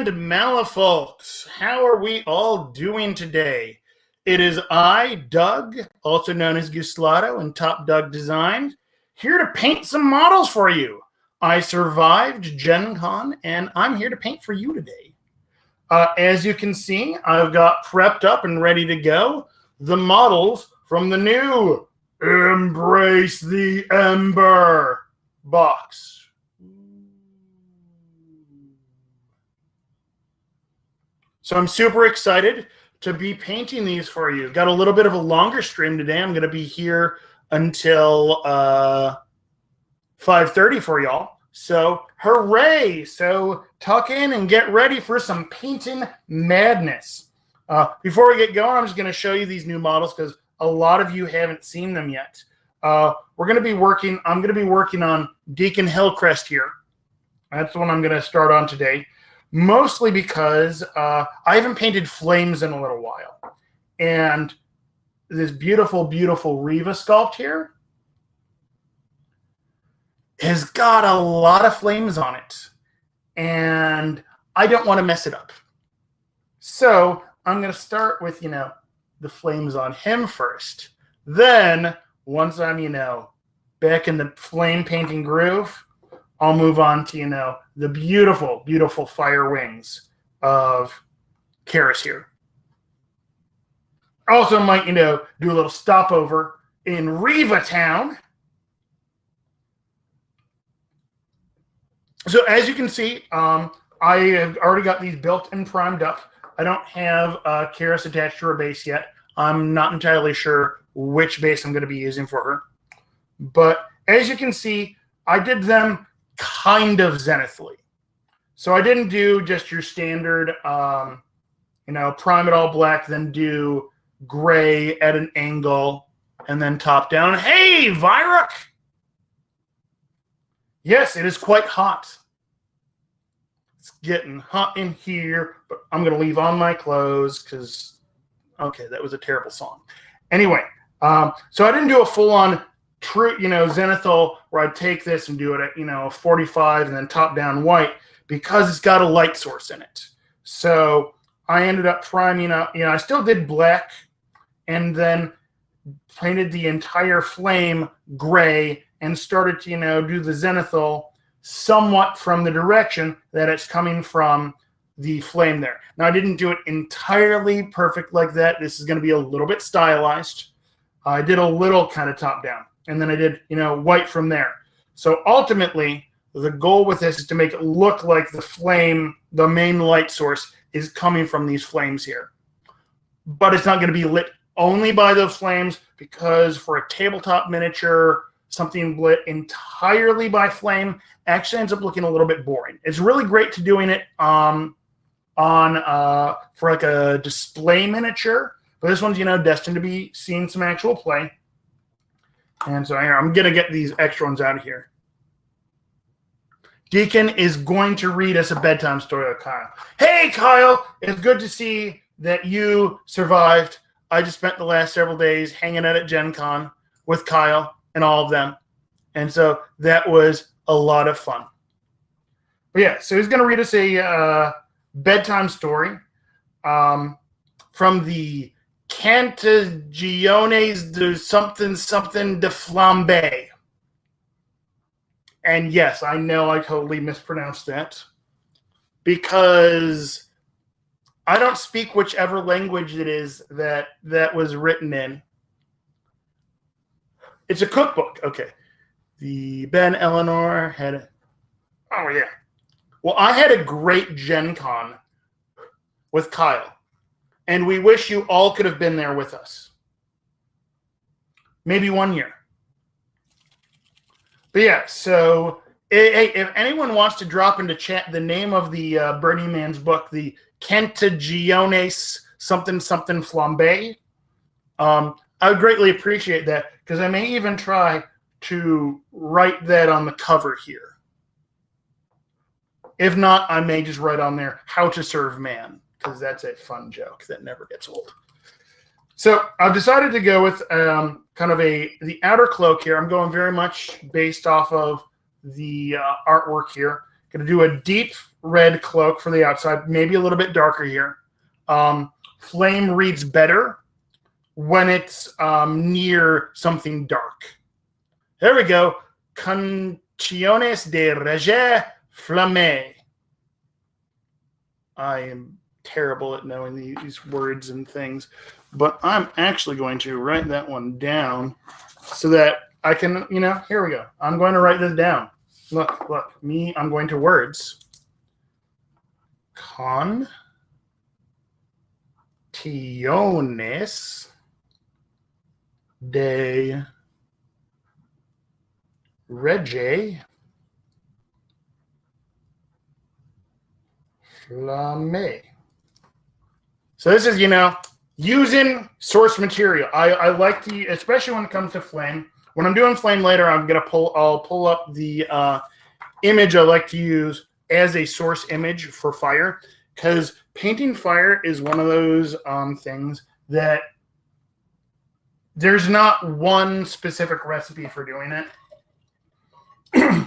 and Malafolks, how are we all doing today? It is I, Doug, also known as Guslado and Top Doug Design, here to paint some models for you. I survived Gen Con, and I'm here to paint for you today. As you can see, I've got prepped up and ready to go the models from the new Embrace the Ember box. So I'm super excited to be painting these for you. Got a little bit of a longer stream today. I'm going to be here until 5:30 for y'all. So hooray! So tuck in and get ready for some painting madness. Before we get going, I'm just going to show you these new models because a lot of you haven't seen them yet. I'm going to be working on Deacon Hillcrest here. That's the one I'm going to start on today. Mostly because I haven't painted flames in a little while. And this beautiful, beautiful Riva sculpt here has got a lot of flames on it. And I don't want to mess it up. So I'm going to start with, the flames on him first. Then, once I'm, back in the flame painting groove, I'll move on to, the beautiful, beautiful fire wings of Karis here. Also might, do a little stopover in Riva Town. So as you can see, I have already got these built and primed up. I don't have Karis attached to her base yet. I'm not entirely sure which base I'm going to be using for her. But as you can see, I did them kind of zenithally. So I didn't do just your standard, prime it all black, then do gray at an angle, and then top down. Hey, Vyrd! Yes, it is quite hot. It's getting hot in here, but I'm going to leave on my clothes because, okay, that was a terrible song. Anyway, so I didn't do a full-on true, zenithal where I take this and do it at, 45 and then top down white because it's got a light source in it. So I ended up priming up, I still did black and then painted the entire flame gray and started to, do the zenithal somewhat from the direction that it's coming from the flame there. Now, I didn't do it entirely perfect like that. This is going to be a little bit stylized. I did a little kind of top down. And then I did, white from there. So ultimately, the goal with this is to make it look like the flame, the main light source, is coming from these flames here. But it's not going to be lit only by those flames because for a tabletop miniature, something lit entirely by flame actually ends up looking a little bit boring. It's really great to doing it for like a display miniature. But this one's, destined to be seeing some actual play. And so I'm going to get these extra ones out of here. Deacon is going to read us a bedtime story of Kyle. Hey, Kyle, it's good to see that you survived. I just spent the last several days hanging out at Gen Con with Kyle and all of them. And so that was a lot of fun. But yeah, so he's going to read us a bedtime story from the Cantagiones de something de flambe. And yes, I know I totally mispronounced that because I don't speak whichever language it is that was written in. It's a cookbook. Okay. The Ben Eleanor had oh yeah. Well, I had a great Gen Con with Kyle. And we wish you all could have been there with us. Maybe one year. But yeah, so if anyone wants to drop into chat the name of the Burning Man's book, the Cantagiones something flambe, I would greatly appreciate that because I may even try to write that on the cover here. If not, I may just write on there, How to Serve Man. Because that's a fun joke that never gets old. So I've decided to go with kind of the outer cloak here. I'm going very much based off of the artwork here. Going to do a deep red cloak for the outside, maybe a little bit darker here. Flame reads better when it's near something dark. There we go. Canciones de Reggae Flamme. I am terrible at knowing these words and things, but I'm actually going to write that one down so that I can, here we go. I'm going to write this down. Look, me, I'm going to words. Canciones de Reggae Flamme. So this is, using source material. I like to, especially when it comes to flame. When I'm doing flame later, I'll pull up the image I like to use as a source image for fire, because painting fire is one of those things that there's not one specific recipe for doing it. It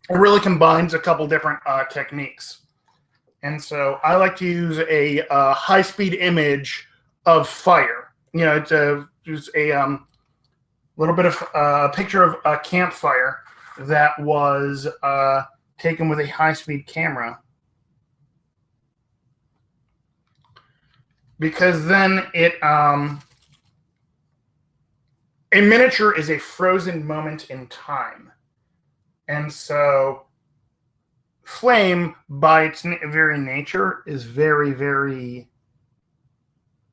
really combines a couple different techniques. And so I like to use a high-speed image of fire. To use a little bit of a picture of a campfire that was taken with a high-speed camera. Because then a miniature is a frozen moment in time. And so flame, by its very nature, is very, very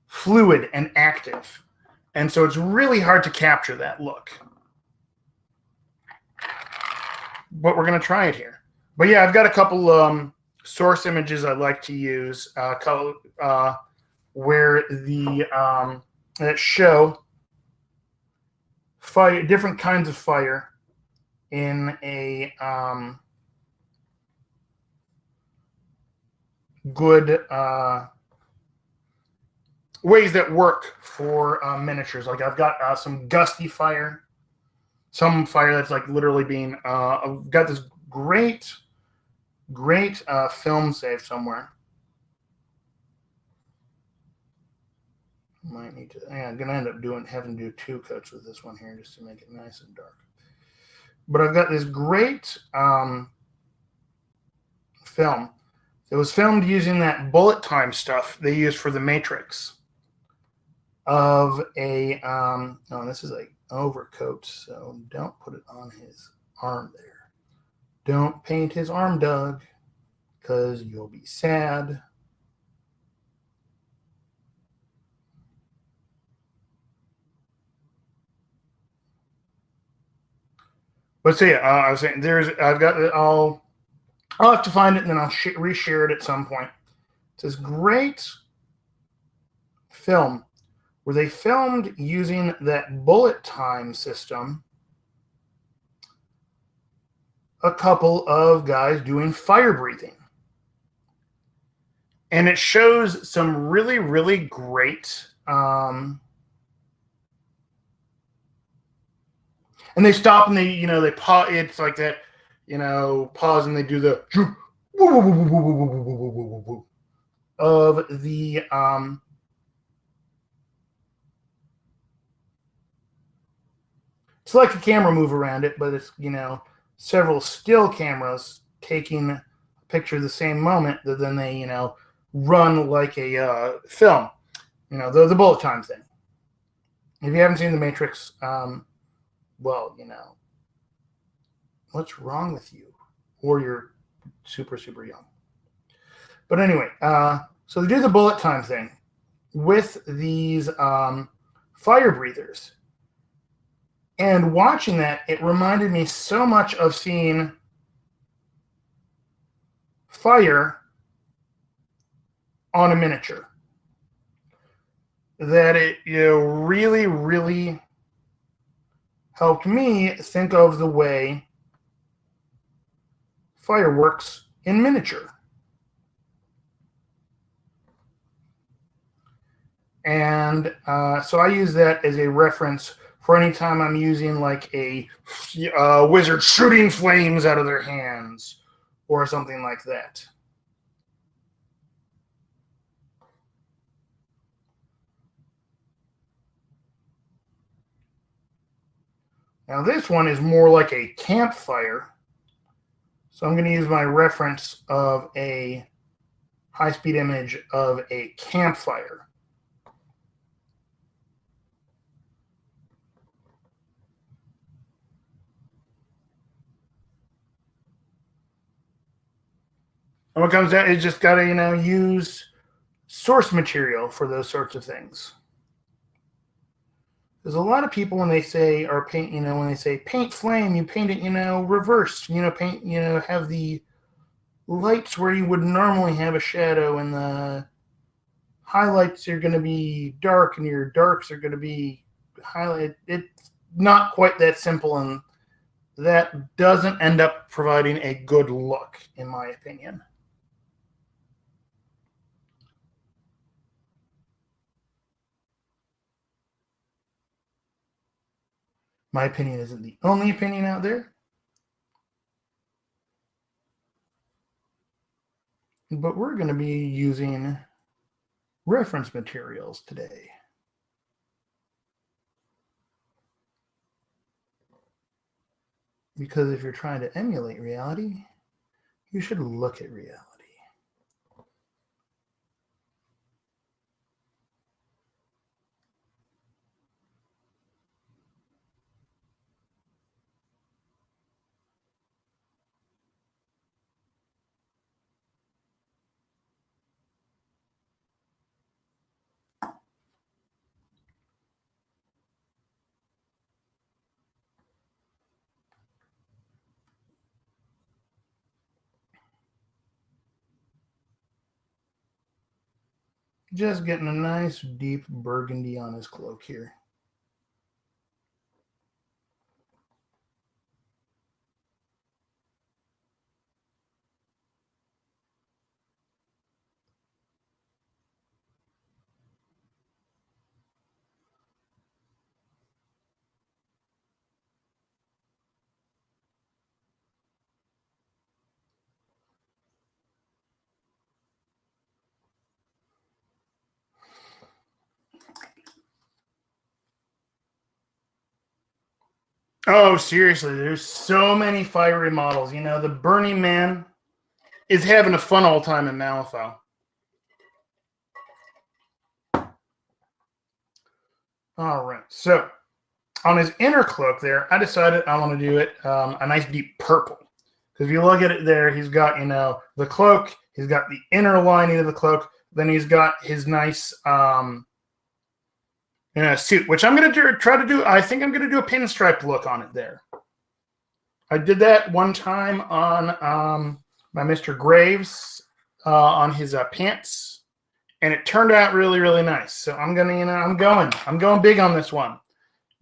fluid and active. And so it's really hard to capture that look. But we're going to try it here. But yeah, I've got a couple source images I like to use where that show fire, different kinds of fire in a good ways that work for miniatures. Like I've got some gusty fire, some fire that's like literally being I've got this great film saved somewhere. Might need to, I'm gonna end up having to do 2 coats with this one here just to make it nice and dark. But I've got this great film. It was filmed using that bullet time stuff they use for the Matrix. Of a this is an overcoat, so don't put it on his arm there. Don't paint his arm, Doug, because you'll be sad. But so yeah, I was saying I've got it all. I'll have to find it and then I'll reshare it at some point. It's this great film where they filmed using that bullet time system a couple of guys doing fire breathing. And it shows some really, really great and they stop and they pause. It's like that, pause and they do the of the it's like a camera move around it, but it's several still cameras taking a picture of the same moment that then they run like a film, the bullet time thing. If you haven't seen The Matrix, well, what's wrong with you? Or you're super, super young. But anyway, so they do the bullet time thing with these fire breathers. And watching that, it reminded me so much of seeing fire on a miniature. That it really, really helped me think of the way fire works in miniature. And so I use that as a reference for any time I'm using like a wizard shooting flames out of their hands, or something like that. Now this one is more like a campfire. So I'm going to use my reference of a high-speed image of a campfire. And what comes down is just got to, use source material for those sorts of things. There's a lot of people when they say, or paint, when they say paint flame, you paint it, reversed, paint, have the lights where you would normally have a shadow, and the highlights are going to be dark and your darks are going to be highlighted. It's not quite that simple, and that doesn't end up providing a good look, in my opinion. My opinion isn't the only opinion out there. But we're going to be using reference materials today. Because if you're trying to emulate reality, you should look at reality. Just getting a nice deep burgundy on his cloak here. Oh, seriously, there's so many fiery models. The Burning Man is having a fun old time in Malifaux. All right, so on his inner cloak there, I decided I want to do it a nice deep purple. Because if you look at it there, he's got, the cloak, he's got the inner lining of the cloak, then he's got his nice suit, which I'm going to try to do. I think I'm going to do a pinstripe look on it there. I did that one time on my Mr. Graves on his pants, and it turned out really, really nice. So I'm going to, I'm going big on this one,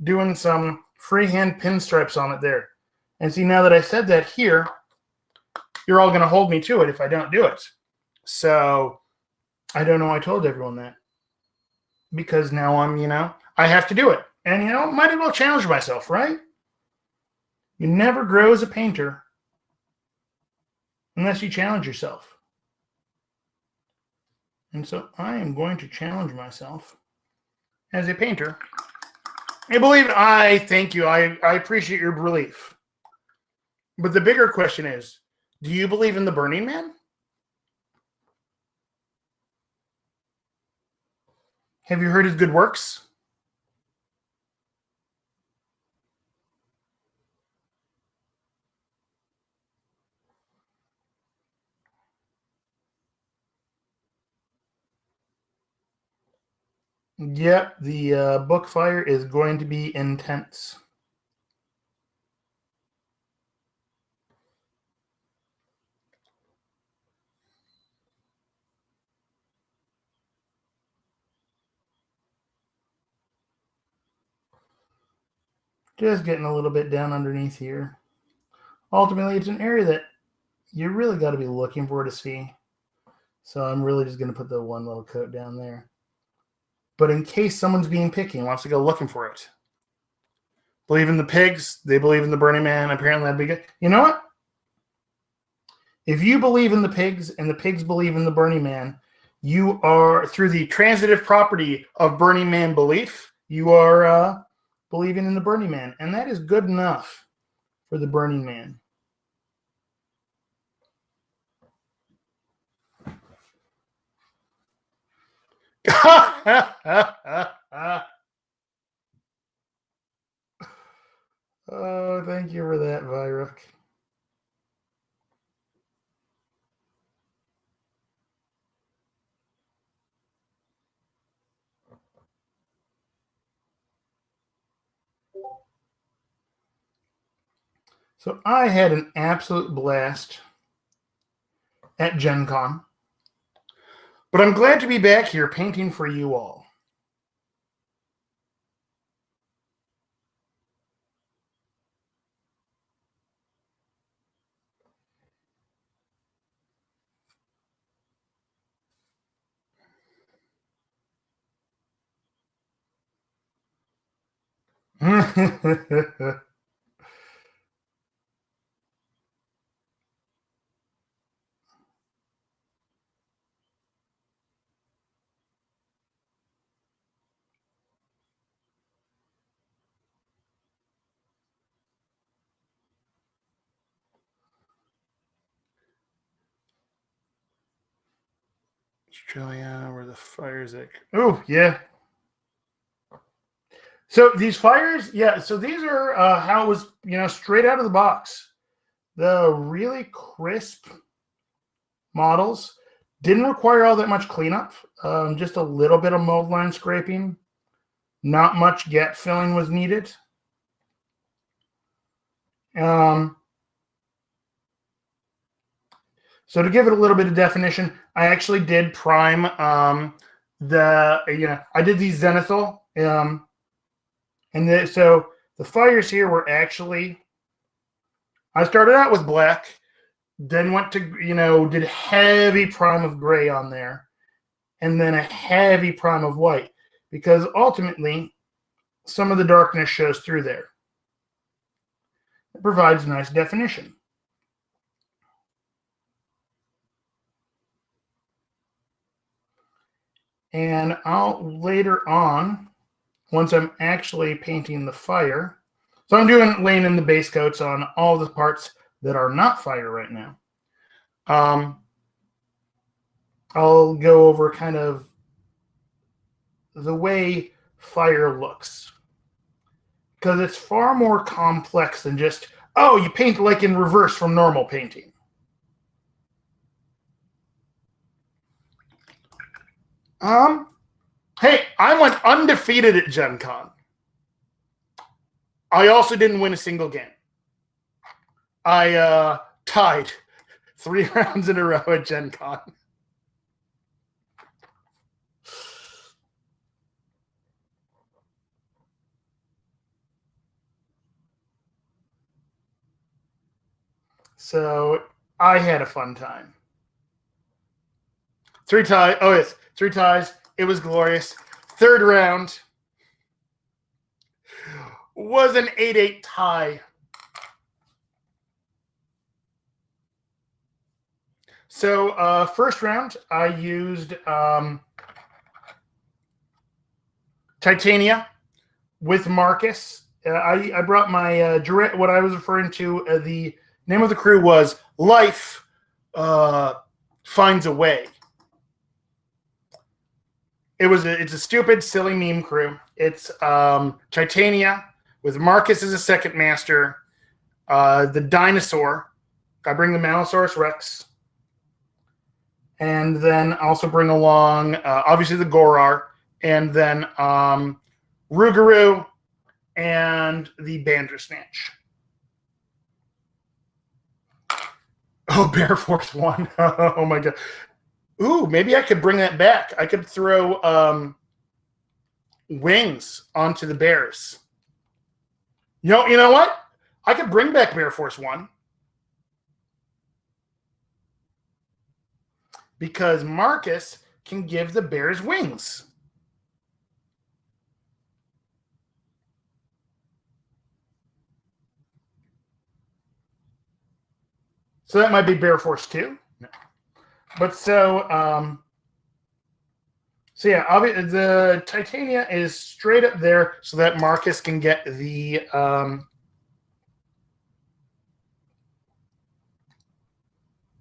doing some freehand pinstripes on it there. And see, now that I said that here, you're all going to hold me to it if I don't do it. So I don't know. I told everyone that. Because now I'm, I have to do it. And, might as well challenge myself, right? You never grow as a painter unless you challenge yourself. And so I am going to challenge myself as a painter. I thank you. I appreciate your belief. But the bigger question is, do you believe in the Burning Man? Have you heard his good works? Yep, the book fire is going to be intense. Just getting a little bit down underneath here. Ultimately, it's an area that you really got to be looking for to see. So I'm really just going to put the one little coat down there. But in case someone's being picky and wants to go looking for it. Believe in the pigs. They believe in the Burning Man. Apparently that'd be good. You know what? If you believe in the pigs and the pigs believe in the Burning Man, you are, through the transitive property of Burning Man belief, you are believing in the Burning Man. And that is good enough for the Burning Man. Oh, thank you for that, Vyruk. So I had an absolute blast at Gen Con. But I'm glad to be back here painting for you all. Australia, where the fires at. Oh, yeah. So these fires, yeah, so these are how it was, straight out of the box. The really crisp models didn't require all that much cleanup, just a little bit of mold line scraping. Not much get filling was needed. So to give it a little bit of definition, I actually did prime I did these zenithal, so the fires here were actually, I started out with black, then went to, did heavy prime of gray on there, and then a heavy prime of white, because ultimately some of the darkness shows through there. It provides nice definition. And I'll later on, once I'm actually painting the fire, so I'm laying in the base coats on all the parts that are not fire right now. I'll go over kind of the way fire looks, because it's far more complex than just, oh, you paint like in reverse from normal painting. Hey, I went undefeated at Gen Con. I also didn't win a single game. I tied 3 rounds in a row at Gen Con. So I had a fun time. 3 ties. Oh, yes. 3 ties. It was glorious. 3rd round was an 8-8 tie. So first round, I used Titania with Marcus. I brought my what I was referring to. The name of the crew was Life Finds a Way. It's a stupid, silly meme crew. It's Titania with Marcus as a second master, the dinosaur. I bring the Malosaurus Rex, and then also bring along obviously the Gorar, and then Rougarou and the Bandersnatch. Oh, Bear Force 1. Oh my god. Ooh, maybe I could bring that back. I could throw wings onto the bears. You know what? I could bring back Bear Force 1. Because Marcus can give the bears wings. So that might be Bear Force 2. No. But so yeah, the Titania is straight up there so that Marcus can get the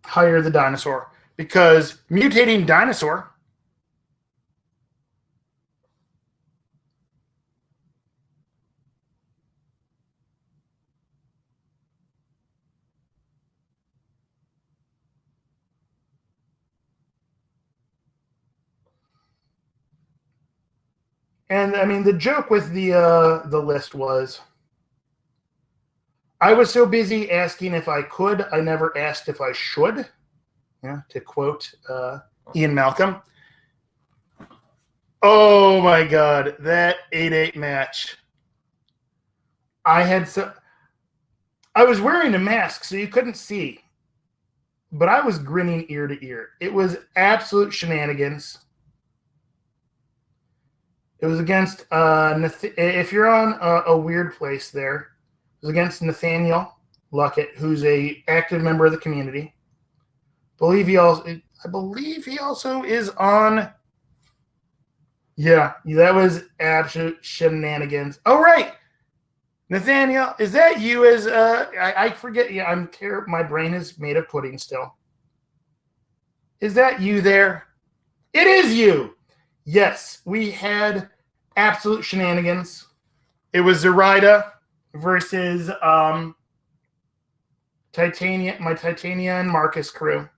hire the dinosaur. Because mutating dinosaur and I mean the joke with the list was I was so busy asking if I could, I never asked if I should. Yeah, to quote Ian Malcolm. Oh my God, that 8-8 match. I was wearing a mask, so you couldn't see, but I was grinning ear to ear. It was absolute shenanigans. It was against if you're on a Wyrd place there, it was against Nathaniel Luckett, who's a active member of the community. I believe he also is on. Yeah, that was absolute shenanigans. Oh, right. Nathaniel, is that you as I forget. Yeah, I'm terrible. My brain is made of pudding still. Is that you there? It is you. Yes, we had absolute shenanigans. It was Zoraida versus Titania, my Titania and Marcus crew.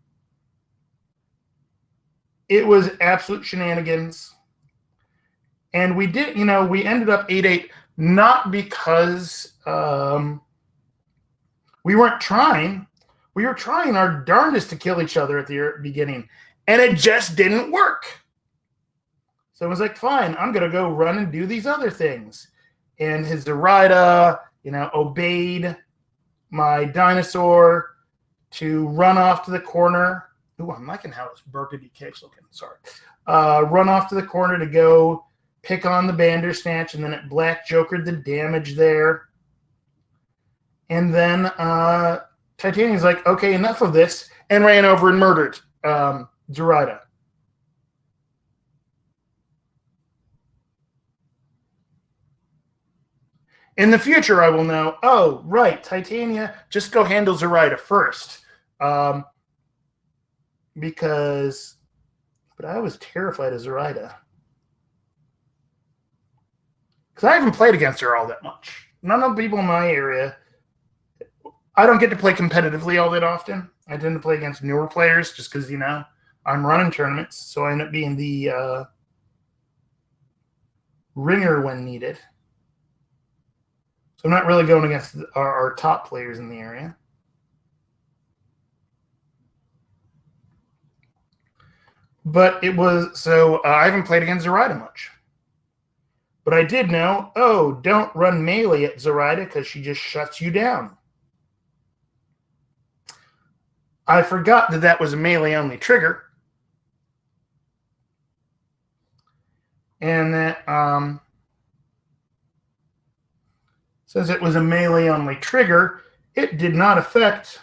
It was absolute shenanigans. And we ended up 8-8, not because we weren't trying. We were trying our darndest to kill each other at the beginning, and it just didn't work. So it was like, fine, I'm going to go run and do these other things. And his Zoraida, obeyed my dinosaur to run off to the corner. Ooh, I'm liking how this burgundy cake's looking. Sorry. Run off to the corner to go pick on the Bandersnatch, and then it Black Jokered the damage there. And then Titania's like, okay, enough of this, and ran over and murdered Zoraida. In the future, I will know, oh, right, Titania, just go handle Zoraida first. But I was terrified of Zoraida. Because I haven't played against her all that much. None of the people in my area, I don't get to play competitively all that often. I tend to play against newer players just because, I'm running tournaments, so I end up being the ringer when needed. So I'm not really going against our top players in the area. But it was, so I haven't played against Zoraida much. But I did know, don't run melee at Zoraida because she just shuts you down. I forgot that was a melee-only trigger. And that, since it was a melee-only trigger, it did not affect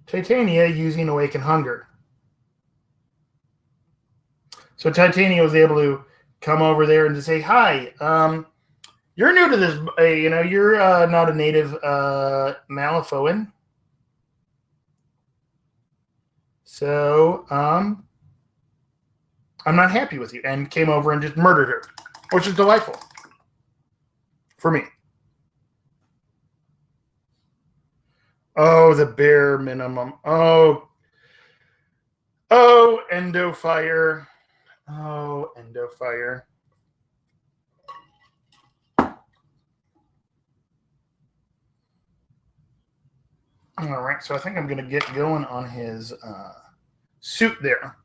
Titania using Awaken Hunger. So Titania was able to come over there and to say, hi, you're new to this, you're not a native Malifauan. So I'm not happy with you. And came over and just murdered her, which is delightful for me. Oh, the bare minimum. Oh, Endo Fire. Oh, Endo Fire. All right, so I think I'm going to get going on his suit there.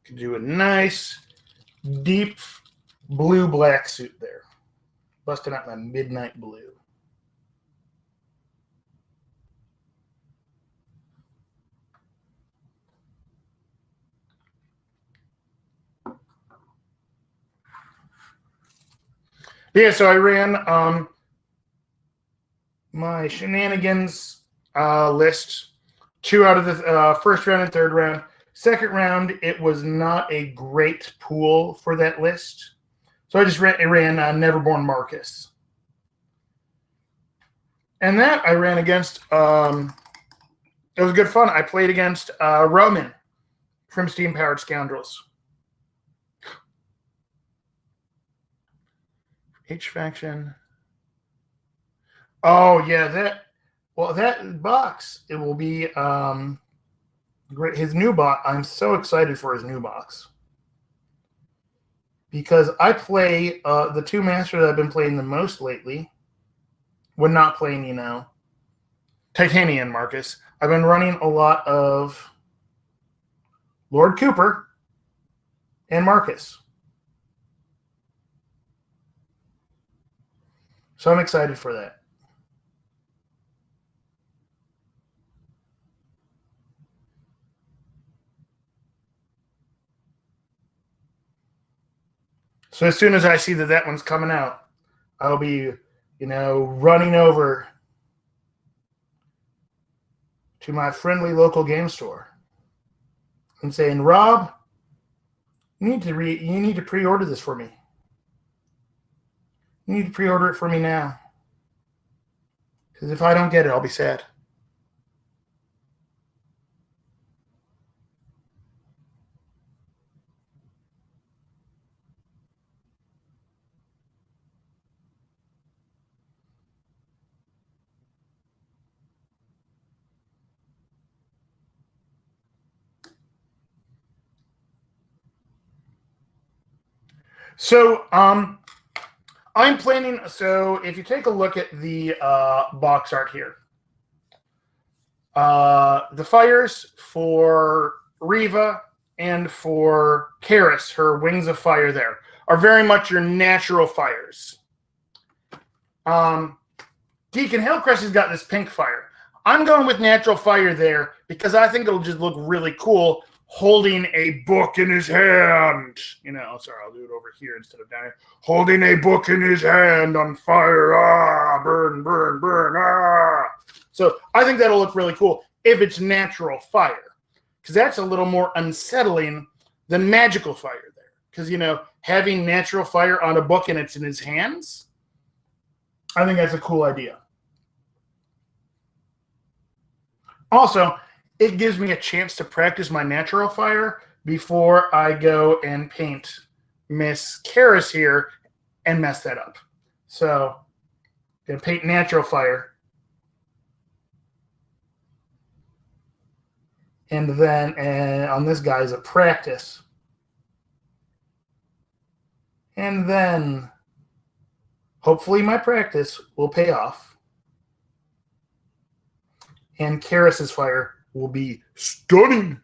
Could do a nice, deep blue-black suit there. Busting out my midnight blue. Yeah, so I ran my shenanigans list. 2 out of the first round and third round. Second round, it was not a great pool for that list. So I just ran Neverborn Marcus. And that I ran against, it was good fun. I played against Roman from Steam Powered Scoundrels. H faction. Oh, yeah, that box, it will be great. His new box, I'm so excited for his new box. Because I play the 2 masters that I've been playing the most lately, when not playing, Titanian Marcus. I've been running a lot of Lord Cooper and Marcus. So I'm excited for that. So as soon as I see that one's coming out, I'll be, running over to my friendly local game store and saying, Rob, you need to pre-order this for me. You need to pre-order it for me now. Because if I don't get it, I'll be sad. So, I'm planning, so if you take a look at the box art here, the fires for Riva and for Karis, her wings of fire there, are very much your natural fires. Deacon Hillcrest has got this pink fire. I'm going with natural fire there because I think it'll just look really cool holding a book in his hand. Sorry, I'll do it over here instead of down here. Holding a book in his hand on fire. Burn, burn, burn. So I think that'll look really cool if it's natural fire. Because that's a little more unsettling than magical fire there. Because, having natural fire on a book and it's in his hands, I think that's a cool idea. Also, it gives me a chance to practice my natural fire before I go and paint Miss Karis here and mess that up. So, I'm going to paint natural fire. And then on this guy is a practice. And then, hopefully my practice will pay off. And Karis's fire will be stunning.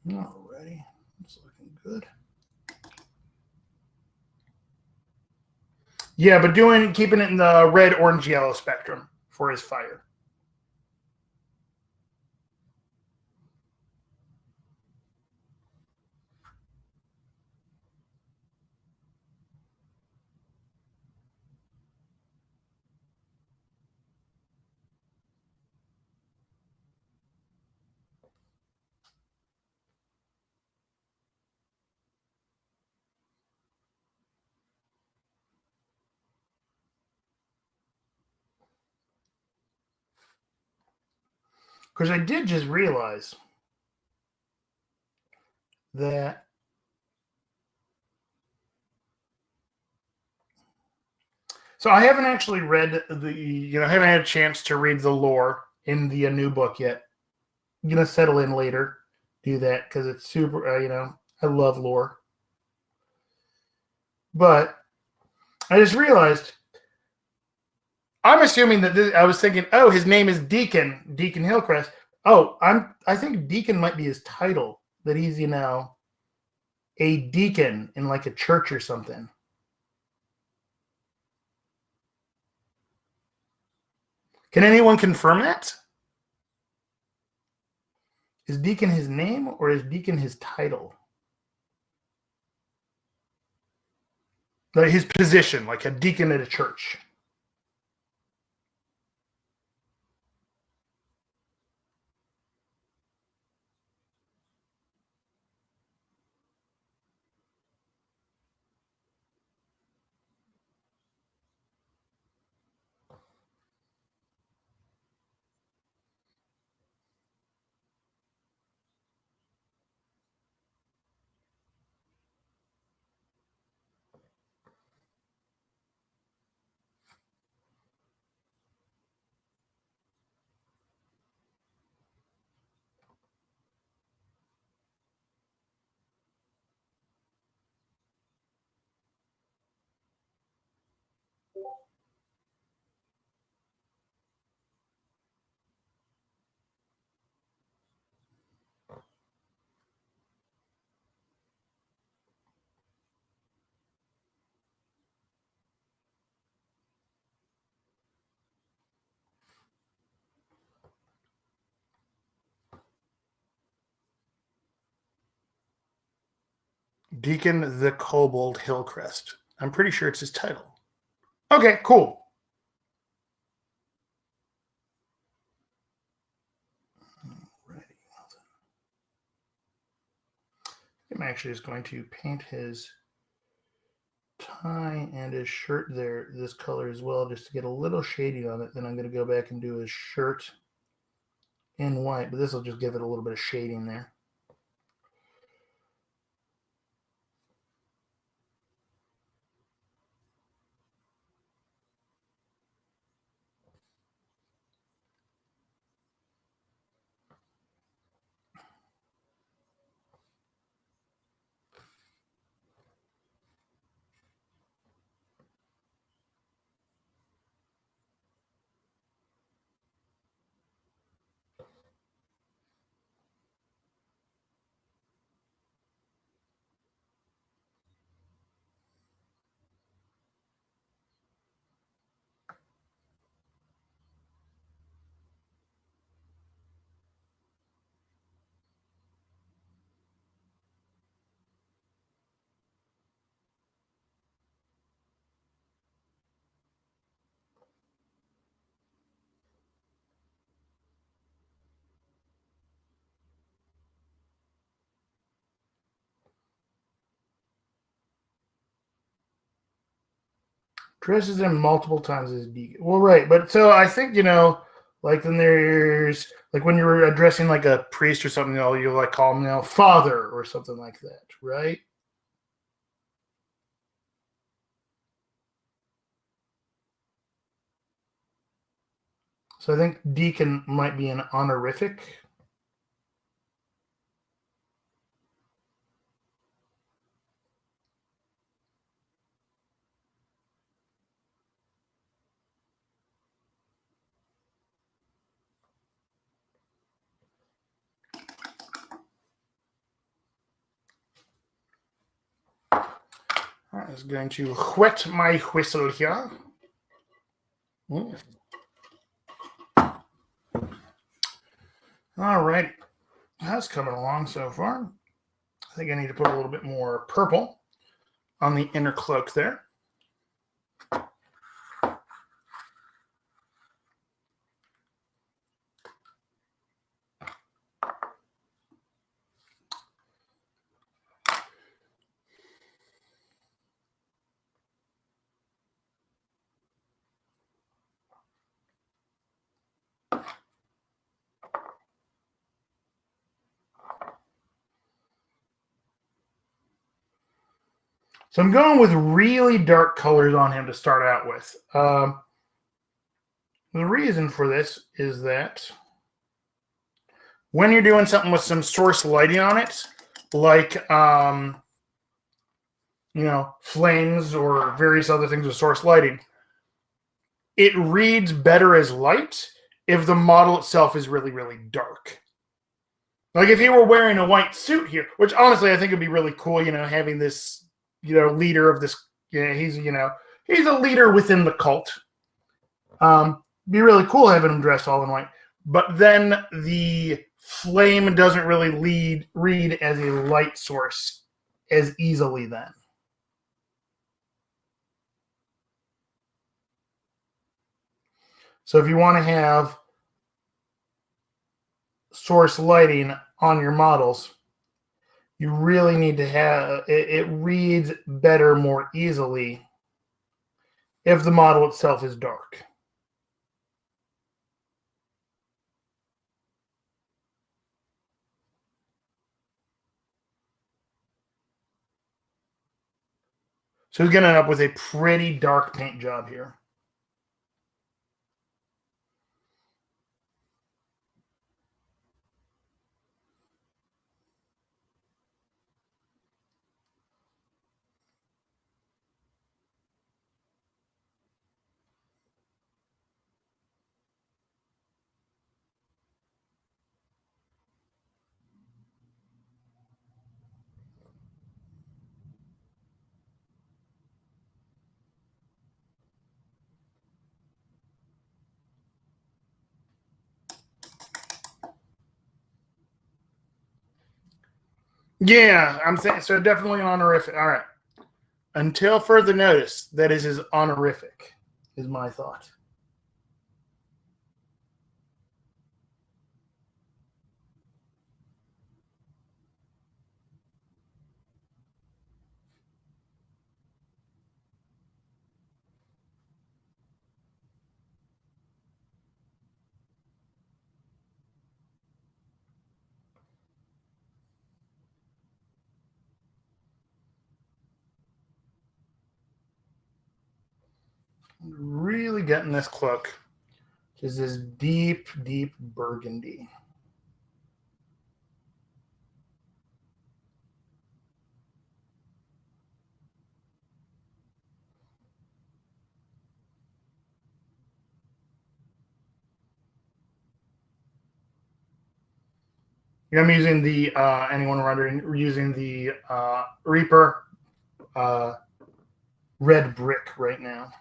Alrighty, it's looking good. Yeah, but keeping it in the red, orange, yellow spectrum for his fire. Because I did just realize that so I haven't actually read I haven't had a chance to read the lore in the new book yet. I'm going to settle in later, do that, because it's super, I love lore. But I just realized I'm assuming that I was thinking, oh, his name is Deacon Hillcrest. Oh, I think Deacon might be his title, that he's, a deacon in like a church or something. Can anyone confirm that? Is Deacon his name or is Deacon his title? Like his position, like a deacon at a church. Deacon the Kobold Hillcrest. I'm pretty sure it's his title. Okay, cool. I'm actually just going to paint his tie and his shirt there this color as well, just to get a little shading on it. Then I'm going to go back and do his shirt in white, but this will just give it a little bit of shading there. Dresses him multiple times as deacon. Well, right, but so I think like then there's like when you're addressing like a priest or something, you like call him father or something like that, right? So I think deacon might be an honorific. I was going to wet my whistle here. All right. That's coming along so far. I think I need to put a little bit more purple on the inner cloak there. So I'm going with really dark colors on him to start out with. The reason for this is that when you're doing something with some source lighting on it, like flames or various other things with source lighting, it reads better as light if the model itself is really, really dark. Like if he were wearing a white suit here, which honestly I think would be really cool, having this, leader of this, he's a leader within the cult. Be really cool having him dressed all in white. But then the flame doesn't really read as a light source as easily then. So if you want to have source lighting on your models, you really need to have it reads better more easily if the model itself is dark. So he's going to end up with a pretty dark paint job here. Yeah, I'm saying so. Definitely an honorific. All right. Until further notice, that is his honorific, is my thought. Really getting this cloak. Is this deep, deep burgundy. I'm using the, anyone wondering, we're using the Reaper red brick right now.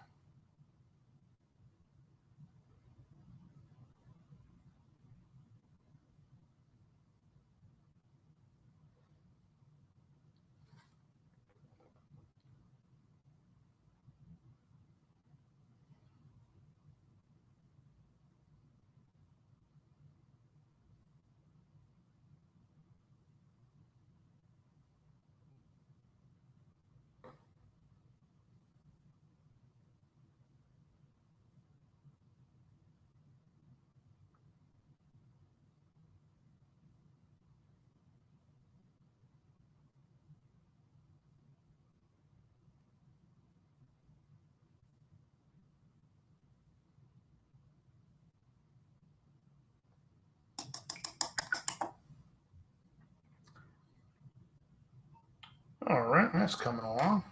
All right, that's coming along.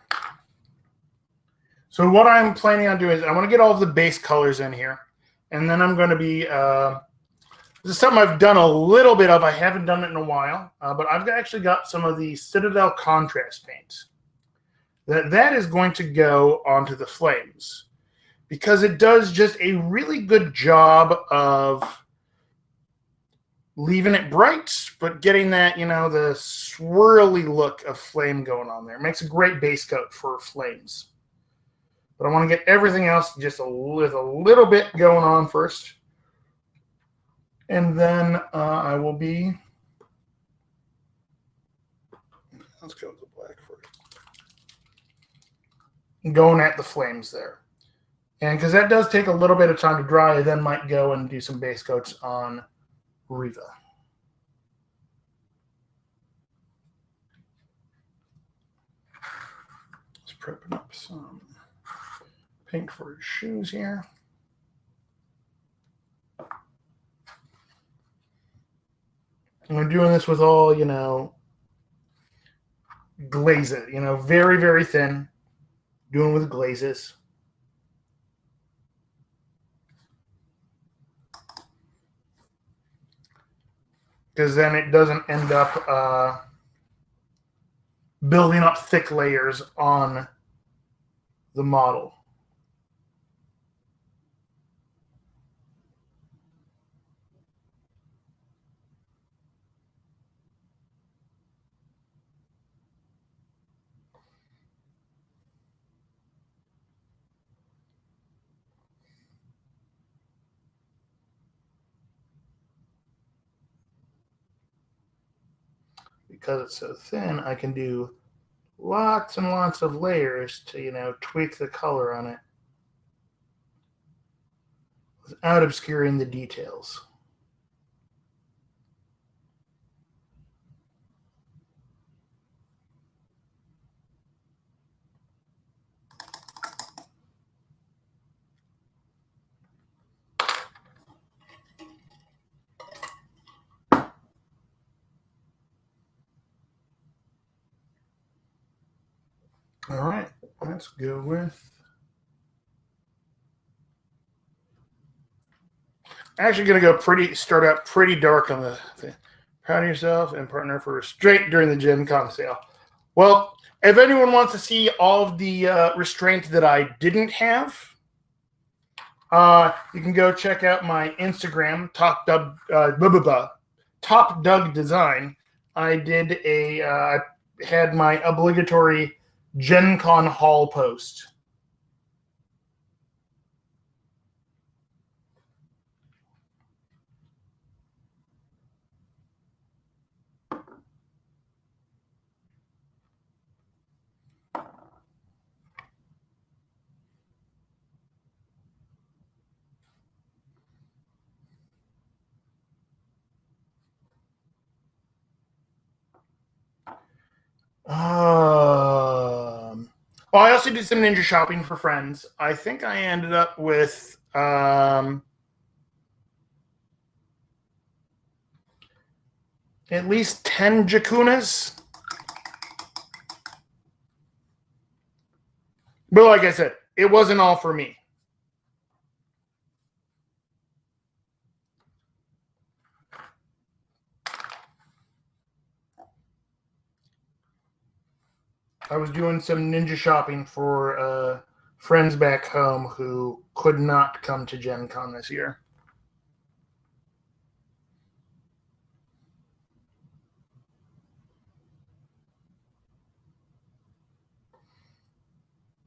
So what I'm planning on doing is I want to get all of the base colors in here, and then I'm going to be this is something I've done a little bit of. I haven't done it in a while, but I've actually got some of the Citadel contrast paint. That is going to go onto the flames because it does just a really good job of leaving it bright, but getting that, the swirly look of flame going on there. It makes a great base coat for flames. But I want to get everything else just with a little bit going on first. And then I will be... Let's go with the black first. Going at the flames there. And because that does take a little bit of time to dry, I then might go and do some base coats on Riva. Just prepping up some paint for his shoes here. I'm doing this with all, glazes, very, very thin. Doing with glazes. because then it doesn't end up building up thick layers on the model. Because it's so thin, I can do lots and lots of layers to, tweak the color on it without obscuring the details. All right, let's go with. Actually, going to start out pretty dark on the thing. Proud of yourself and partner for restraint during the Gen Con sale. Well, if anyone wants to see all of the restraint that I didn't have, you can go check out my Instagram, Top Doug Design. I did I had my obligatory Gen Con haul post. I also did some ninja shopping for friends. I think I ended up with at least 10 Jakunas. But like I said, it wasn't all for me. I was doing some ninja shopping for friends back home who could not come to Gen Con this year.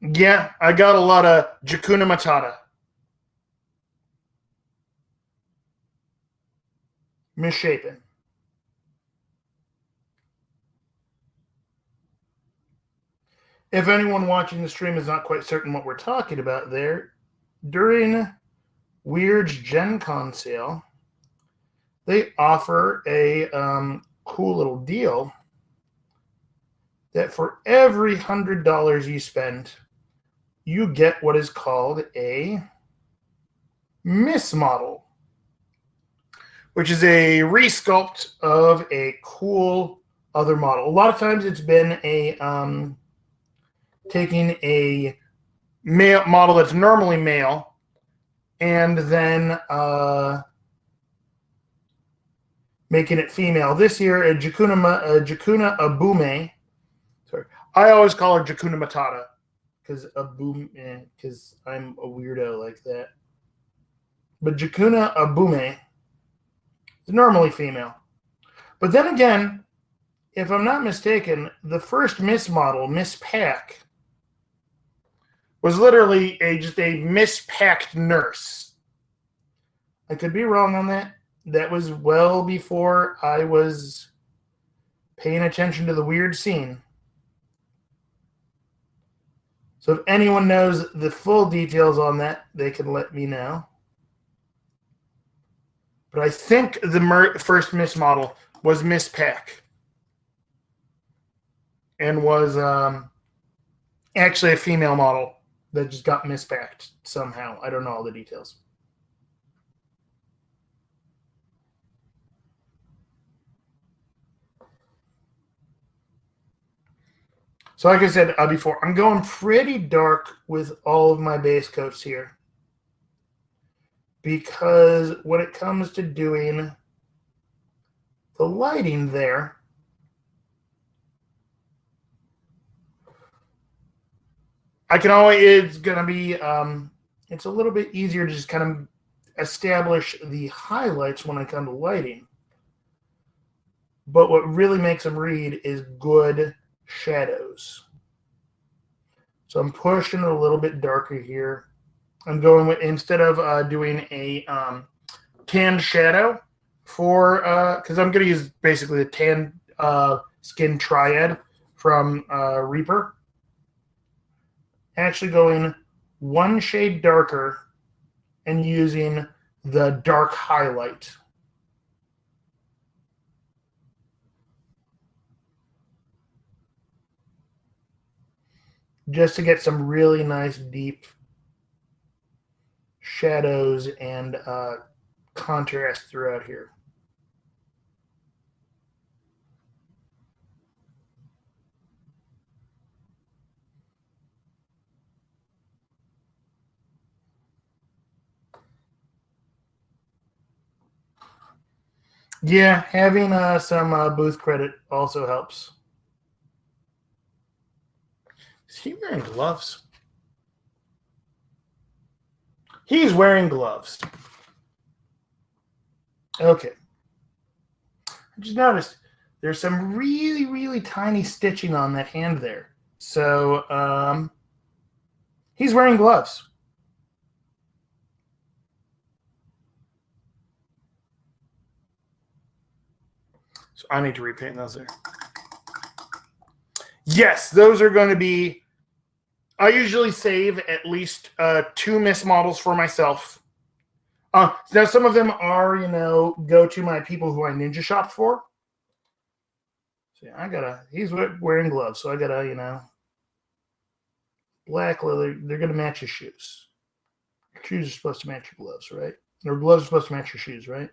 Yeah, I got a lot of Jakuna Matata. Misshapen. If anyone watching the stream is not quite certain what we're talking about there, during Wyrd's Gen Con sale, they offer a cool little deal that for every $100 you spend, you get what is called a Miss model, which is a resculpt of a cool other model. A lot of times it's been a taking a male model that's normally male and then making it female. This year, a Jakuna Abume. Sorry, I always call her Jakuna Matata because I'm a weirdo like that. But Jakuna Abume is normally female. But then again, if I'm not mistaken, the first Miss model, Miss Pack, was literally just a mispacked nurse. I could be wrong on that. That was well before I was paying attention to the Wyrd scene. So if anyone knows the full details on that, they can let me know. But I think the first Miss model was Miss Pack. And was actually a female model that just got mispacked somehow. I don't know all the details. So like I said before, I'm going pretty dark with all of my base coats here. Because when it comes to doing the lighting there, it's going to be, it's a little bit easier to just kind of establish the highlights when I come to lighting. But what really makes them read is good shadows. So I'm pushing it a little bit darker here. I'm going with, instead of doing a tan shadow for, because I'm going to use basically the tan skin triad from Reaper. Actually going one shade darker and using the dark highlight. Just to get some really nice deep shadows and contrast throughout here. Yeah, having some booth credit also helps. Is he wearing gloves? He's wearing gloves. Okay. I just noticed there's some really, really tiny stitching on that hand there. So he's wearing gloves. So I need to repaint those there. Yes, those are going to be... I usually save at least 2 miss models for myself. Now, some of them are, go to my people who I ninja shop for. So yeah, he's wearing gloves, so I gotta, black leather. They're gonna match his shoes. Shoes are supposed to match your gloves, right? Or gloves are supposed to match your shoes, right?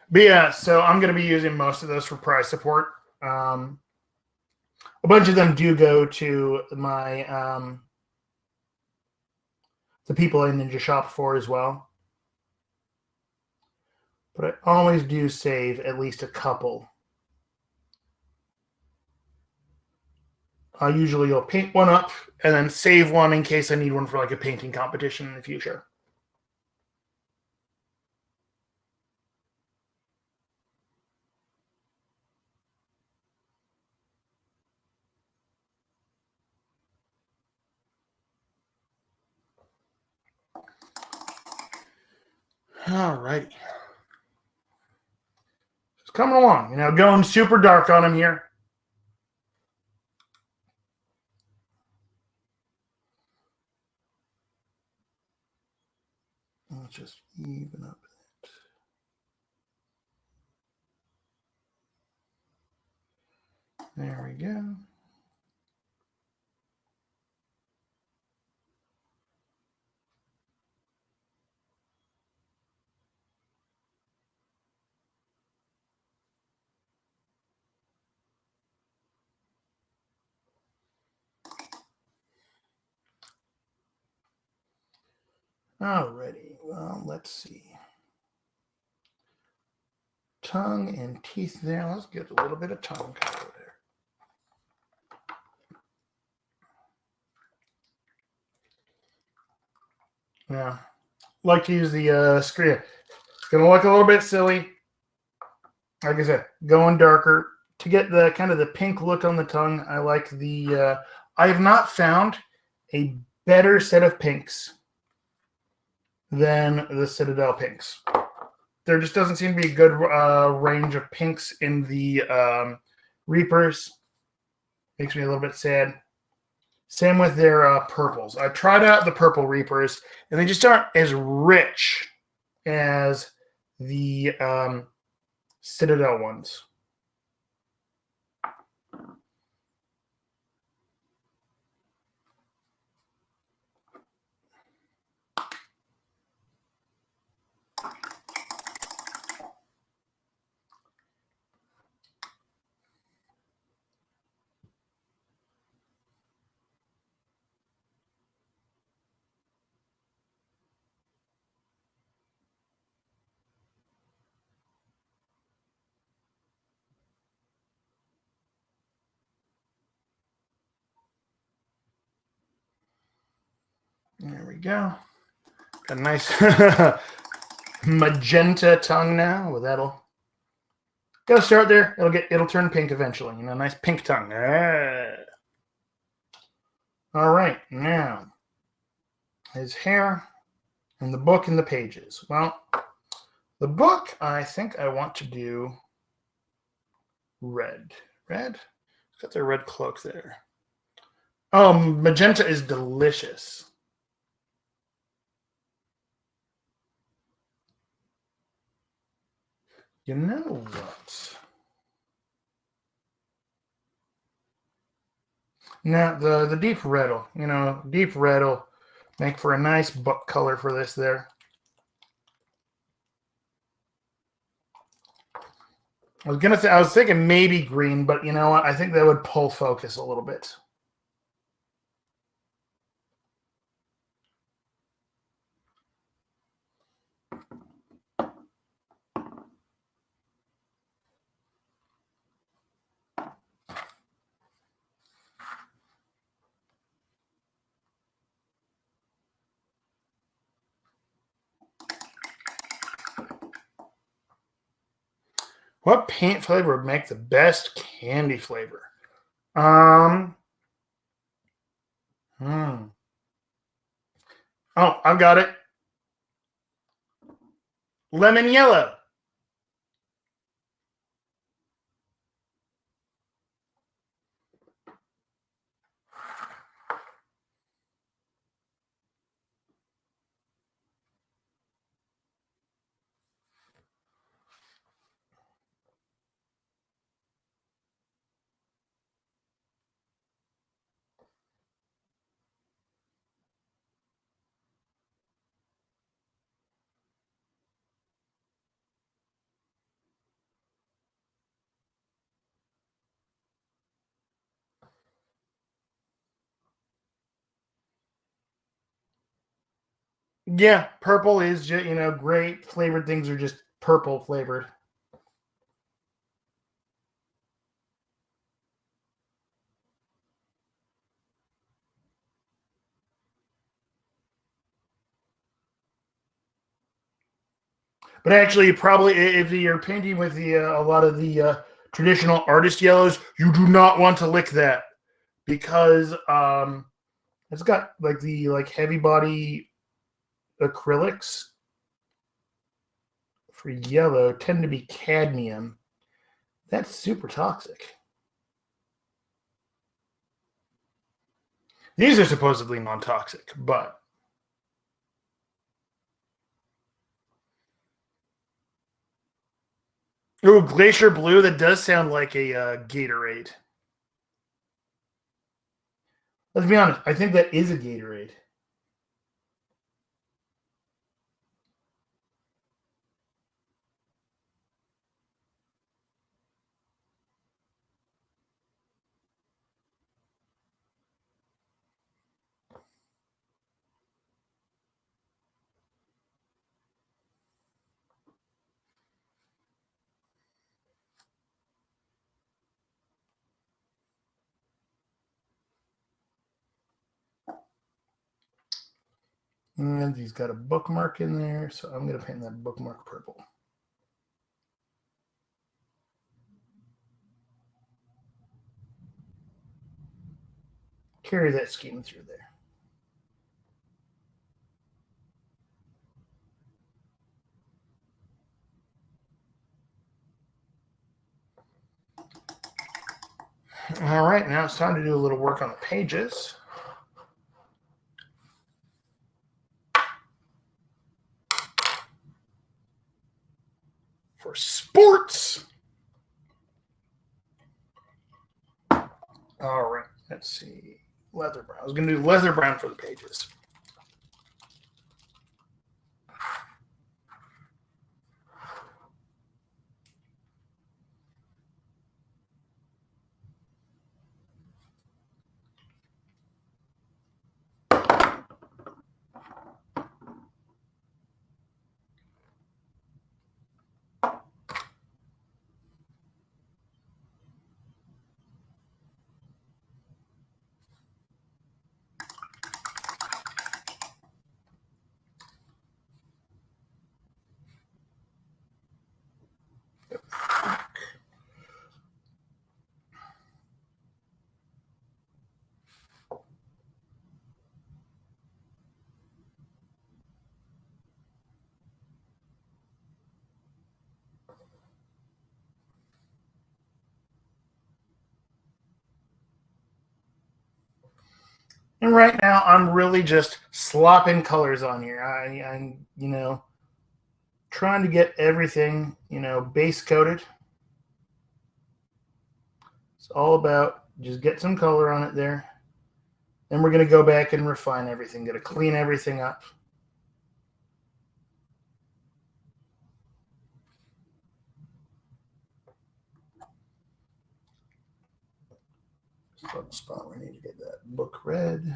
But yeah, so I'm going to be using most of those for prize support. A bunch of them do go to my the people I ninja shop for as well. But I always do save at least a couple. I usually will paint one up and then save one in case I need one for like a painting competition in the future. Alrighty. It's coming along, going super dark on him here. Let's just even up that. There we go. Alrighty, well, let's see. Tongue and teeth there. Let's get a little bit of tongue color there. Yeah, like to use the screen. It's going to look a little bit silly. Like I said, going darker. To get the kind of the pink look on the tongue, I like the... I have not found a better set of pinks than the Citadel pinks. There just doesn't seem to be a good range of pinks in the Reapers. Makes me a little bit sad. Same with their purples. I tried out the purple Reapers, and they just aren't as rich as the Citadel ones. There we go. Got a nice magenta tongue now. Well, that'll gotta start there. It'll turn pink eventually. You know, nice pink tongue. All right, now his hair and the book and the pages. Well, the book I think I want to do red. Red? It's got their red cloak there. Oh, magenta is delicious. You know what? Now the deep red will make for a nice book color for this there. I was thinking maybe green, but you know what? I think that would pull focus a little bit. What paint flavor would make the best candy flavor? Oh, I've got it. Lemon yellow. Yeah, purple is just, great flavored things are just purple flavored. But actually, probably if you're painting with a lot of the traditional artist yellows, you do not want to lick that because it's got the heavy body acrylics for yellow tend to be cadmium. That's super toxic. These are supposedly non-toxic, but ooh, Glacier Blue, that does sound like a Gatorade. Let's be honest, I think that is a Gatorade. And he's got a bookmark in there, so I'm going to paint that bookmark purple. Carry that scheme through there. All right, now it's time to do a little work on the pages. For sports. All right, let's see. Leather brown. I was going to do leather brown for the pages. And right now, I'm really just slopping colors on here. I'm, you know, trying to get everything, you know, base coated. It's all about just get some color on it there. Then we're going to go back and refine everything. Going to clean everything up. Some spot we need to get that book red.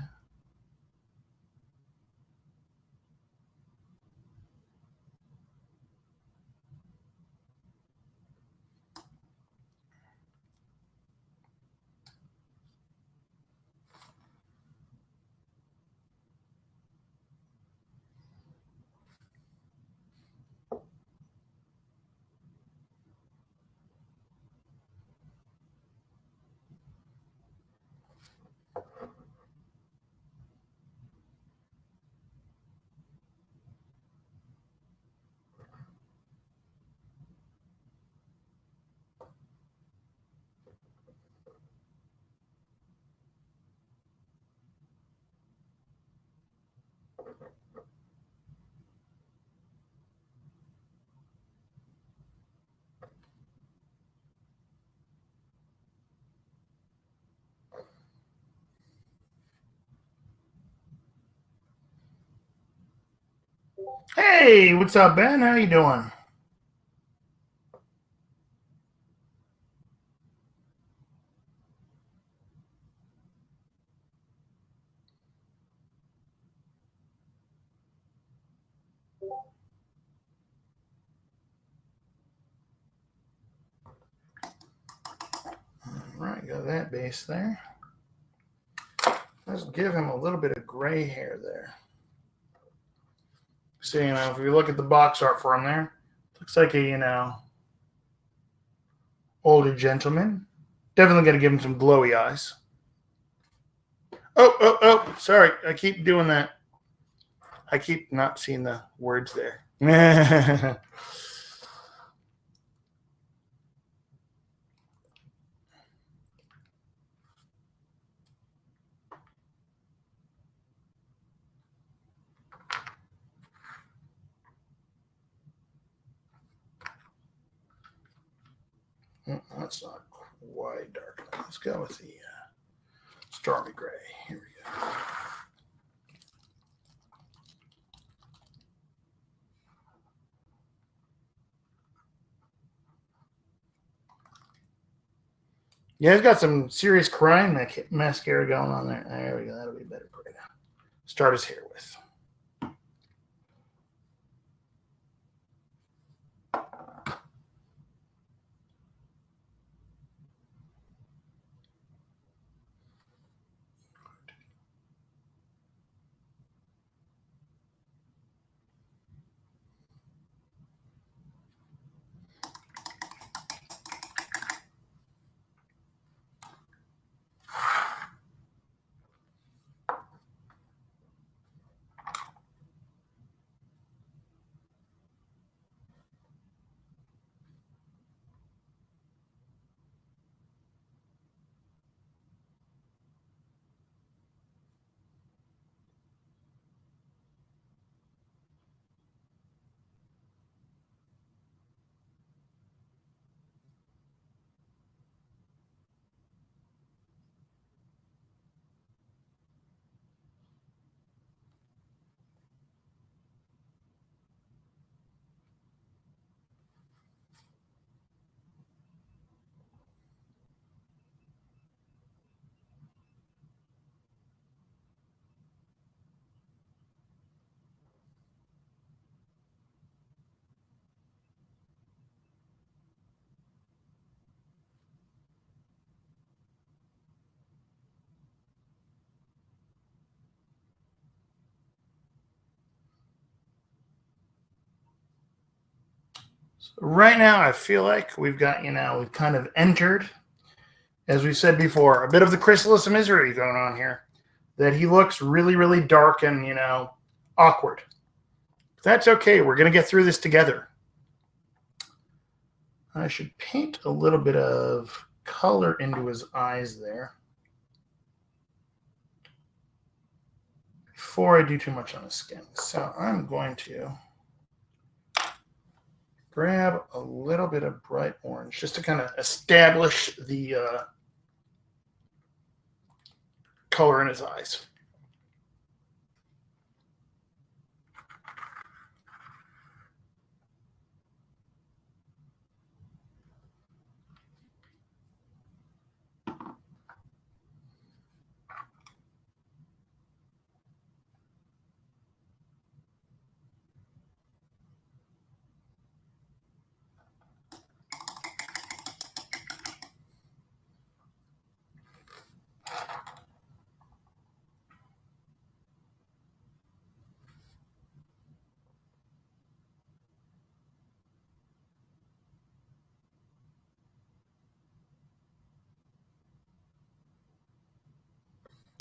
Hey, what's up, Ben? How you doing? All right, got that base there. Let's give him a little bit of gray hair there. So, you know, if you look at the box art for him there, looks like a, you know, older gentleman. Definitely got to give him some glowy eyes. Oh, sorry. I keep doing that. I keep not seeing the words there. That's not quite dark enough. Let's go with the stormy gray. Here we go. Yeah, it's got some serious crime mascara going on there. There we go. That'll be better gray. Start his hair with. So right now, I feel like we've got, you know, we've kind of entered, as we said before, a bit of the chrysalis of misery going on here. That he looks really, really dark and, you know, awkward. But that's okay. We're going to get through this together. I should paint a little bit of color into his eyes there. before I do too much on the skin. So I'm going to grab a little bit of bright orange just to kind of establish the color in his eyes.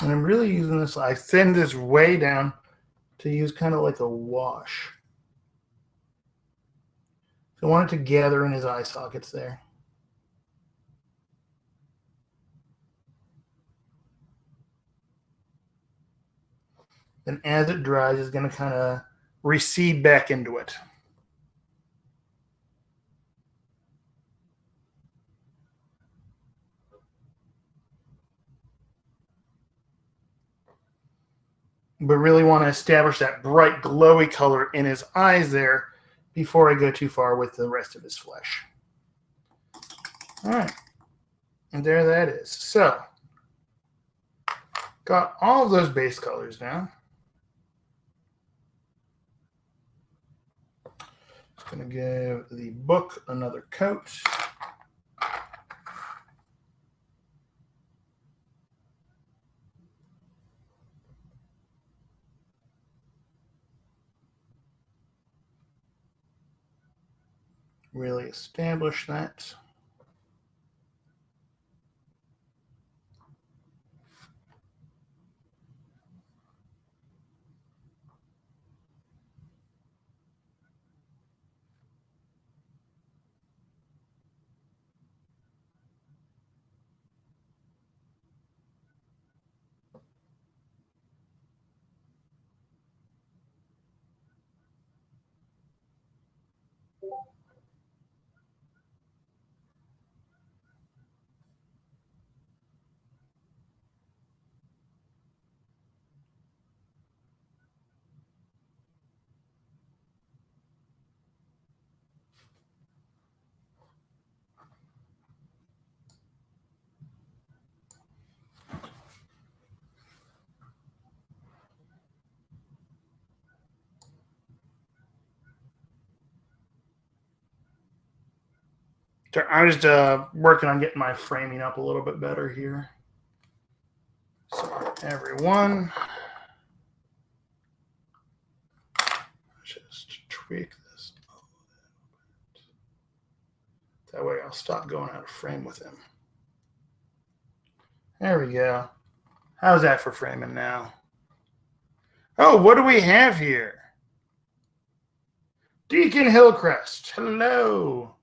And I'm really using this, I thin this way down to use kind of like a wash. So I want it to gather in his eye sockets there. And as it dries, it's going to kind of recede back into it. But really want to establish that bright, glowy color in his eyes there before I go too far with the rest of his flesh. All right. And there that is. So, got all of those base colors now. Just going to give the book another coat. Really establish that. I'm just working on getting my framing up a little bit better here. So everyone, just tweak this a little bit. That way I'll stop going out of frame with him. There we go. How's that for framing now? Oh, what do we have here? Deacon Hillcrest. Hello.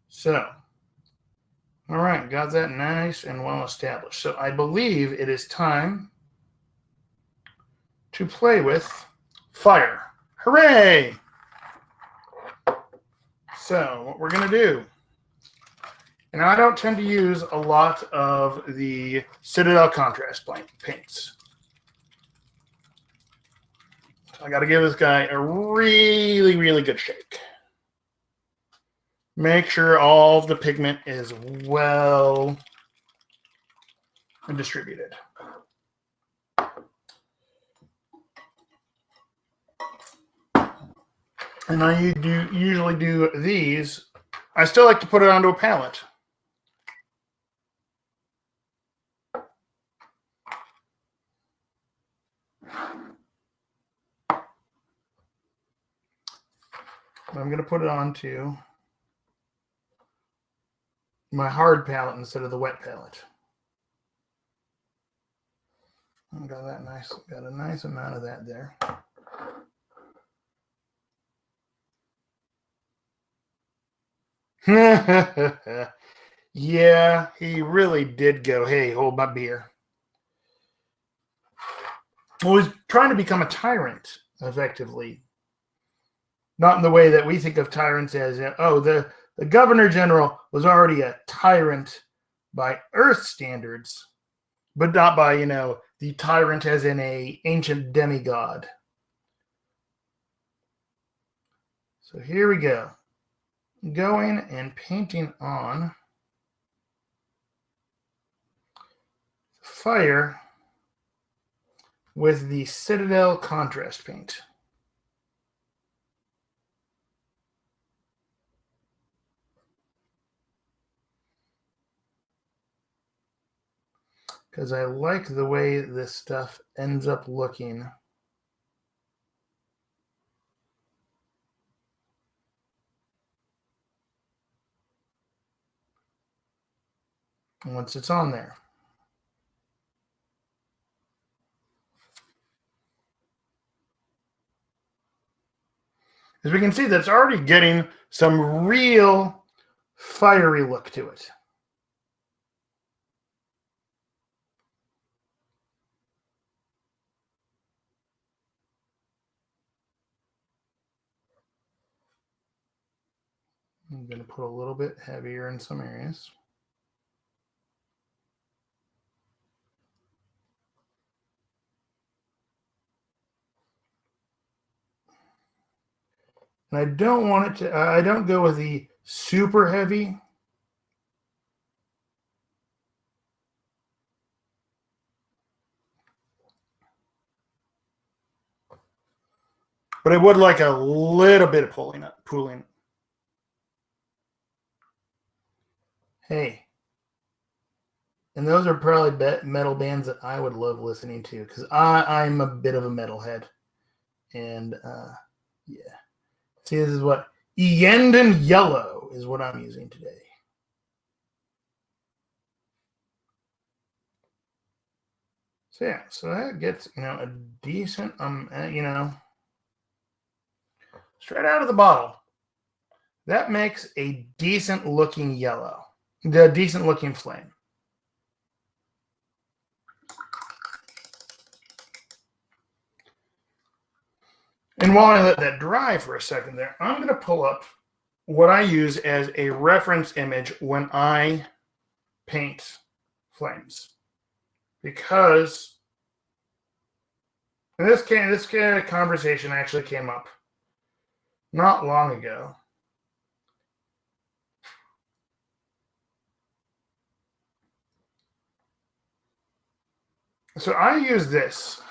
So, all right, got that nice and well established. So I believe it is time to play with fire. Hooray! So what we're going to do, and I don't tend to use a lot of the Citadel contrast paints. So I got to give this guy a really, really good shake. Make sure all of the pigment is well distributed. And I usually do these. I still like to put it onto a palette. I'm going to put it onto my hard palette instead of the wet palette. I got that nice. Got a nice amount of that there. Yeah, he really did go, hey, hold my beer. Well, he's trying to become a tyrant, effectively. Not in the way that we think of tyrants as, the governor general was already a tyrant by Earth standards, but not by, the tyrant as in a ancient demigod. So here we go. Going and painting on fire with the Citadel contrast paint. Because I like the way this stuff ends up looking. Once it's on there. As we can see, that's already getting some real fiery look to it. I'm going to put a little bit heavier in some areas. And I don't want it to, I don't go with the super heavy. But I would like a little bit of pooling. Hey. And those are probably metal bands that I would love listening to because I'm a bit of a metalhead. And yeah. See, this is what Yenden Yellow is what I'm using today. So yeah, so that gets, a decent, straight out of the bottle. That makes a decent looking yellow, the decent looking flame. And while I let that dry for a second there, I'm going to pull up what I use as a reference image when I paint flames. Because this kind of conversation actually came up not long ago. So I use this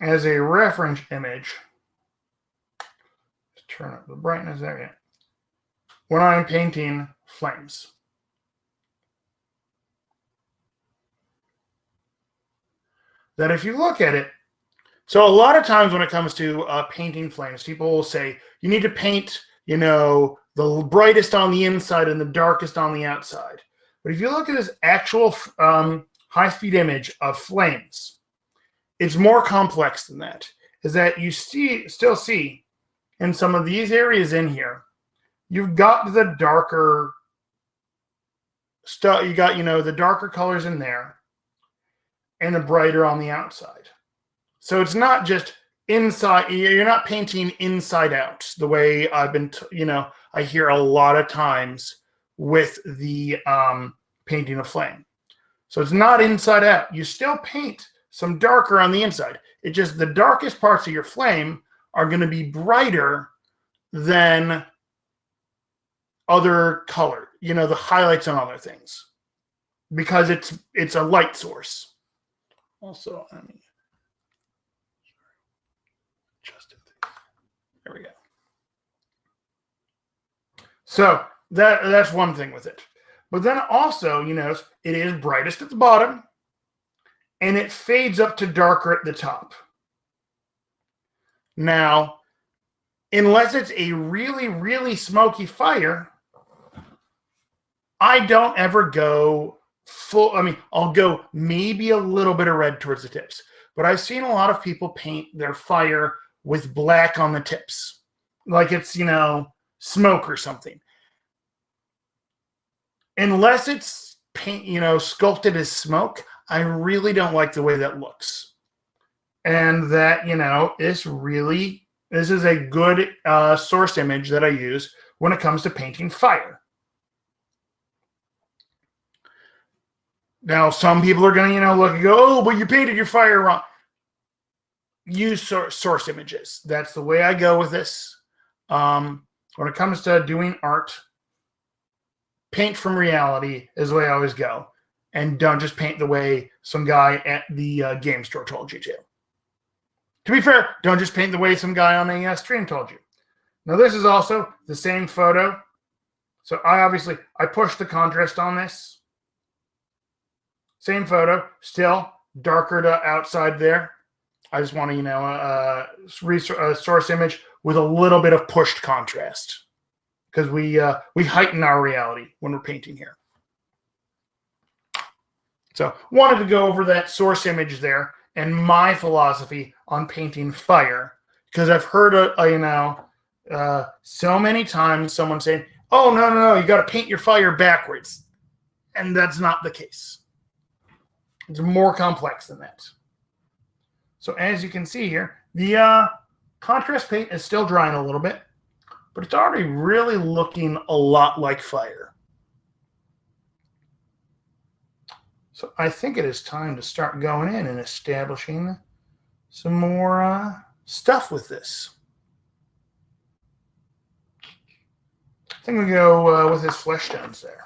as a reference image. Just turn up the brightness there. Yeah. When I'm painting flames. That if you look at it, so a lot of times when it comes to painting flames, people will say, you need to paint, the brightest on the inside and the darkest on the outside. But if you look at this actual high-speed image of flames, it's more complex than that. Is that you still see in some of these areas in here, you've got the darker stuff. You got, the darker colors in there and the brighter on the outside. So it's not just inside. You're not painting inside out the way I've been, I hear a lot of times with the painting a flame. So it's not inside out. You still paint some darker on the inside. It's just the darkest parts of your flame are going to be brighter than other color, the highlights and other things, because it's a light source. Also, there we go. So that's one thing with it. But then also, you notice it is brightest at the bottom and it fades up to darker at the top. Now, unless it's a really, really smoky fire, I don't ever go full. I'll go maybe a little bit of red towards the tips. But I've seen a lot of people paint their fire with black on the tips, like it's, smoke or something. Unless it's paint, sculpted as smoke, I really don't like the way that looks. and that, this is a good source image that I use when it comes to painting fire. Now, some people are going to, look and go, oh, but you painted your fire wrong. Use source images. That's the way I go with this. When it comes to doing art, paint from reality is the way I always go. And don't just paint the way some guy at the game store told you to. To be fair, don't just paint the way some guy on a stream told you. Now, this is also the same photo. So I pushed the contrast on this. Same photo, still darker to outside there. I just want to, a source image with a little bit of pushed contrast because we heighten our reality when we're painting here. So wanted to go over that source image there and my philosophy on painting fire because I've heard, so many times someone saying, oh, no, you got to paint your fire backwards. And that's not the case. It's more complex than that. So as you can see here, the contrast paint is still drying a little bit, but it's already really looking a lot like fire. So I think it is time to start going in and establishing some more stuff with this. I think we go with his flesh tones there.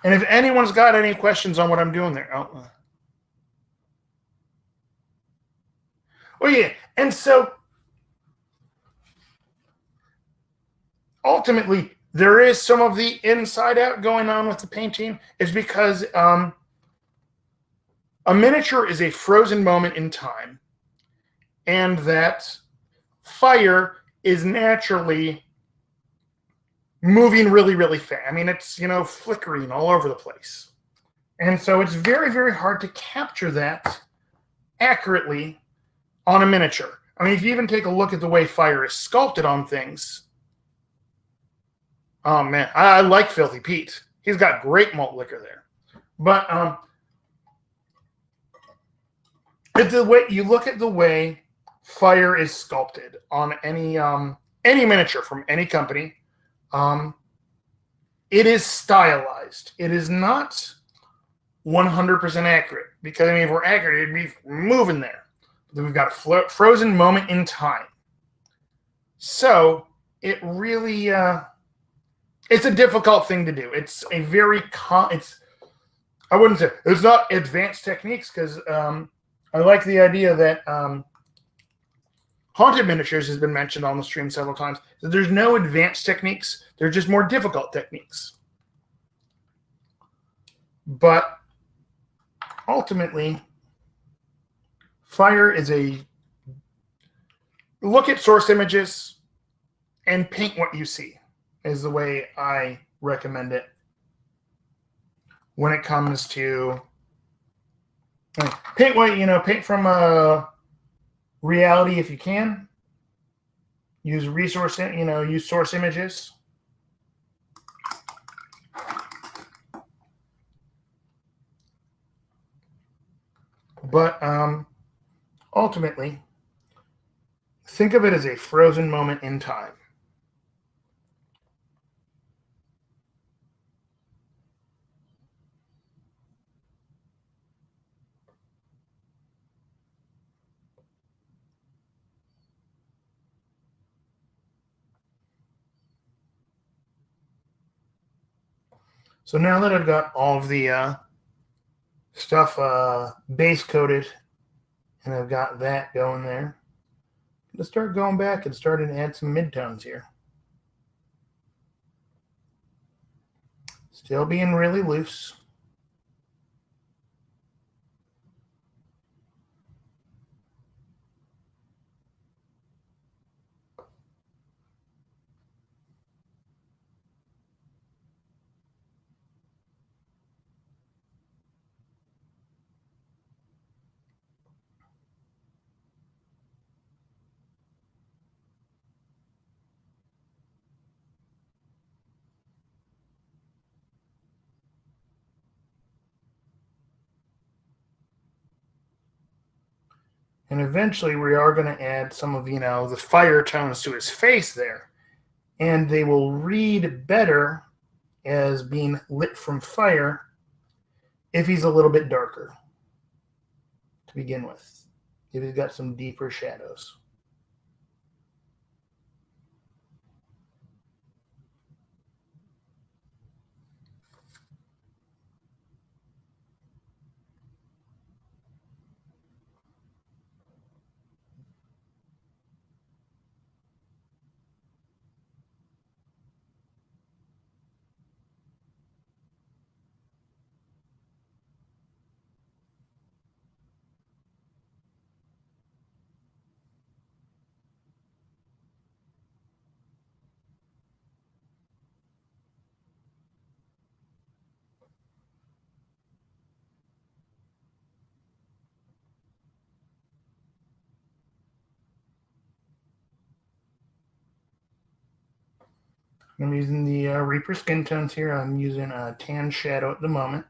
And if anyone's got any questions on what I'm doing there, yeah. And so ultimately, there is some of the inside out going on with the painting is because a miniature is a frozen moment in time, and that fire is naturally moving really, really fast. I mean, it's, flickering all over the place. And so it's very, very hard to capture that accurately on a miniature. I mean, if you even take a look at the way fire is sculpted on things, oh, man, I like Filthy Pete. He's got great malt liquor there. But it's the way you look at the way fire is sculpted on any miniature from any company. It is stylized. It is not 100% accurate because if we're accurate, it'd be moving there. But we've got a frozen moment in time. So it really, it's a difficult thing to do. It's a very, I wouldn't say it's not advanced techniques because I like the idea that Haunted Miniatures has been mentioned on the stream several times. There's no advanced techniques. They're just more difficult techniques. But ultimately, fire is look at source images and paint what you see is the way I recommend it when it comes to paint from reality if you can. Use use source images. But ultimately, think of it as a frozen moment in time. So now that I've got all of the stuff base coated and I've got that going there, let's start going back and starting to add some midtones here. Still being really loose. And eventually we are going to add some of, the fire tones to his face there. And they will read better as being lit from fire if he's a little bit darker to begin with. If he's got some deeper shadows. I'm using the Reaper skin tones here. I'm using a tan shadow at the moment.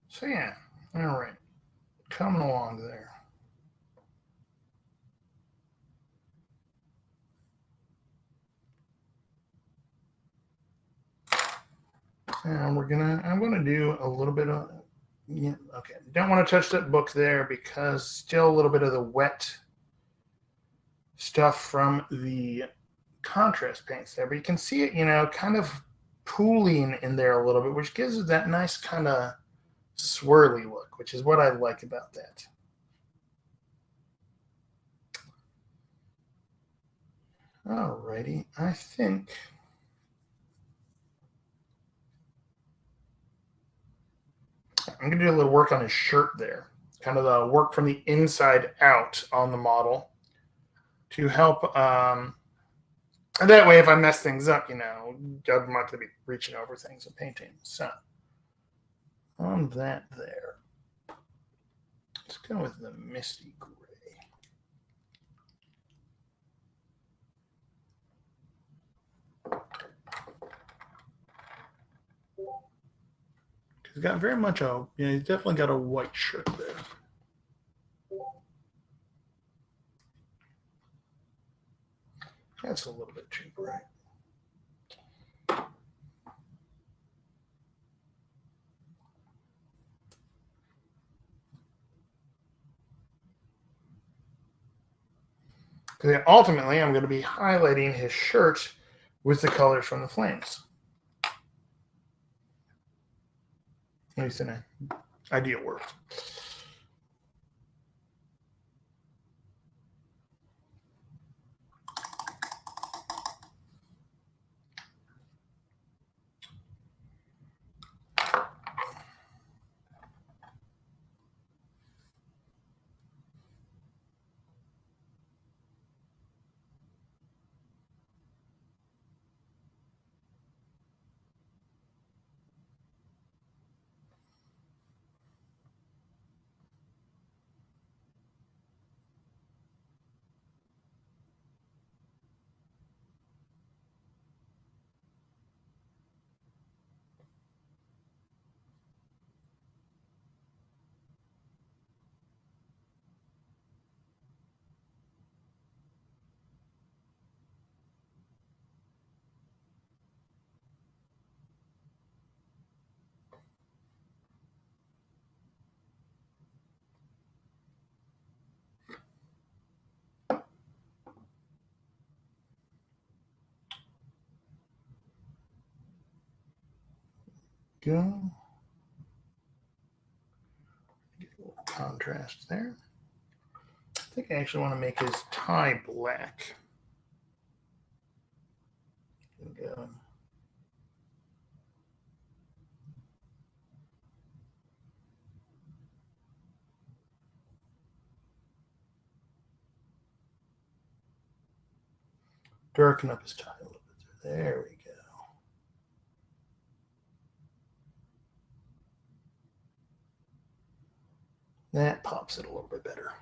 So yeah, all right, coming along there. And I'm gonna do a little bit of, okay. Don't want to touch that book there because still a little bit of the wet stuff from the contrast paints there, but you can see it, kind of pooling in there a little bit, which gives it that nice kind of swirly look, which is what I like about that. Alrighty, I think I'm going to do a little work on his shirt there. Kind of the work from the inside out on the model to help. And that way, if I mess things up, I'm not going to be reaching over things and painting. So, on that there, let's go with the Misty Gray. He's got very much he's definitely got a white shirt there. That's a little bit too bright. Because ultimately, I'm going to be highlighting his shirt with the colors from the flames. At least in an ideal world. go. Get a little contrast there. I think I actually want to make his tie black. There we go. Darken up his tie a little bit. There we go. That pops it a little bit better.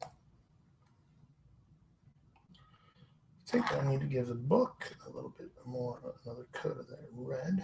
I think I need to give the book a little bit more, another coat of that red.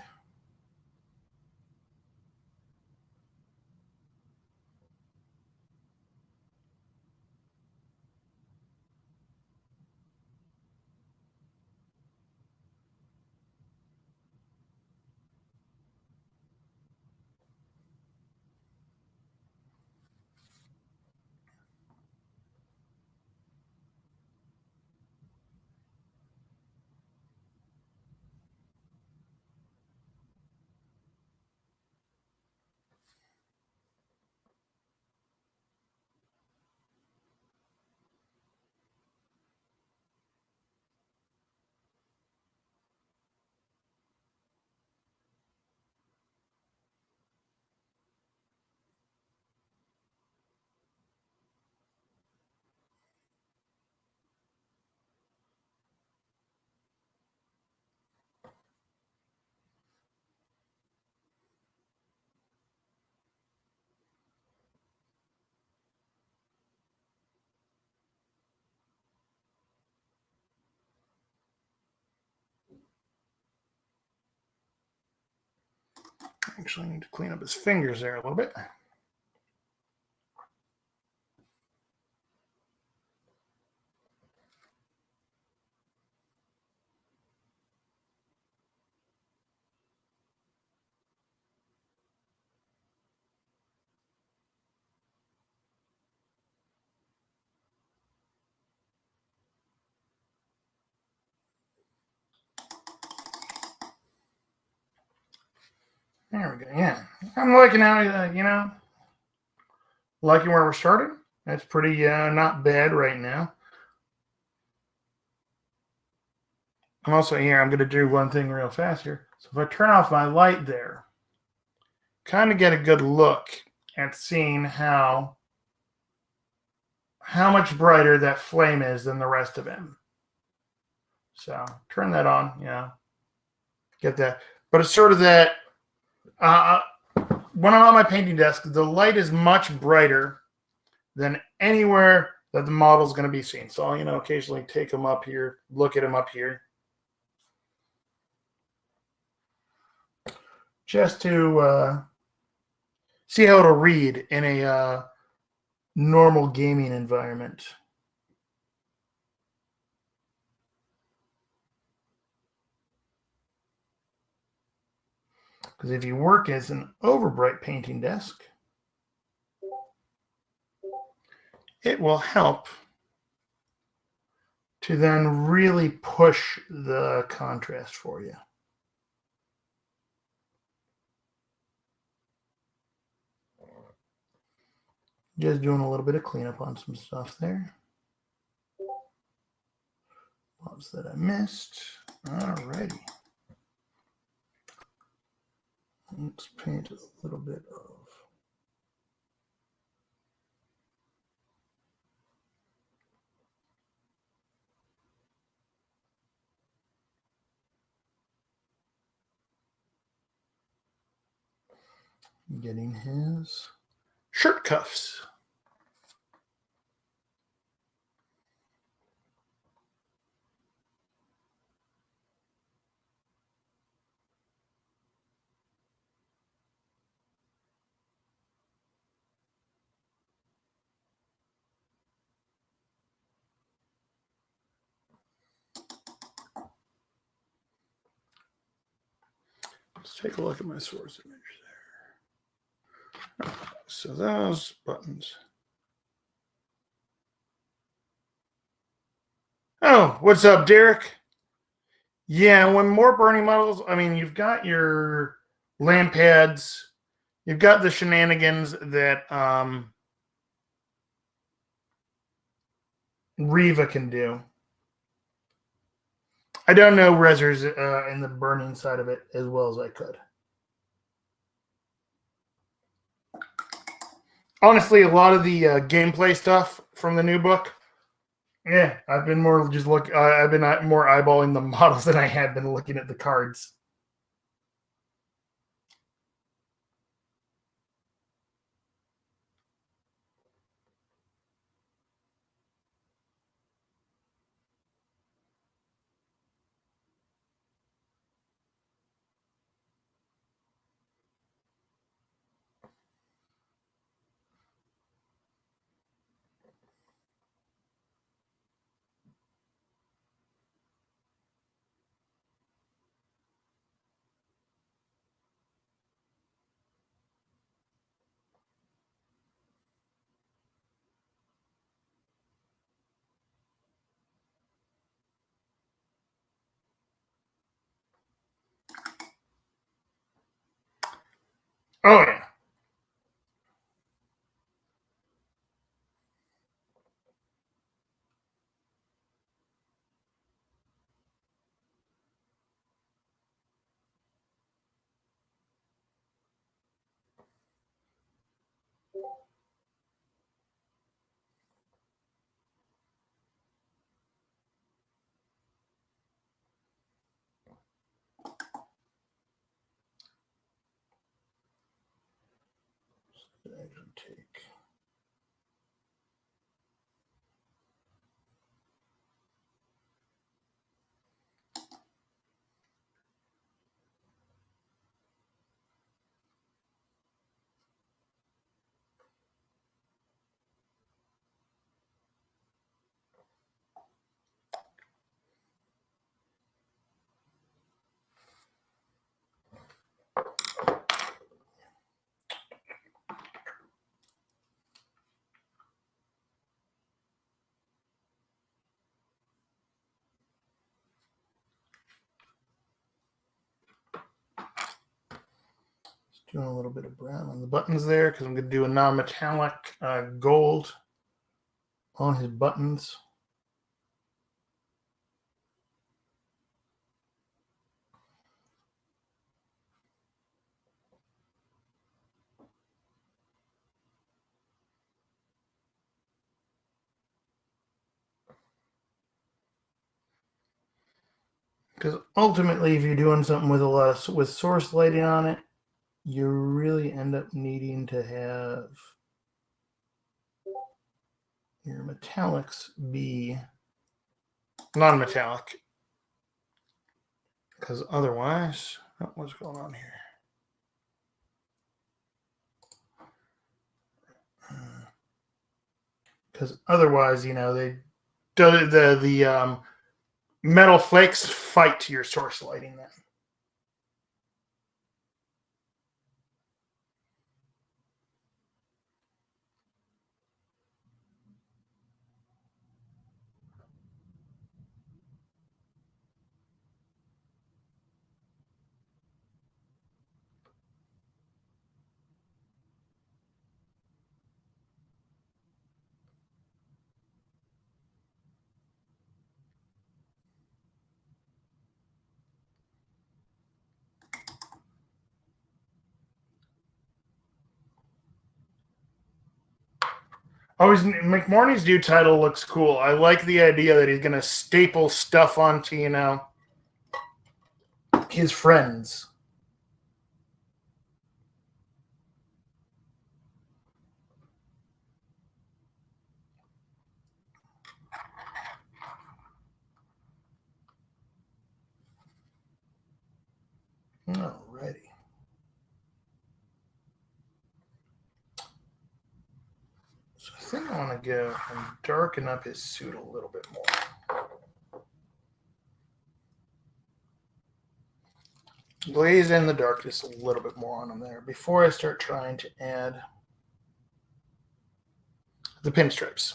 Actually, I need to clean up his fingers there a little bit. There we go. Yeah, I'm liking how, liking where we're starting. That's pretty not bad right now. I'm also here. I'm going to do one thing real fast here. So if I turn off my light there, kind of get a good look at seeing how much brighter that flame is than the rest of him. So turn that on, get that. But it's sort of that, when I'm on my painting desk, the light is much brighter than anywhere that the model is going to be seen. So I'll, occasionally take him up here, look at him up here, just to see how it'll read in a normal gaming environment. Because if you work as an overbright painting desk, it will help to then really push the contrast for you. Just doing a little bit of cleanup on some stuff there. Lots that I missed. Alrighty. Let's paint a little bit of getting his shirt cuffs. Let's take a look at my source image there. So those buttons. Oh, what's up, Derek? Yeah, when more burning models, I mean, you've got your lamp heads, you've got the shenanigans that Riva can do. I don't know Rezzers in the burning side of it as well as I could. Honestly, a lot of the gameplay stuff from the new book, yeah, I've been more just I've been more eyeballing the models than I have been looking at the cards. Oh yeah. Take. Doing a little bit of brown on the buttons there because I'm going to do a non-metallic gold on his buttons. Because ultimately, if you're doing something with a lot of with source lighting on it, you really end up needing to have your metallics be non-metallic. Because otherwise, oh, what's going on here? Because otherwise, you know, they the metal flakes fight your source lighting then. Always McMorney's new title looks cool. I like the idea that he's going to staple stuff onto, you know, his friends. Alrighty. So I think I want to go and darken up his suit a little bit more. Glaze in the darkness a little bit more on him there before I start trying to add the pinstripes.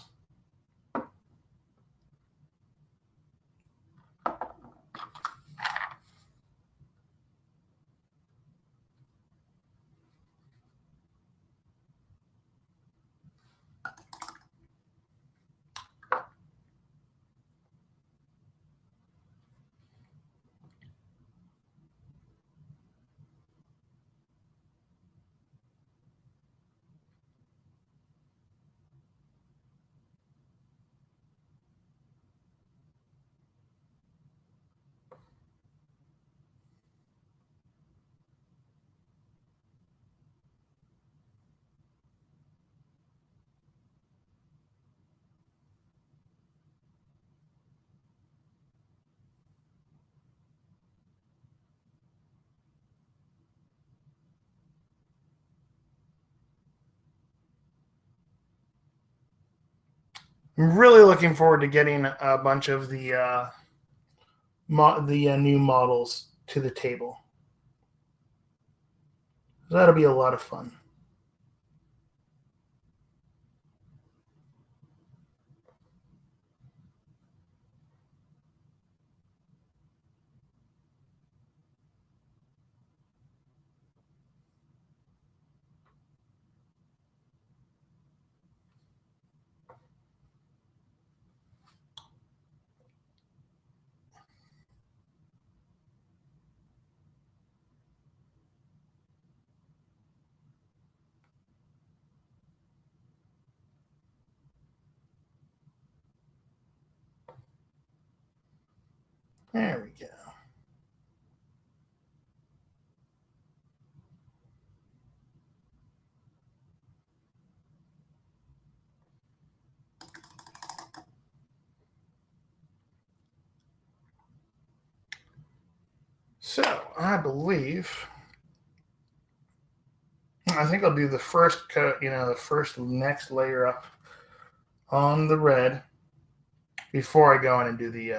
I'm really looking forward to getting a bunch of the new models to the table. That'll be a lot of fun. There we go. So I think I'll do the first coat, the next layer up on the red before I go in and do the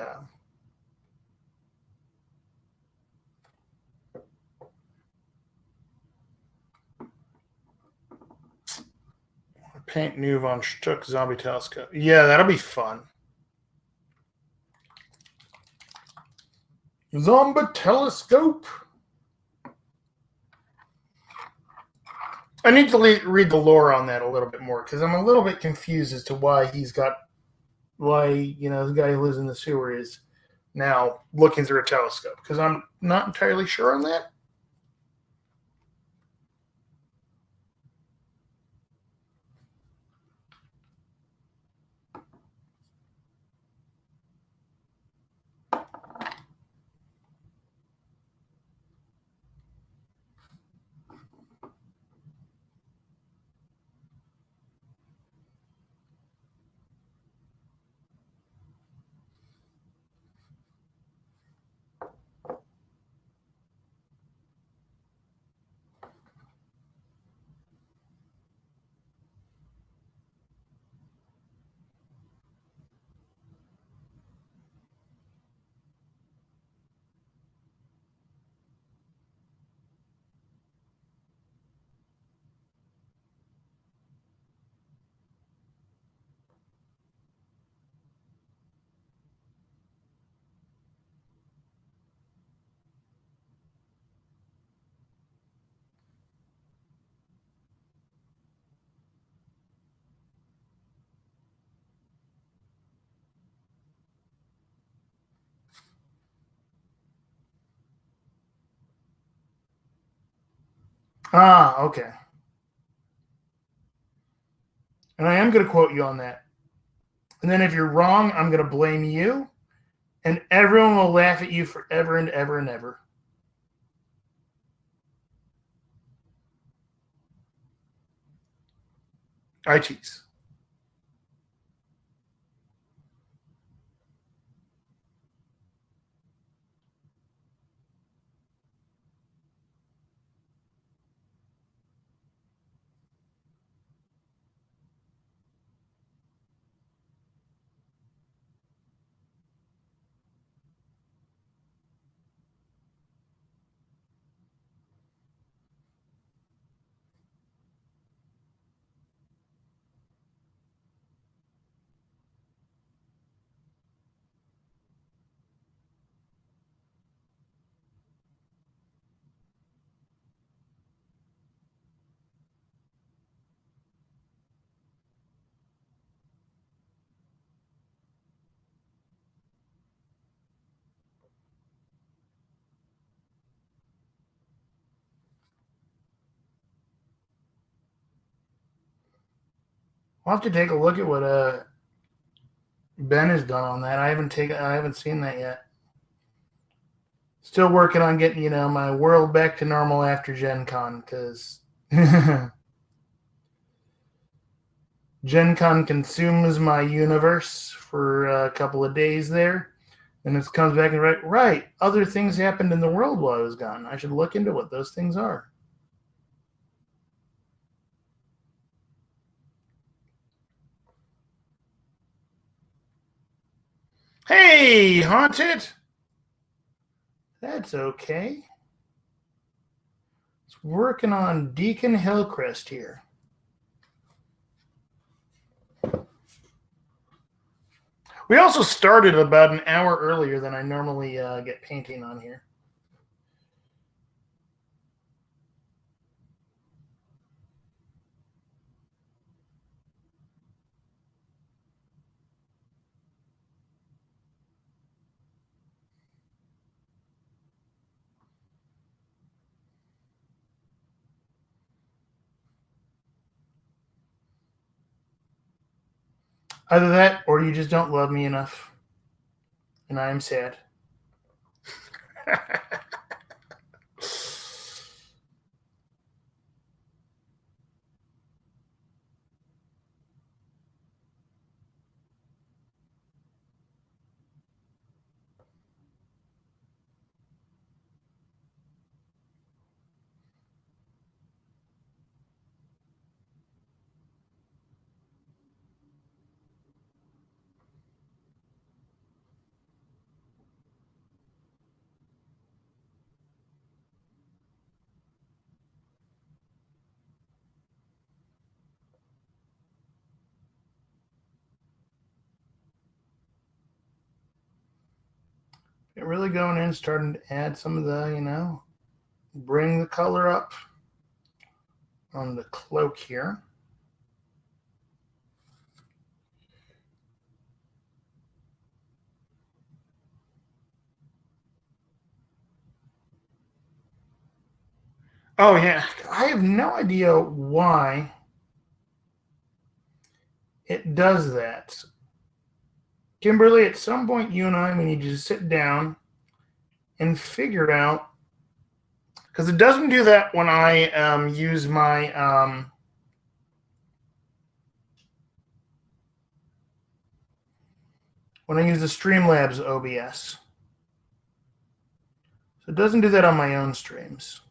paint new von Stuck zombie telescope. Yeah, that'll be fun. Zombie telescope. I need to read the lore on that a little bit more because I'm a little bit confused as to why the guy who lives in the sewer is now looking through a telescope because I'm not entirely sure on that. Ah, okay. And I am going to quote you on that. And then if you're wrong, I'm going to blame you, and everyone will laugh at you forever and ever and ever. I tease. I'll have to take a look at what Ben has done on that. I haven't seen that yet. Still working on getting, my world back to normal after Gen Con, because Gen Con consumes my universe for a couple of days there. And it comes back and right, other things happened in the world while I was gone. I should look into what those things are. Hey, Haunted. That's okay. It's working on Deacon Hillcrest here. We also started about an hour earlier than I normally get painting on here. Either that or you just don't love me enough. And I am sad. Really going in, starting to add some of the, bring the color up on the cloak here. Oh, yeah. I have no idea why it does that. Kimberly, at some point, you and I, we need to sit down and figure out, because it doesn't do that when I use my when I use the Streamlabs OBS. So it doesn't do that on my own streams.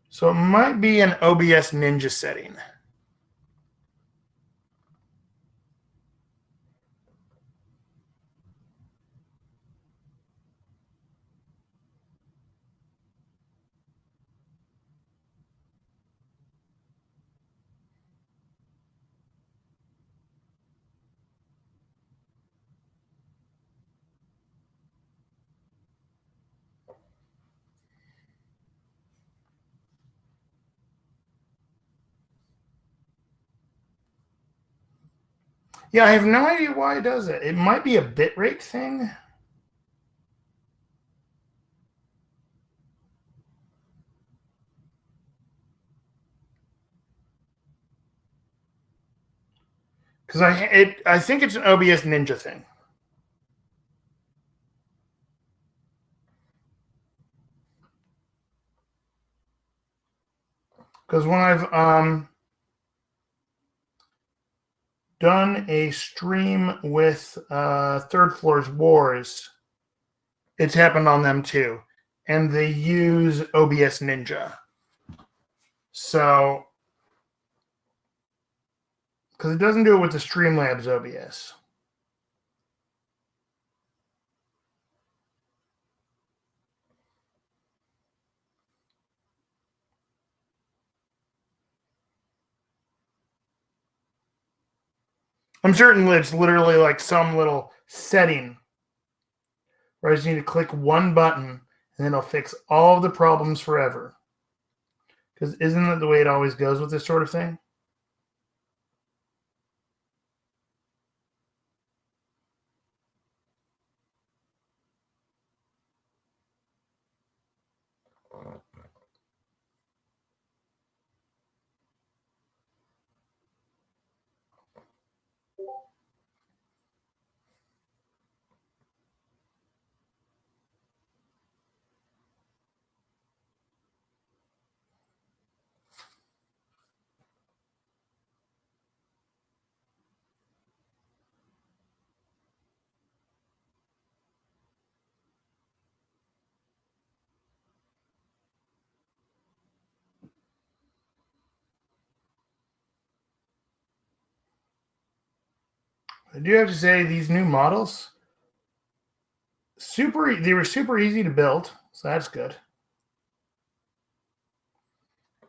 So it might be an OBS Ninja setting. Yeah, I have no idea why it does it. It might be a bitrate thing. Because I think it's an OBS Ninja thing. Because when I've done a stream with Third Floor's Wars, it's happened on them too. And they use OBS Ninja. So, because it doesn't do it with the Streamlabs OBS. I'm certain it's literally like some little setting where I just need to click one button and then it'll fix all of the problems forever. Because isn't that the way it always goes with this sort of thing? I do have to say these new models, they were super easy to build, so that's good.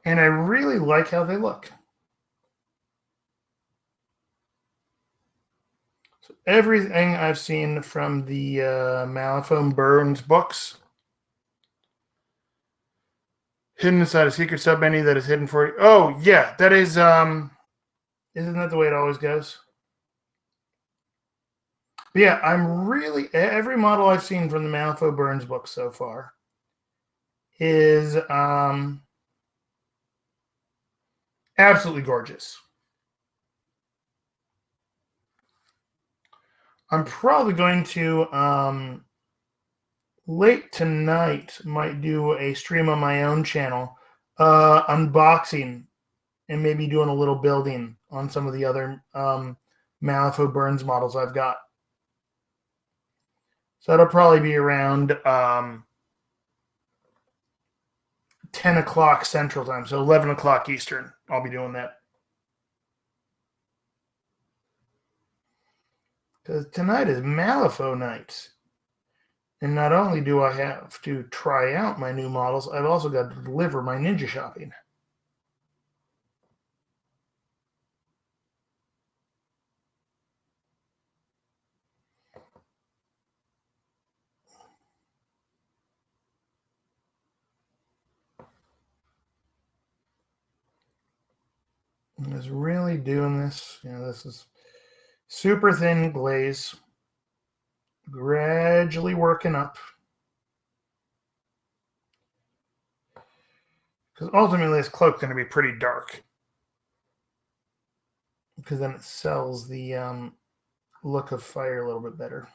And I really like how they look. So everything I've seen from the Malifaux Burns books, hidden inside a secret sub menu that is hidden for you. Oh yeah, that is isn't that the way it always goes? But yeah, I'm really every model I've seen from the Malifaux Burns book so far is absolutely gorgeous. I'm probably going to late tonight might do a stream on my own channel, unboxing and maybe doing a little building on some of the other Malifaux Burns models I've got. So that'll probably be around 10 o'clock Central Time, so 11 o'clock Eastern. I'll be doing that. Because tonight is Malifaux night. And not only do I have to try out my new models, I've also got to deliver my ninja shopping. I was really doing this. This is super thin glaze, gradually working up. Because ultimately, this cloak's going to be pretty dark. Because then it sells the look of fire a little bit better.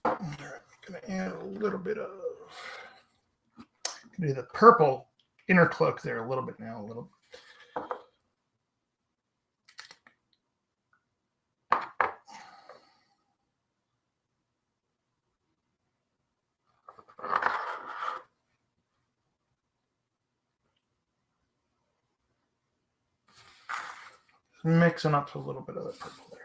I'm going to add a little bit of do the purple inner cloak there a little bit now, a little. Mixing up a little bit of the purple there.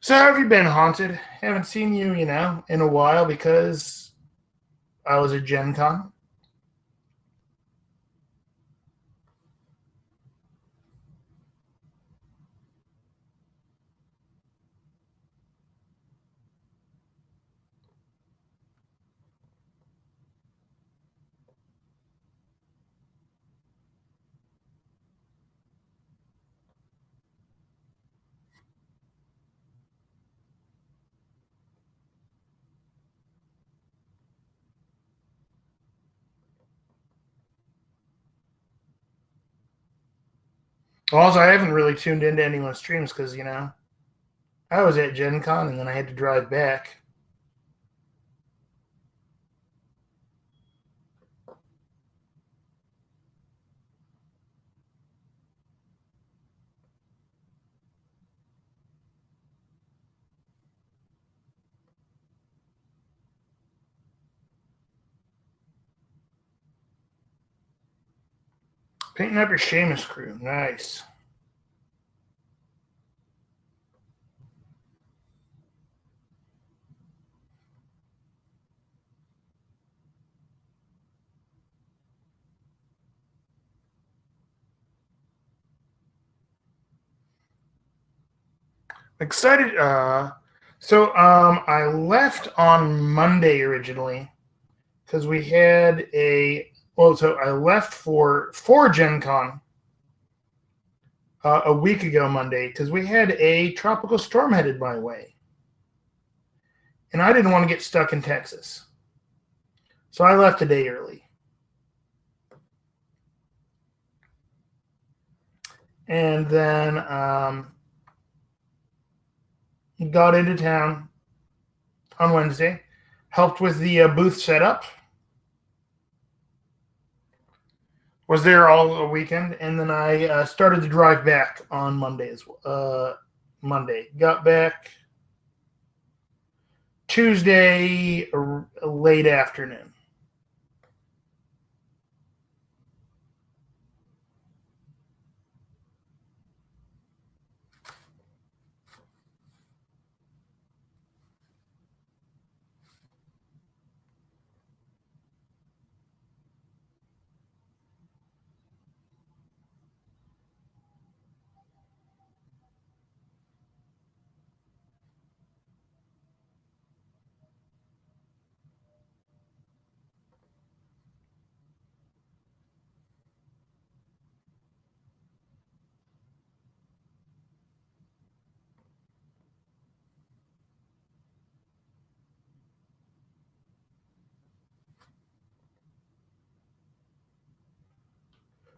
So how have you been, Haunted? Haven't seen you, in a while because I was at Gen Con. Also, I haven't really tuned into anyone's streams because, I was at Gen Con and then I had to drive back. Painting up your Seamus crew. Nice. Excited. I left on Monday originally because we had so I left for Gen Con a week ago Monday because we had a tropical storm headed my way. And I didn't want to get stuck in Texas. So I left a day early. And then got into town on Wednesday, helped with the booth setup, was there all weekend, and then I started to drive back on Monday Monday. Got back Tuesday late afternoon.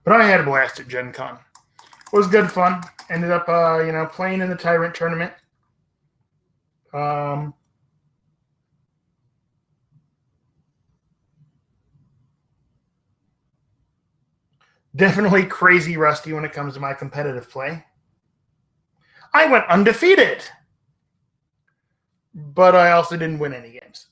But I had a blast at Gen Con. It was good fun. Ended up, playing in the Tyrant tournament. Definitely crazy rusty when it comes to my competitive play. I went undefeated, but I also didn't win any games.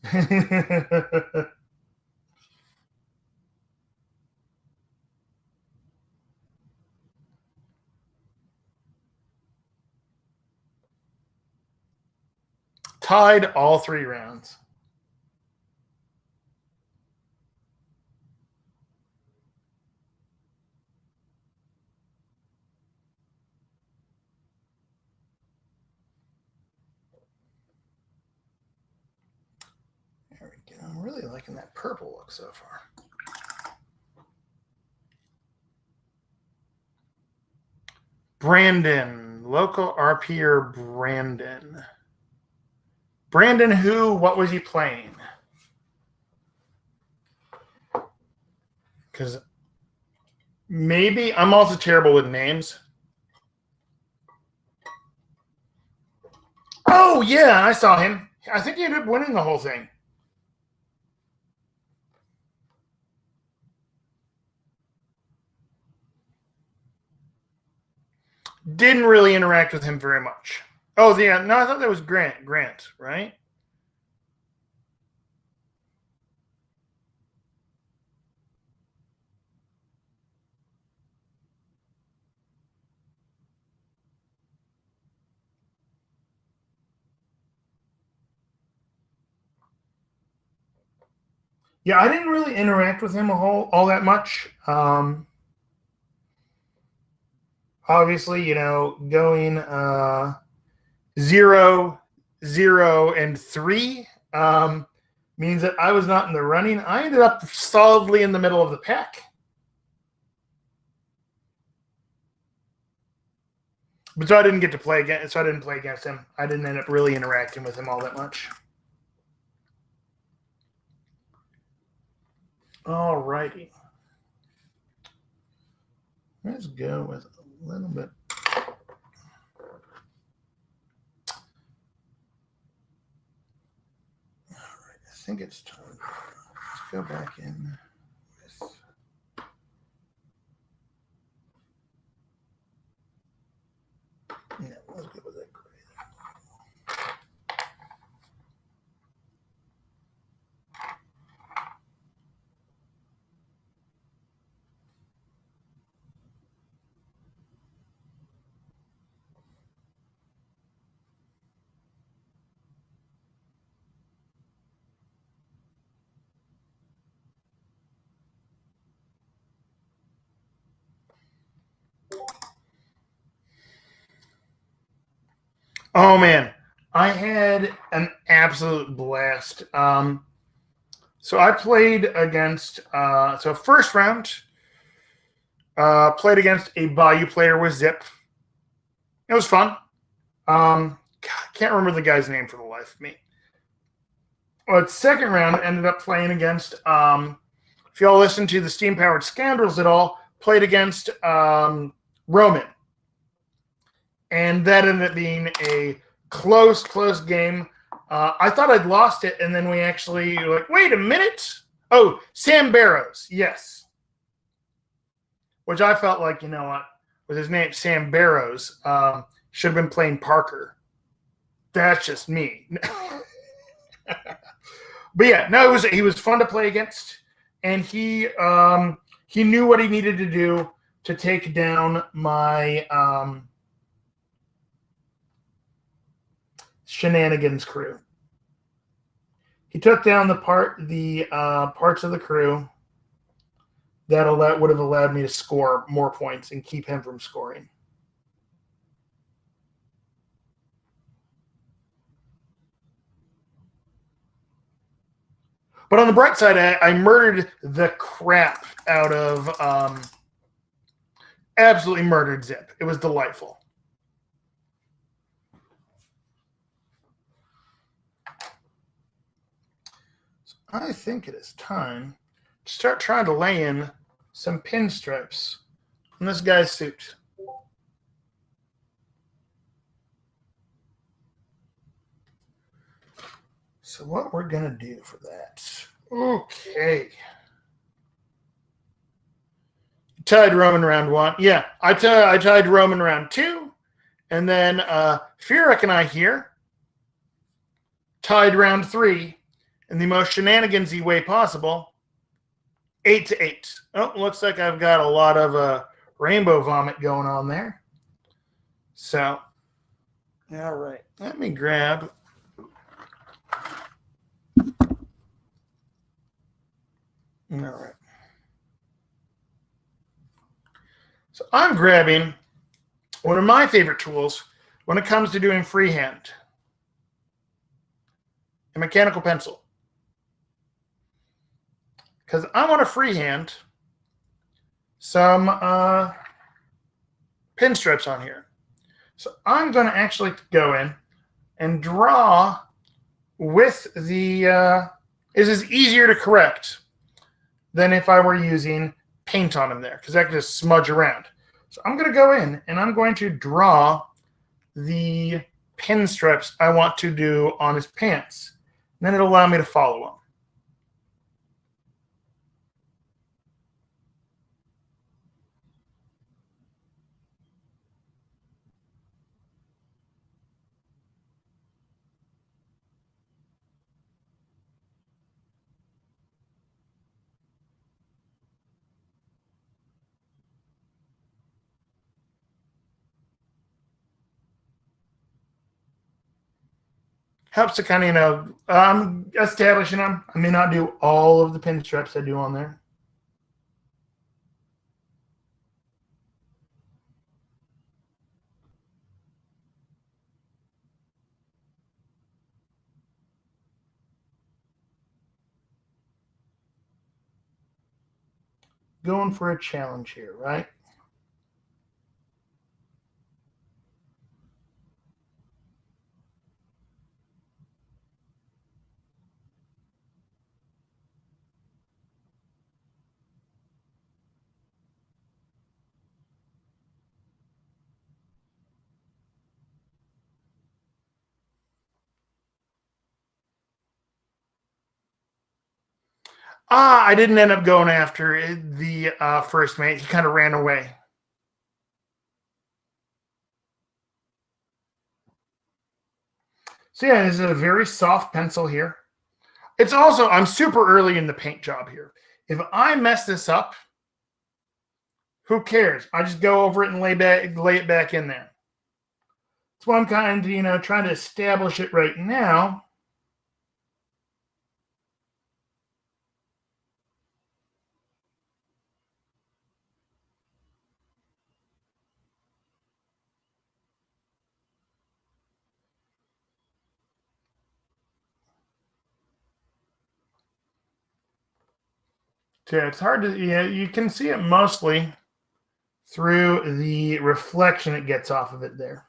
Tied all 3 rounds. There we go. I'm really liking that purple look so far. Brandon, local RPer Brandon. Brandon who? What was he playing? Because maybe I'm also terrible with names. Oh, yeah, I saw him. I think he ended up winning the whole thing. Didn't really interact with him very much. Oh, yeah. No, I thought that was Grant. Grant, right? Yeah, I didn't really interact with him all that much. Obviously, going 0, 0, and 3 means that I was not in the running. I ended up solidly in the middle of the pack. But so I didn't get to play against. So I didn't play against him. I didn't end up really interacting with him all that much. Alrighty. Let's go with a little bit. Alright, I think it's time. Let's go back in with. Yeah, let's go with that gray. Oh man, I had an absolute blast. So I played against. So first round, played against a Bayou player with Zip. It was fun. God, can't remember the guy's name for the life of me. But second round ended up playing against. If y'all listen to the Steam Powered Scoundrels at all, played against Roman. And that ended up being a close game. I thought I'd lost it, and then we actually wait a minute. Oh, Sam Barrows, yes. Which I felt like, you know what, with his name Sam Barrows, should have been playing Parker. That's just me. But yeah, no, he was fun to play against, and he knew what he needed to do to take down my shenanigans crew. He took down the parts of the crew that would have allowed me to score more points and keep him from scoring. But on the bright side, I murdered the crap out of absolutely murdered Zip. It was delightful. So I think it is time to start trying to lay in some pinstripes on this guy's suit. So what we're going to do for that. Okay. Tied Roman round 1. Yeah, I tied Roman round 2. And then Furyk and I here tied round 3 in the most shenanigansy way possible. 8-8. Oh, looks like I've got a lot of rainbow vomit going on there. So, all right. Let me grab. All right. So I'm grabbing one of my favorite tools when it comes to doing freehand, a mechanical pencil. Because I want to freehand some pinstripes on here. So I'm going to actually go in and draw with the... this is easier to correct than if I were using paint on them there, because that can just smudge around. So I'm going to go in and I'm going to draw the pinstripes I want to do on his pants. And then it'll allow me to follow him. helps to kind of, establishing them. I may not do all of the pinstripes I do on there. Going for a challenge here, right? I didn't end up going after the first mate. He kind of ran away. So yeah, this is a very soft pencil here. It's also, I'm super early in the paint job here. If I mess this up, who cares? I just go over it and lay it back in there. That's why I'm kind of, trying to establish it right now. So yeah, it's hard to, you can see it mostly through the reflection it gets off of it there.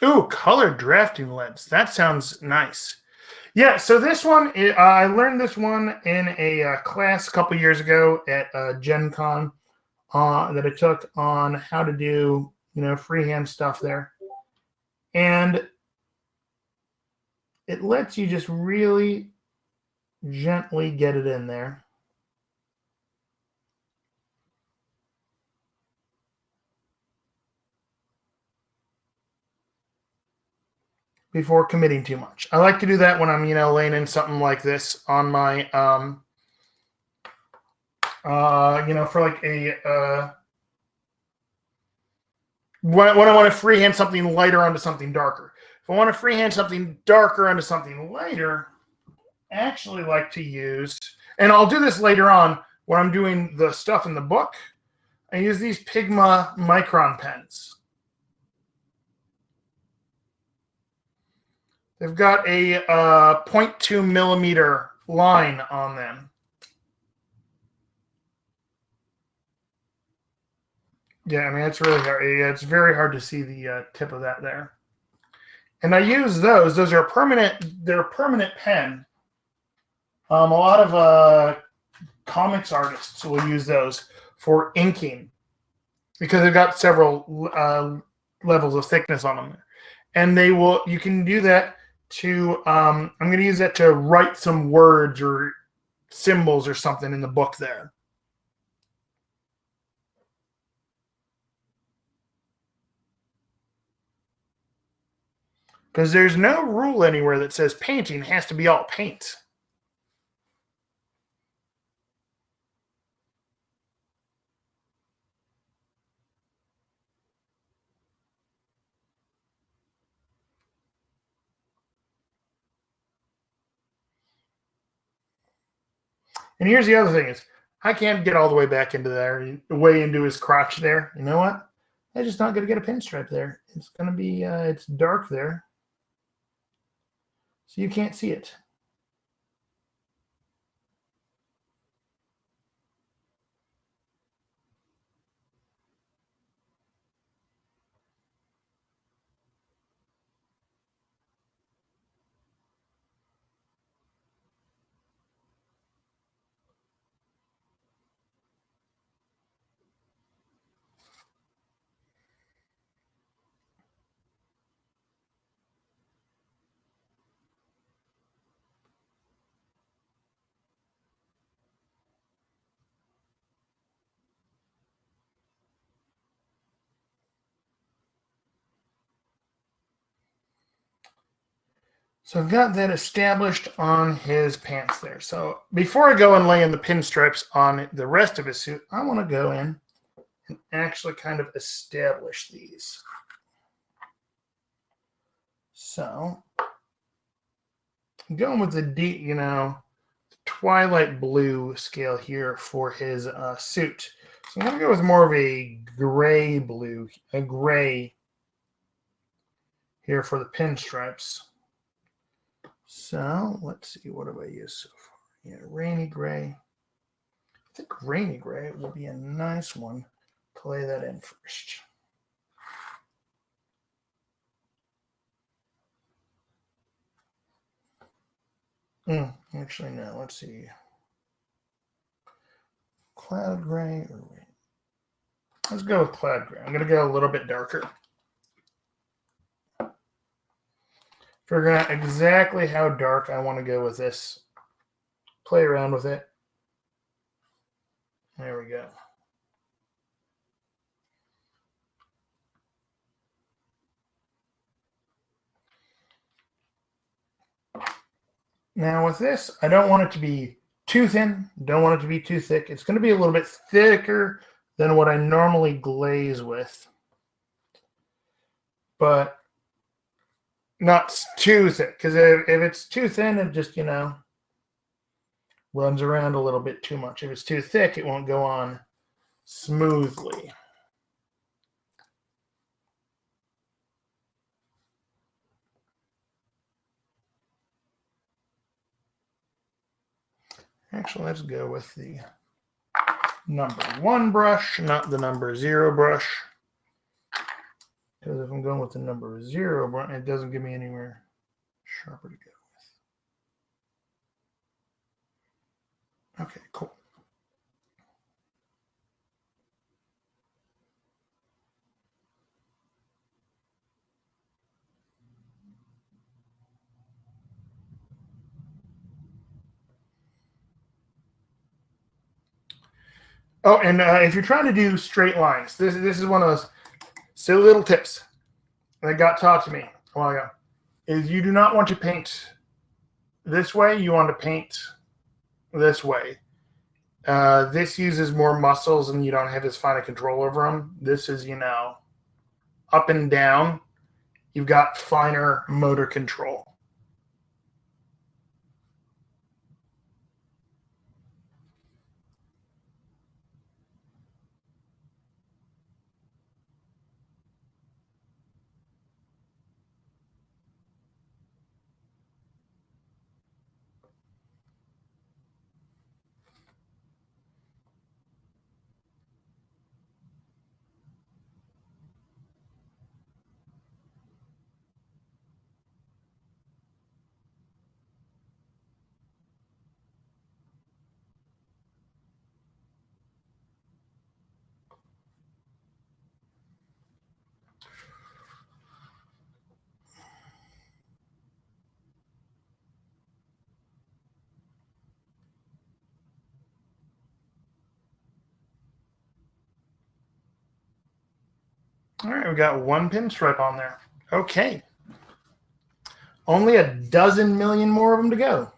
Ooh, color drafting leads. That sounds nice. Yeah, so this one, I learned this one in a class a couple years ago at Gen Con that I took on how to do, freehand stuff there. And it lets you just really gently get it in there. Before committing too much. I like to do that when I'm, laying in something like this on my, for like when I want to freehand something lighter onto something darker. If I want to freehand something darker onto something lighter, I actually like to use, and I'll do this later on when I'm doing the stuff in the book, I use these Pigma Micron pens. They've got a 0.2 millimeter line on them. Yeah, I mean, it's really hard. Yeah, it's very hard to see the tip of that there. And I use those. Those are they're a permanent pen. A lot of comics artists will use those for inking because they've got several levels of thickness on them. And you can do that to, I'm going to use that to write some words or symbols or something in the book there. Because there's no rule anywhere that says painting has to be all paint. And here's the other thing is, I can't get all the way back into there, way into his crotch there. You know what? I'm just not going to get a pinstripe there. It's going to be, it's dark there. So you can't see it. So I've got that established on his pants there. So before I go and lay in the pinstripes on the rest of his suit, I want to go in and actually kind of establish these. So I'm going with the twilight blue scale here for his suit. So I'm going to go with more of a gray blue, a gray here for the pinstripes. So let's see, what have I used so far? Yeah, rainy gray. I think rainy gray will be a nice one to lay that in first. Actually, no, let's see. Cloud gray or rain. Let's go with cloud gray. I'm going to go a little bit darker. Figuring out exactly how dark I want to go with this. Play around with it. There we go. Now with this, I don't want it to be too thin. Don't want it to be too thick. It's going to be a little bit thicker than what I normally glaze with. But not too thick, because if it's too thin, it just, runs around a little bit too much. If it's too thick, it won't go on smoothly. Actually, let's go with the number 1 brush, not the number 0 brush. Because if I'm going with the number 0 brush, it doesn't give me anywhere sharper to go with. Okay, cool. Oh, and if you're trying to do straight lines, this is one of those silly little tips that got taught to me a while ago. Is you do not want to paint this way. You want to paint this way. This uses more muscles, and you don't have as fine a control over them. This is, up and down. You've got finer motor control. All right, we got 1 pinstripe on there. Okay. Only 12 million more of them to go.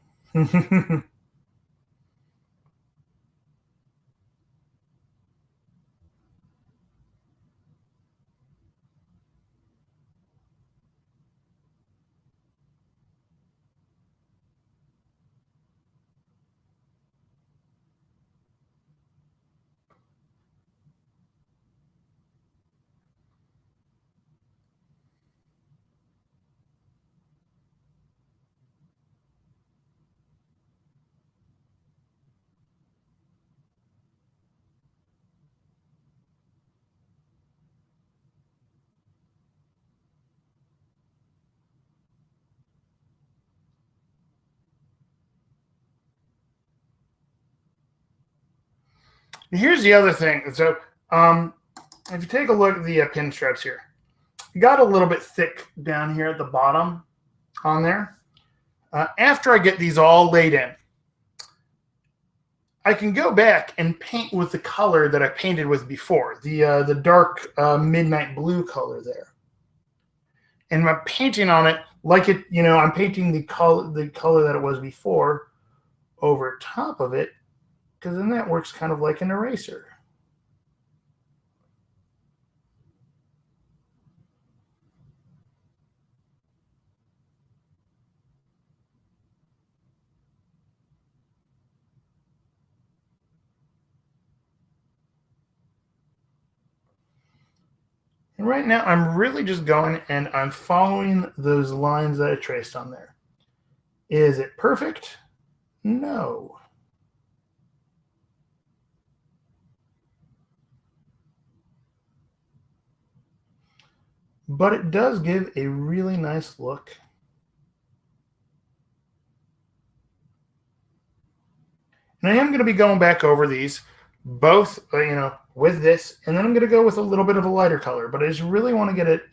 Here's the other thing. So, if you take a look at the pinstripes here, you got a little bit thick down here at the bottom on there. After I get these all laid in, I can go back and paint with the color that I painted with before, the dark midnight blue color there. And by painting on it, like it, I'm painting the color that it was before over top of it, because then that works kind of like an eraser. And right now, I'm really just going and I'm following those lines that I traced on there. Is it perfect? No. But it does give a really nice look. And I am going to be going back over these both, with this, and then I'm going to go with a little bit of a lighter color. But I just really want to get it,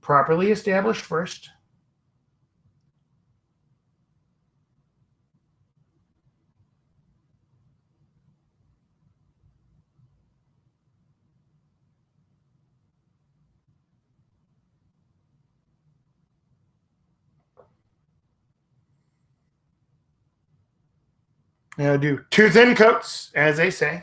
properly established first. Do 2 thin coats, as they say.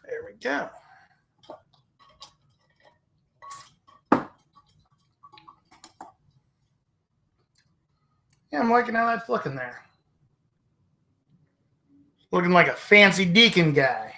There we go. Yeah, I'm liking how that's looking there. Looking like a fancy deacon guy.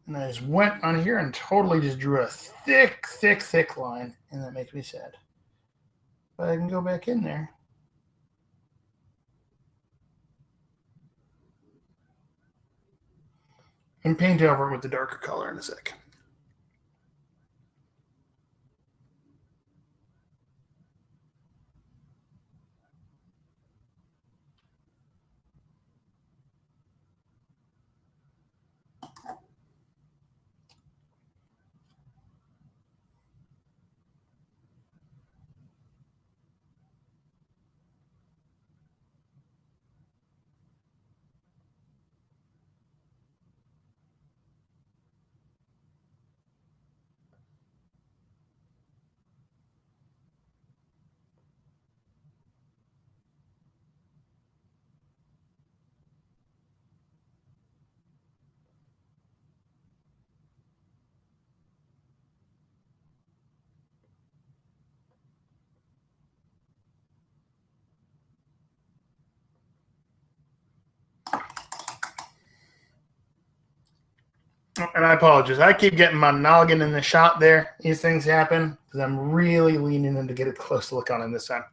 And I just went on here and totally just drew a thick, thick, thick line. And that makes me sad. But I can go back in there. And paint over it with the darker color in a sec. And I apologize. I keep getting my noggin in the shot there. These things happen because I'm really leaning in to get a close look on it this time.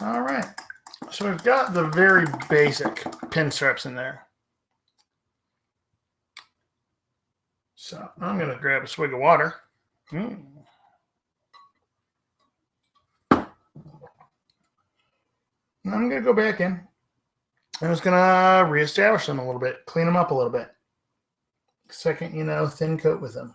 All right. So we've got the very basic pin straps in there. So I'm going to grab a swig of water. And I'm going to go back in. I'm just going to reestablish them a little bit, clean them up a little bit. Second, thin coat with them.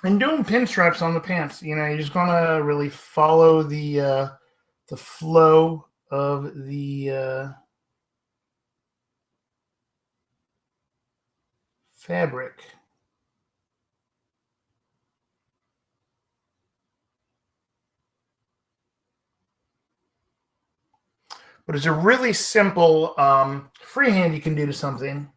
And doing pin straps on the pants, you're just gonna really follow the flow of the fabric. But it's a really simple freehand you can do to something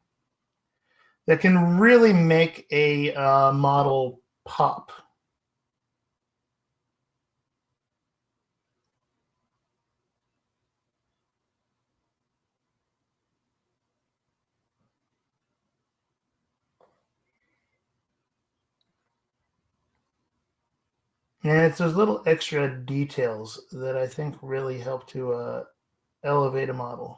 that can really make a model pop. And it's those little extra details that I think really help to elevate a model.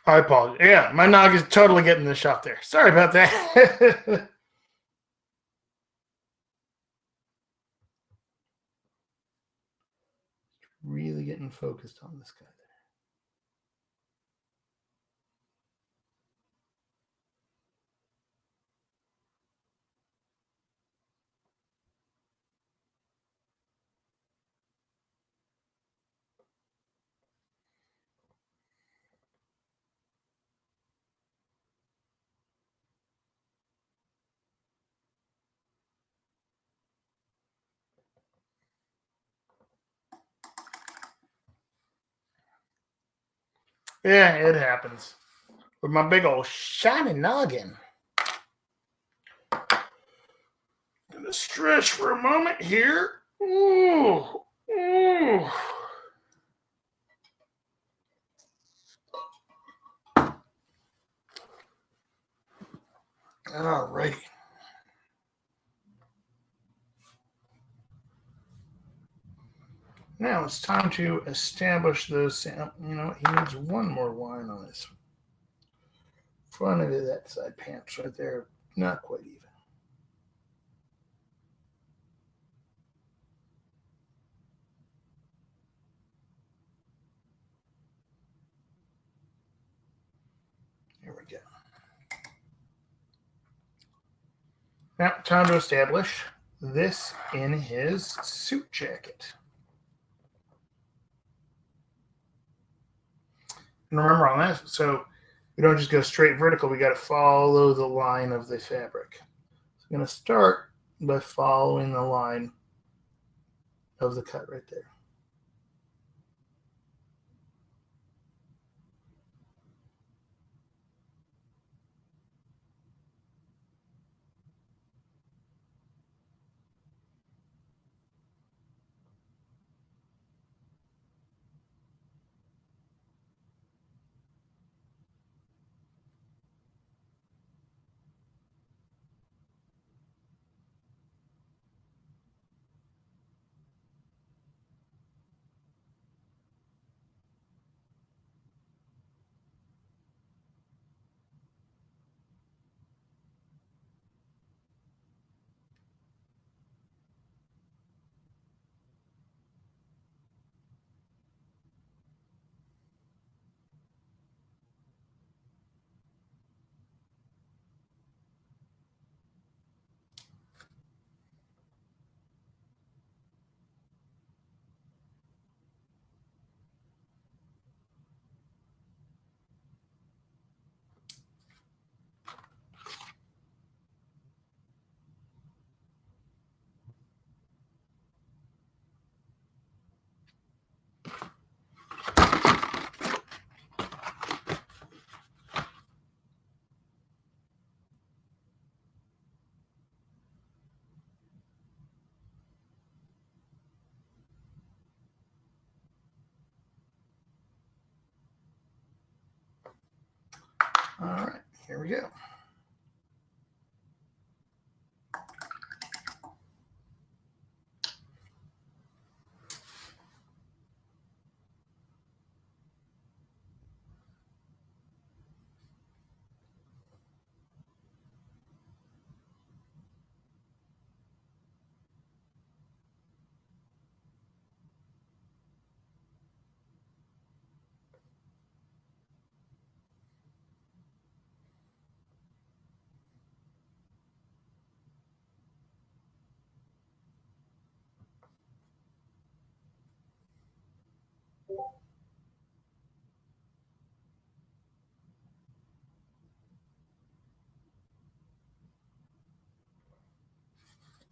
I apologize. Yeah, my nog is totally getting the shot there. Sorry about that. Really getting focused on this guy there. Yeah, it happens. With my big old shiny noggin. Gonna stretch for a moment here. Ooh. Ooh. Alrighty. Now it's time to establish those. You know, he needs one more line on his front of that side pants right there. Not quite even. Here we go. Now, time to establish this in his suit jacket. And remember on that, so we don't just go straight vertical, we got to follow the line of the fabric. So I'm going to start by following the line of the cut right there. All right, here we go.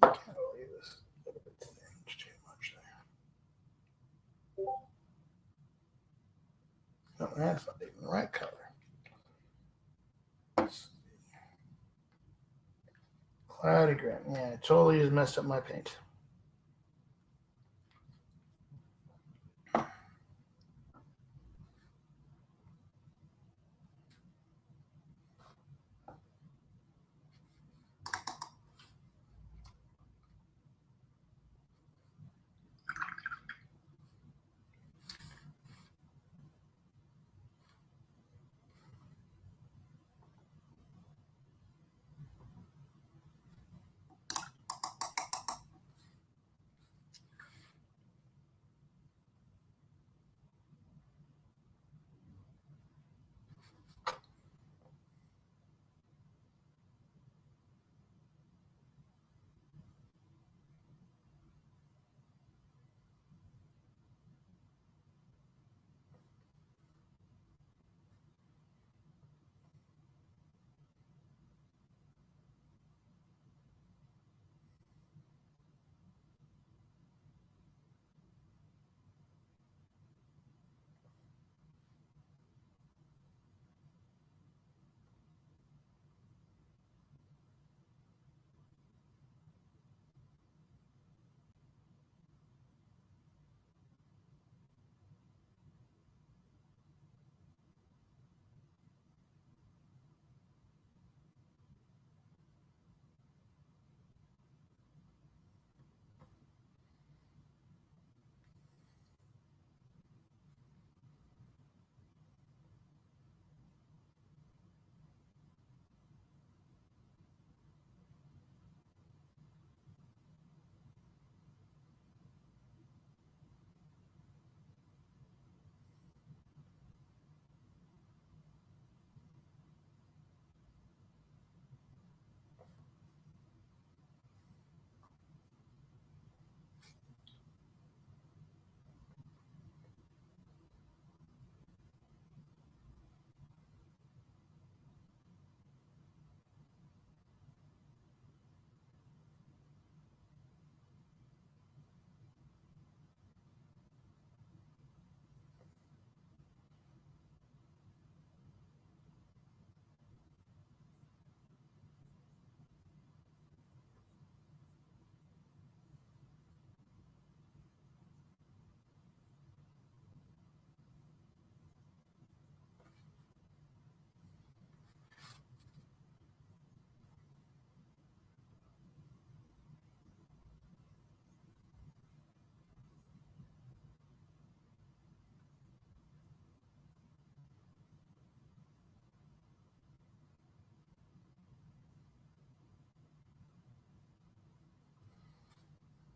Can't believe this. A little bit too much there. No, that's not even the right color. Cloudy gray. Yeah, it totally has messed up my paint.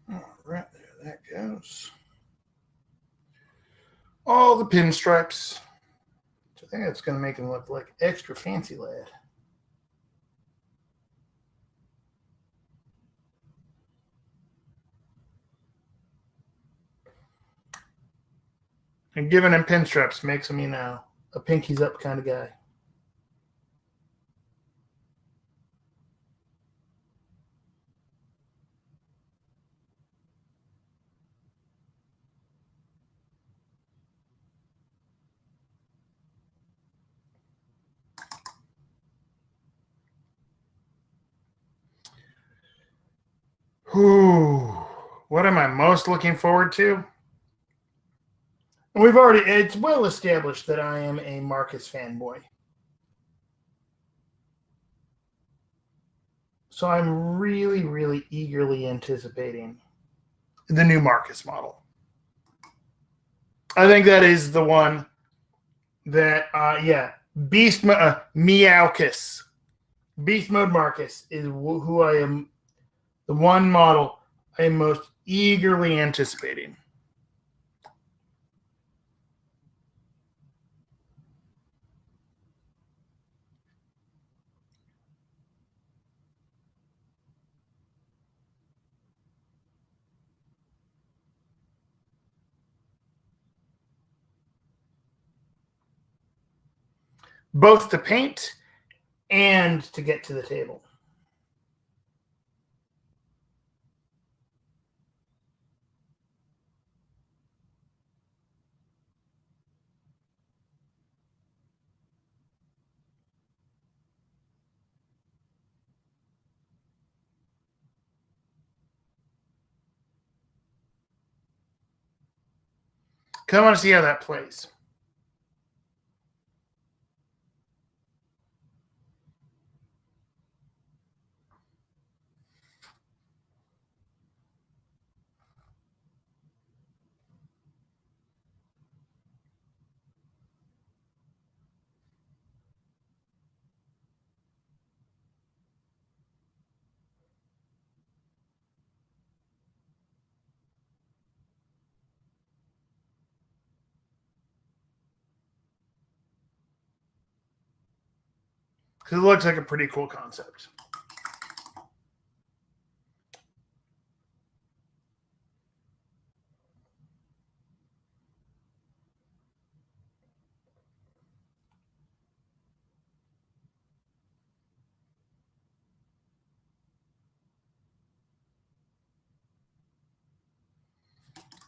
All right, there that goes. All the pinstripes. I think that's going to make him look like extra fancy lad. And giving him pinstripes makes him, a pinkies up kind of guy. Whew. What am I most looking forward to? It's well established that I am a Marcus fanboy. So I'm really, really eagerly anticipating the new Marcus model. I think that is the one that, Beast Meowcus. Beast Mode Marcus is who I am, the one model I am most eagerly anticipating. Both to paint and to get to the table. Because I want to see how that plays. Because it looks like a pretty cool concept.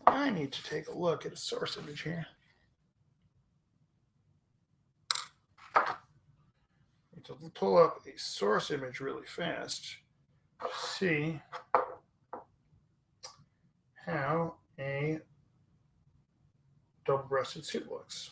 I need to take a look at a source image here. I need to pull up a source image really fast. See how a double-breasted suit looks.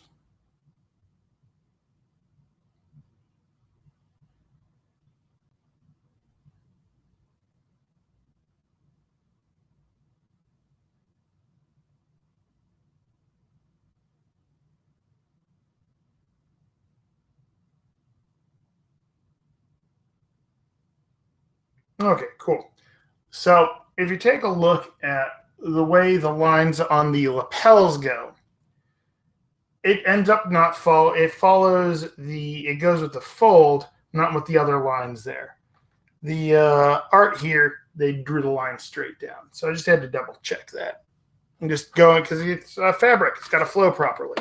Okay, cool. So if you take a look at the way the lines on the lapels go, it ends up not follow. It follows the. It goes with the fold, not with the other lines there. The art here, they drew the line straight down. So I just had to double check that. I'm just going because it's fabric. It's got to flow properly.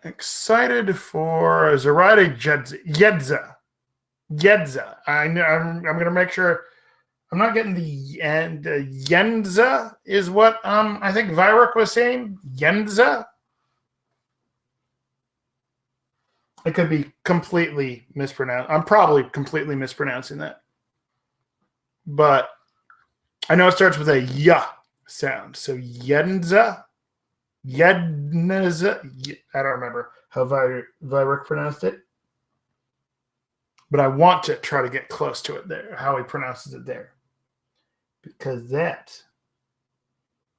Excited for Zoraida Yedza. I'm going to make sure I'm not getting the end. Yenza is what I think Vyrek was saying. Yenza. It could be completely mispronounced. I'm probably completely mispronouncing that. But I know it starts with a y sound. So Yenza. Yednaza. I don't remember how Vyrek pronounced it. But I want to try to get close to it there, how he pronounces it there. Because that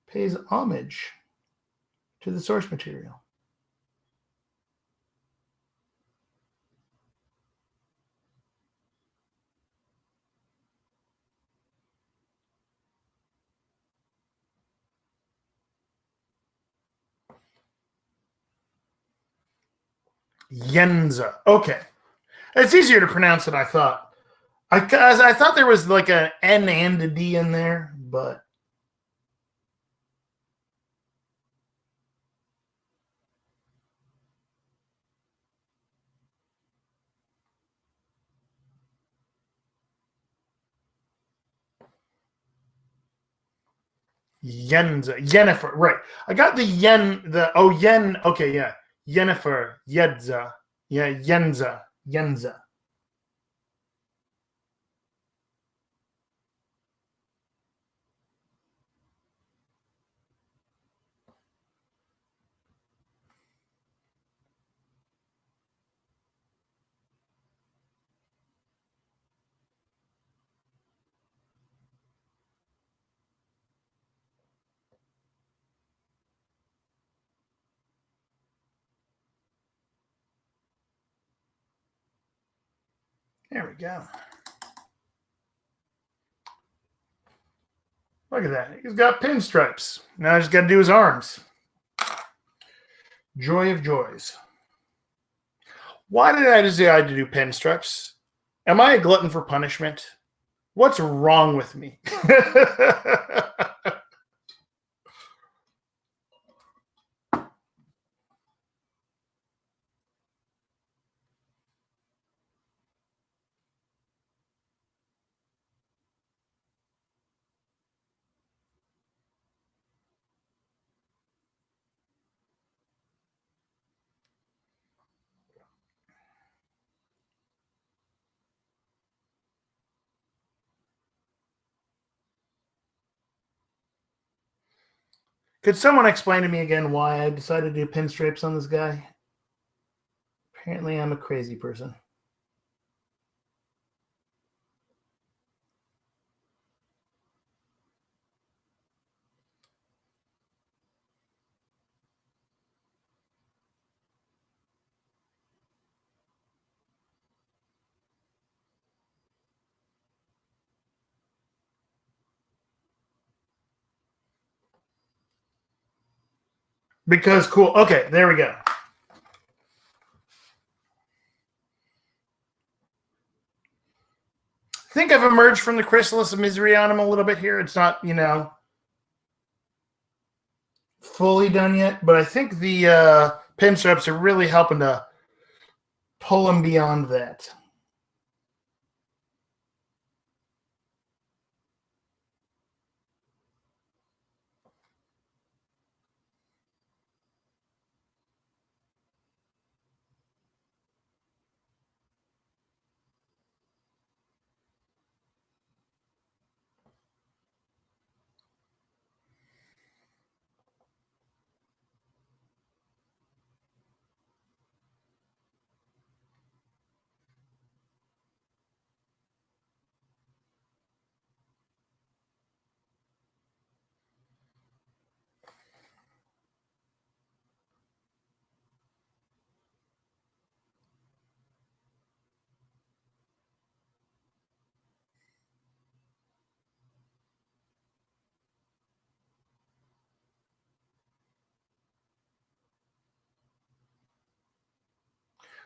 pays homage to the source material. Yenza. Okay. It's easier to pronounce than I thought. I thought there was like an N and a D in there, but Yenza. Yennefer. Right. I got the yen, yen. Okay, yeah. Yennefer. Yedza. Yeah, Yenza. Yenza. There we go. Look at that. He's got pinstripes. Now I just got to do his arms. Joy of joys. Why did I decide to do pinstripes? Am I a glutton for punishment? What's wrong with me? Could someone explain to me again why I decided to do pinstripes on this guy? Apparently, I'm a crazy person. Because cool. Okay, there we go. I think I've emerged from the chrysalis of misery on him a little bit here. It's not, fully done yet, but I think the pinstripes are really helping to pull him beyond that.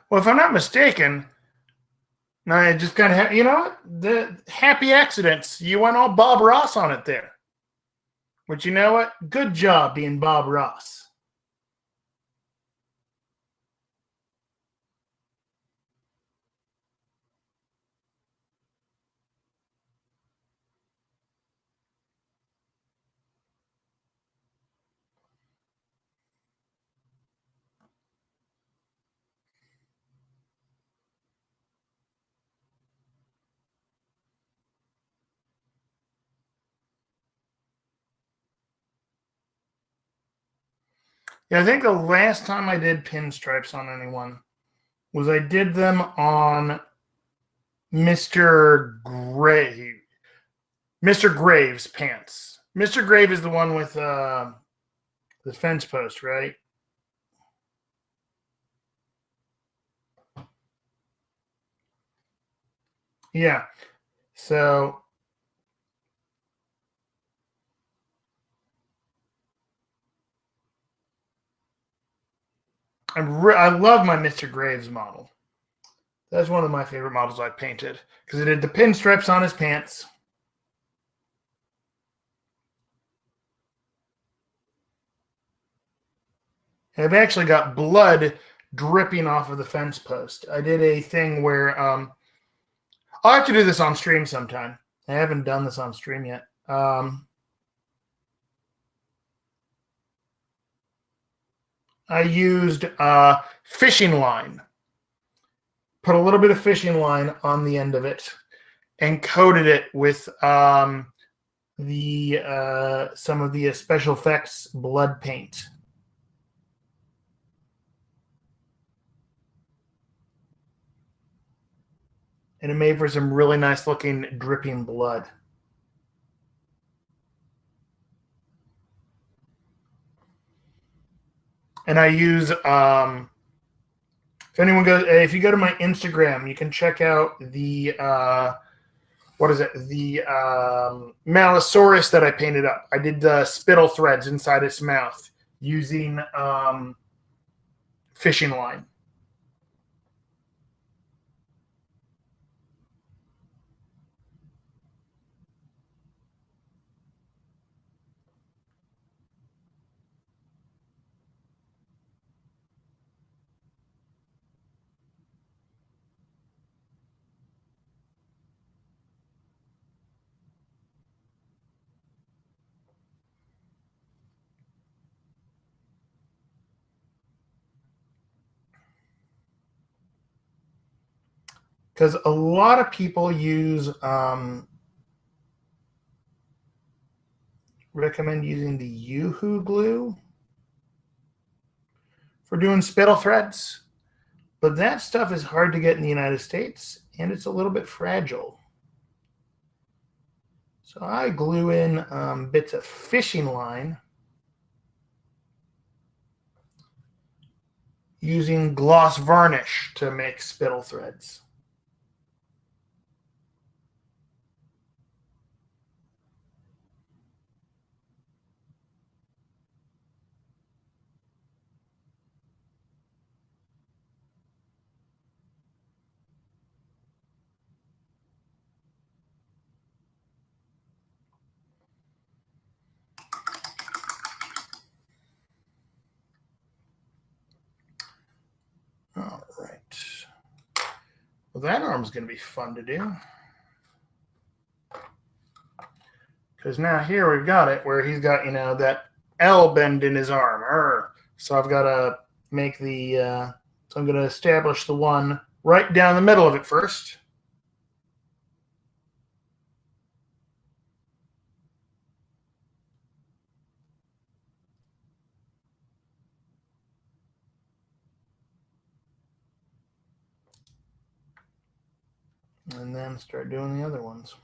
Well, if I'm not mistaken, I just kind of, the happy accidents. You went all Bob Ross on it there. But you know what? Good job being Bob Ross. Yeah, I think the last time I did pinstripes on anyone was I did them on Mr. Graves' pants. Mr. Grave is the one with the fence post, right? Yeah. So I love my Mr. Graves model. That's one of my favorite models I've painted because it did the pinstripes on his pants. And I've actually got blood dripping off of the fence post. I did a thing where I'll have to do this on stream sometime. I haven't done this on stream yet. I used fishing line. Put a little bit of fishing line on the end of it and coated it with some of the special effects blood paint. And it made for some really nice looking dripping blood. And I use If anyone goes, if you go to my Instagram, you can check out the what is it? The Malisaurus that I painted up. I did spittle threads inside its mouth using fishing line. Because a lot of people use recommend using the Yoo-hoo glue for doing spittle threads, but that stuff is hard to get in the United States and it's a little bit fragile. So I glue in bits of fishing line using gloss varnish to make spittle threads. All right. Well, that arm's going to be fun to do. Because now here we've got it where he's got, that L bend in his arm. So I've got to make the, so I'm going to establish the one right down the middle of it first. And then start doing the other ones.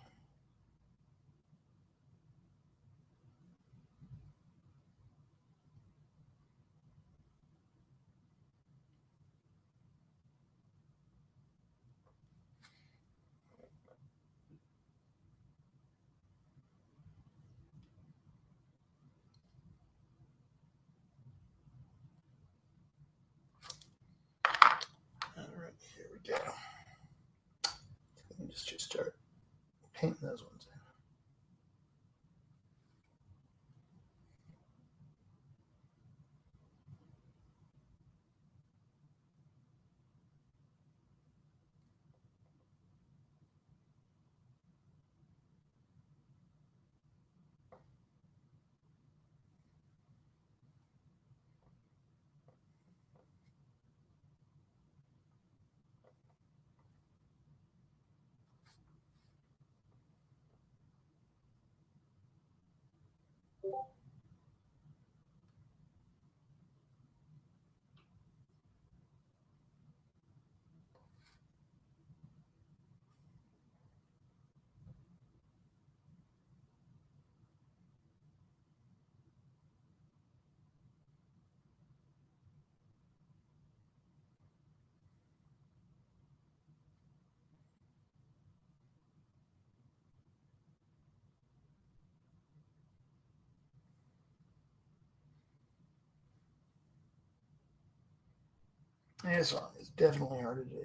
All right, here we go. Let me just start painting those ones in. This one is definitely hard to do.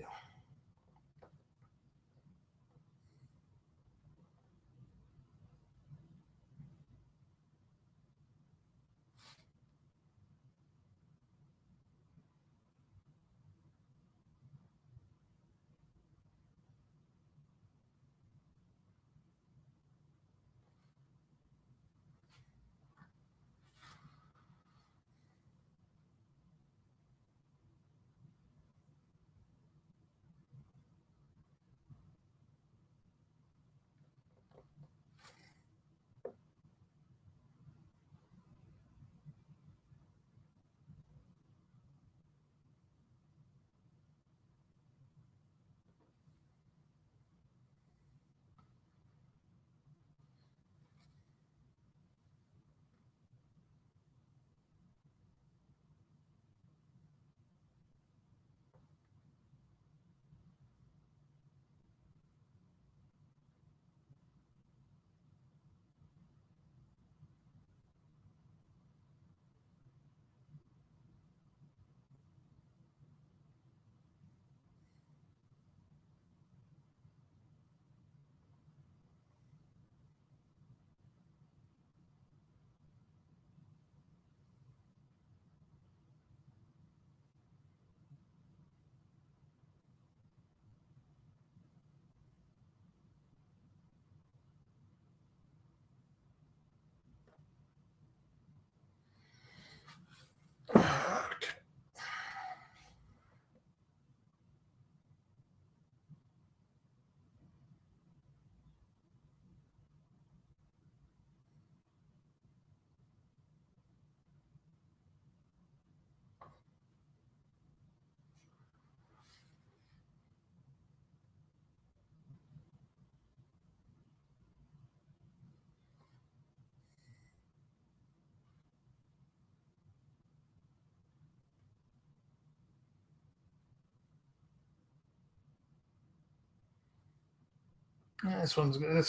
This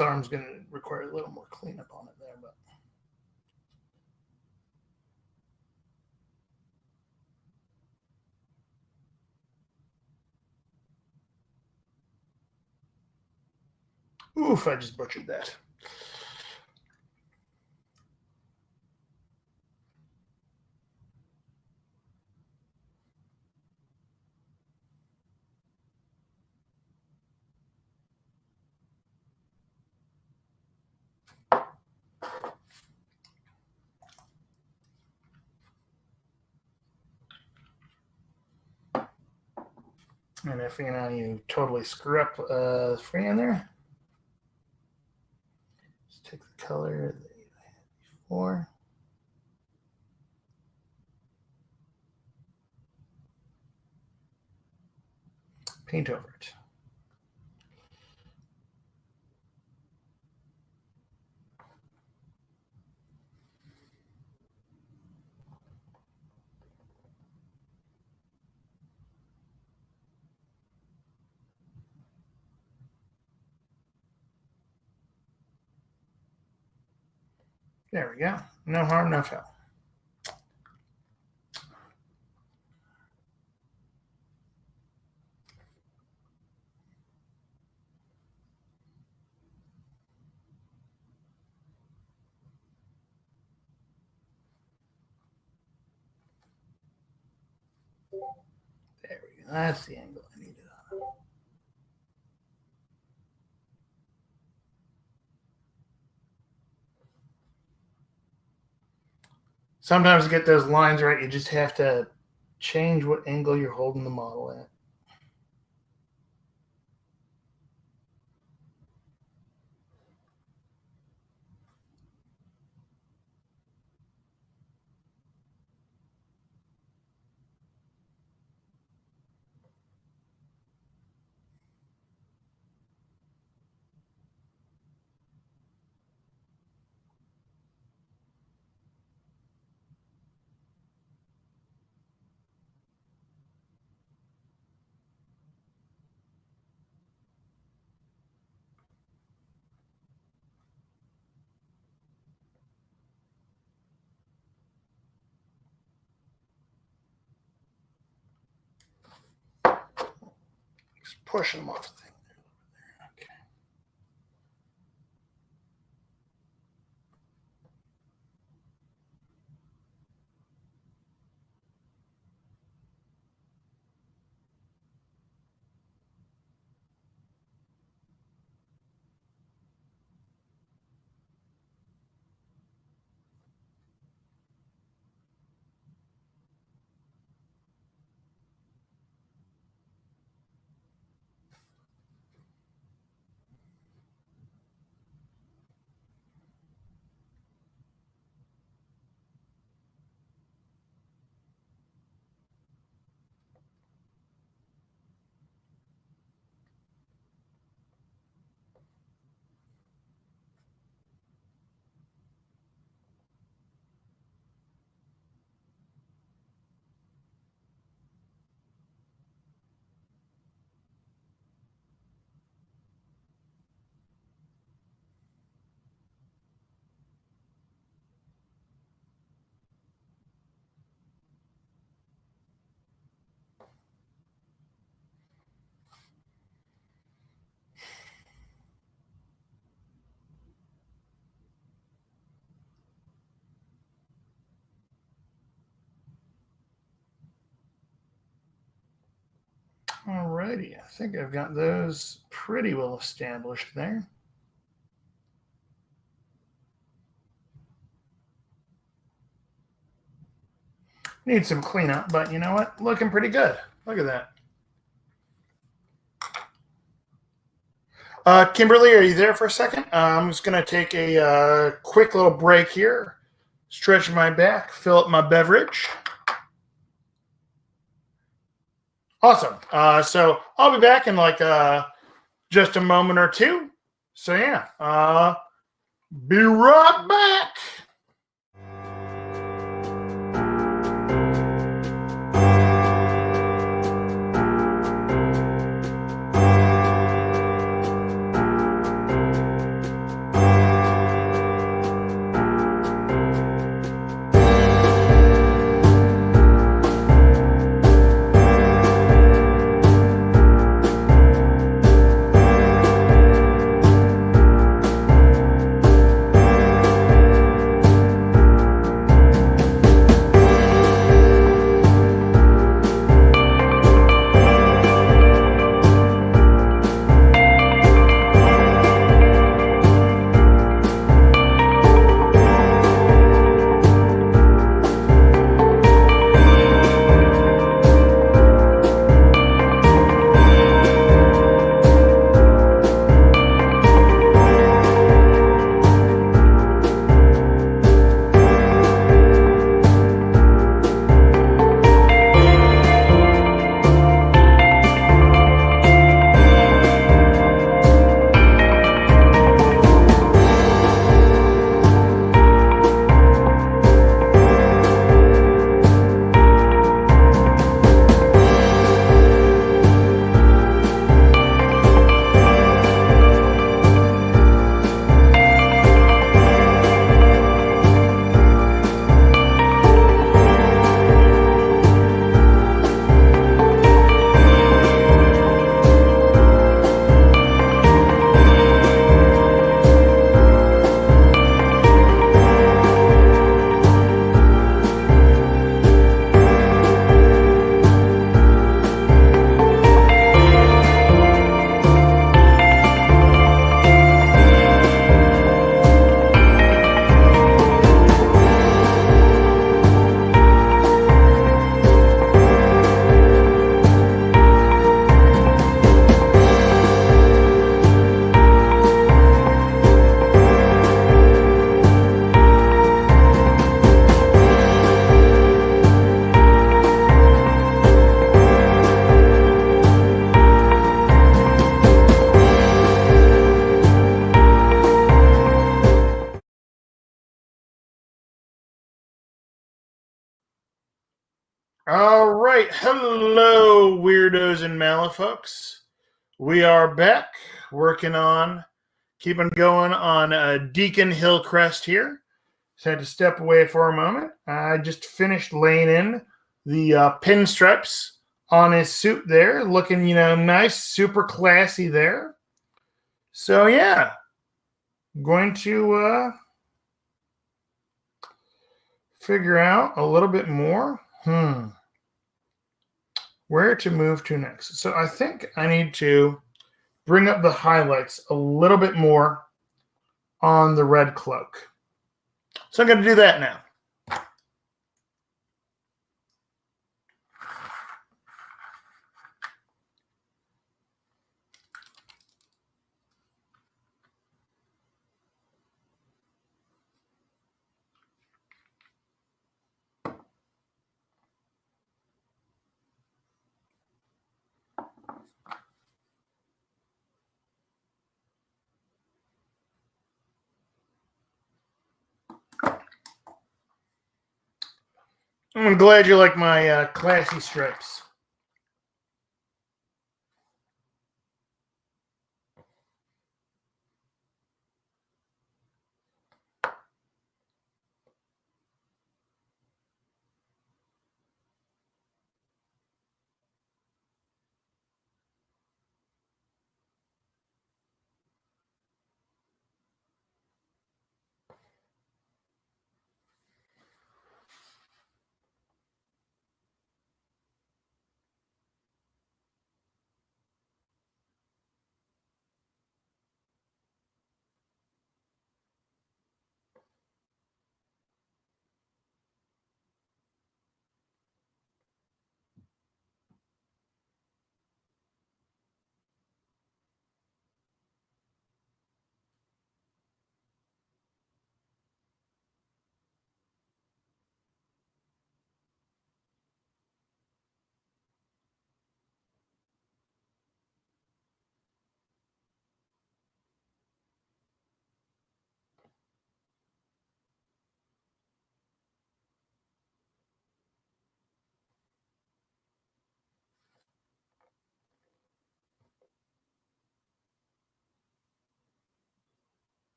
arm's going to require a little more cleanup on it there, but. Oof, I just butchered that. And if you totally screw up the frame there, just take the color that you had before. Paint over it. There we go. No harm, no foul. There we go. That's the angle I needed on it. Sometimes to get those lines right, you just have to change what angle you're holding the model at. Just pushing them off the thing. Okay. Alrighty, I think I've got those pretty well established there. Need some cleanup, but you know what? Looking pretty good. Look at that. Kimberly, are you there for a second? I'm just going to take a quick little break here, stretch my back, fill up my beverage. Awesome. So I'll be back in like just a moment or two. So yeah, be right back. All right. Hello, weirdos and malafolks. We are back working on keeping going on Deacon Hillcrest here. Just had to step away for a moment. I just finished laying in the pinstripes on his suit there, looking, nice, super classy there. So, yeah, I'm going to figure out a little bit more. Where to move to next. So I think I need to bring up the highlights a little bit more on the red cloak. So I'm going to do that now. I'm glad you like my classy stripes.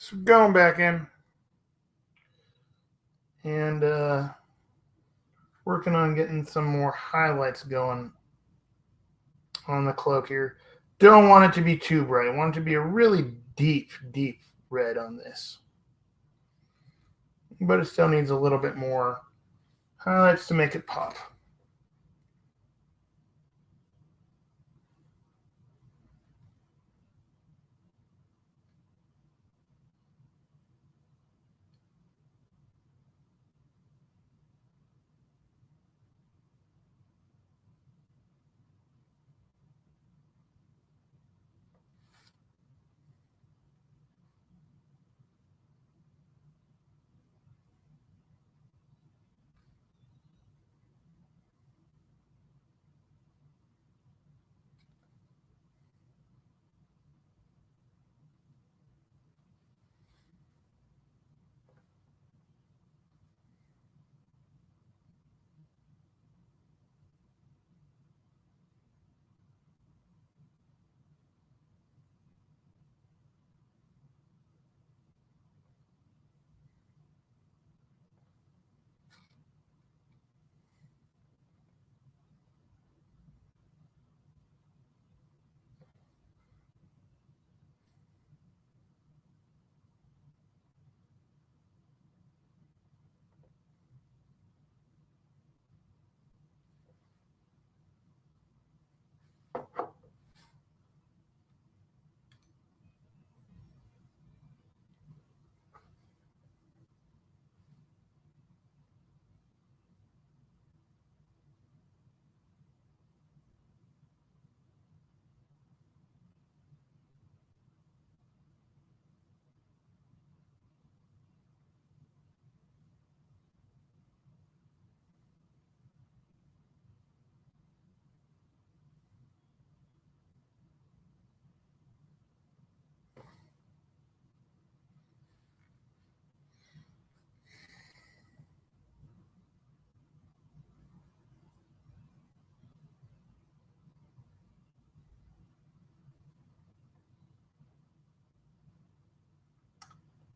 So going back in and working on getting some more highlights going on the cloak here. Don't want it to be too bright. I want it to be a really deep, deep red on this. But it still needs a little bit more Highlights to make it pop.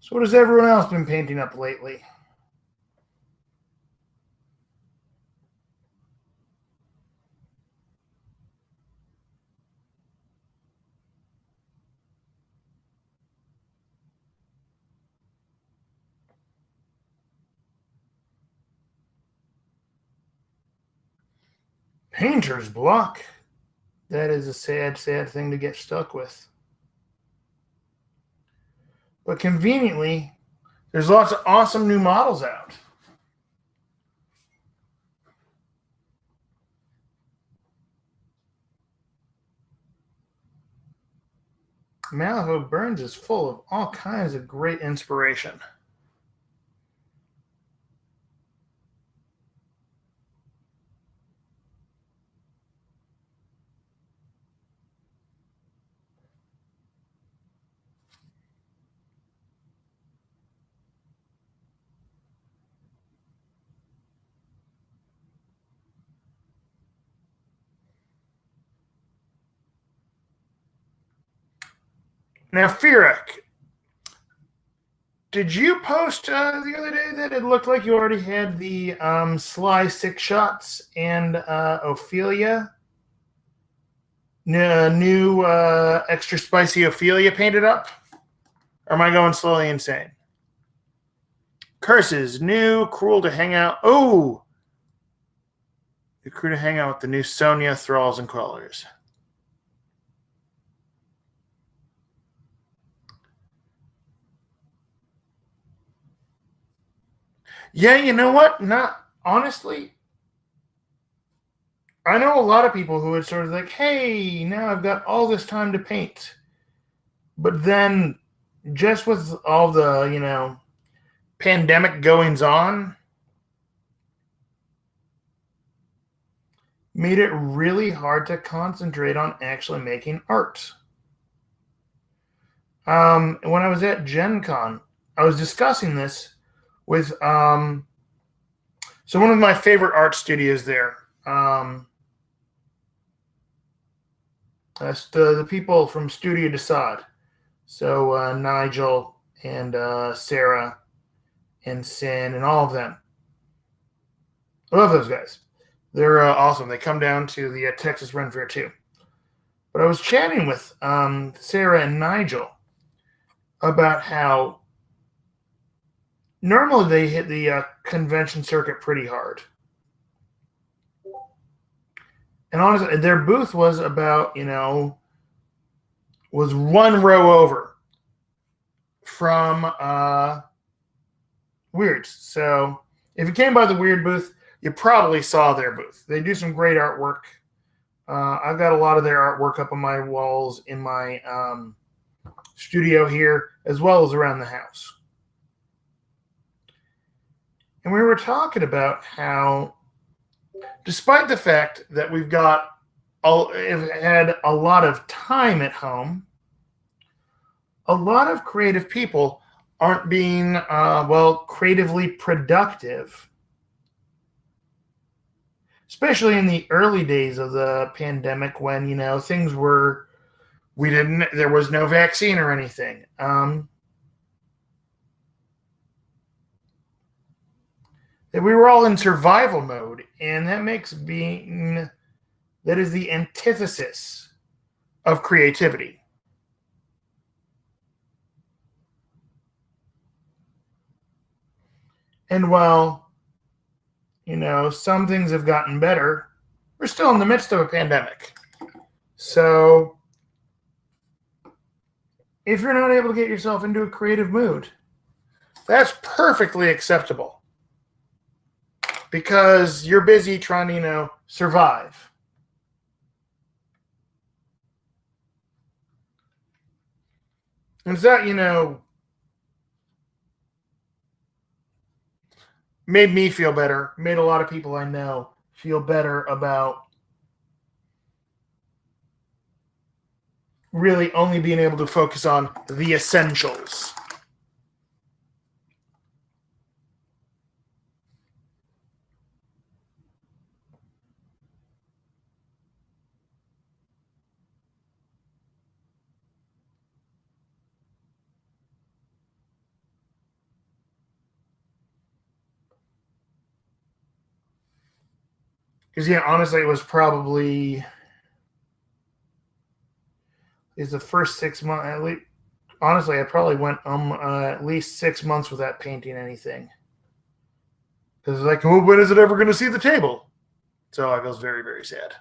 So what has everyone else been painting up lately? Painter's block. That is a sad, sad thing to get stuck with. But conveniently, there's lots of awesome new models out. Malibu Burns is full of all kinds of great inspiration. Now, Firak, did you post the other day that it looked like you already had the Sly Six Shots and Ophelia, new extra spicy Ophelia painted up? Or am I going slowly insane? Curses, new, cruel to hang out. Oh! The crew to hang out with the new Sonia, Thralls, and Crawlers. Yeah, you know what? Not honestly. I know a lot of people who would sort of like, hey, now I've got all this time to paint. But then just with all the, pandemic goings on, made it really hard to concentrate on actually making art. When I was at Gen Con, I was discussing this with so one of my favorite art studios there. That's the people from Studio Desaad. So Nigel and Sarah and Sin and all of them. I love those guys. They're awesome. They come down to the Texas Ren Fair too. But I was chatting with Sarah and Nigel about how normally they hit the convention circuit pretty hard. And honestly, their booth was about, was one row over from Wyrd. So if you came by the Wyrd booth, you probably saw their booth. They do some great artwork. I've got a lot of their artwork up on my walls in my studio here, as well as around the house. And we were talking about how, despite the fact that we've had a lot of time at home, a lot of creative people aren't being, creatively productive. Especially in the early days of the pandemic when, things were, there was no vaccine or anything. That we were all in survival mode, and that is the antithesis of creativity. And while, some things have gotten better, we're still in the midst of a pandemic. So if you're not able to get yourself into a creative mood, that's perfectly acceptable. Because you're busy trying to, survive. And that, made me feel better, made a lot of people I know feel better about really only being able to focus on the essentials. Because, honestly, it was probably the first 6 months. At least, honestly, I probably went at least 6 months without painting anything. Because it's like, well, when is it ever going to see the table? So I was very, very sad.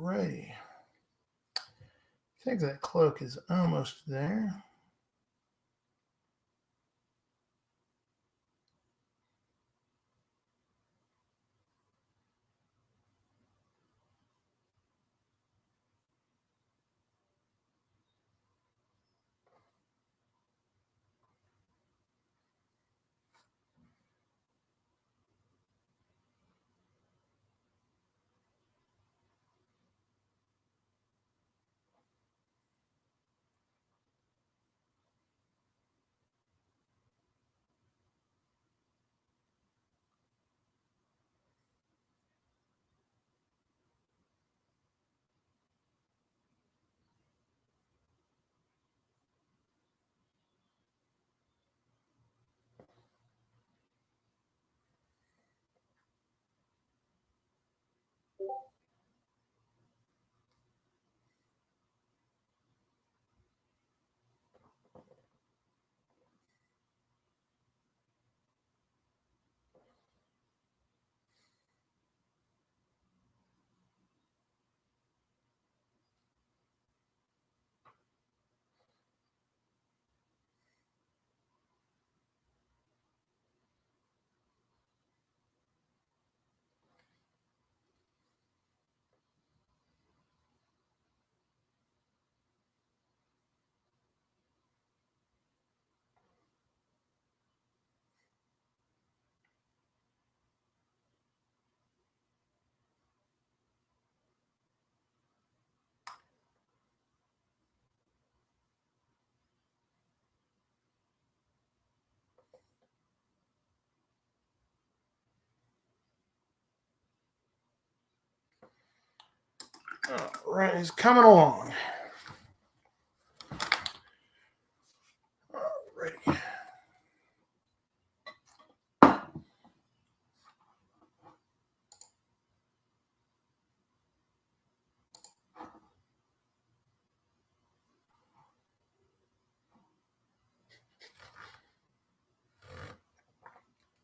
Alrighty. I think that cloak is almost there. All right, he's coming along. Alrighty.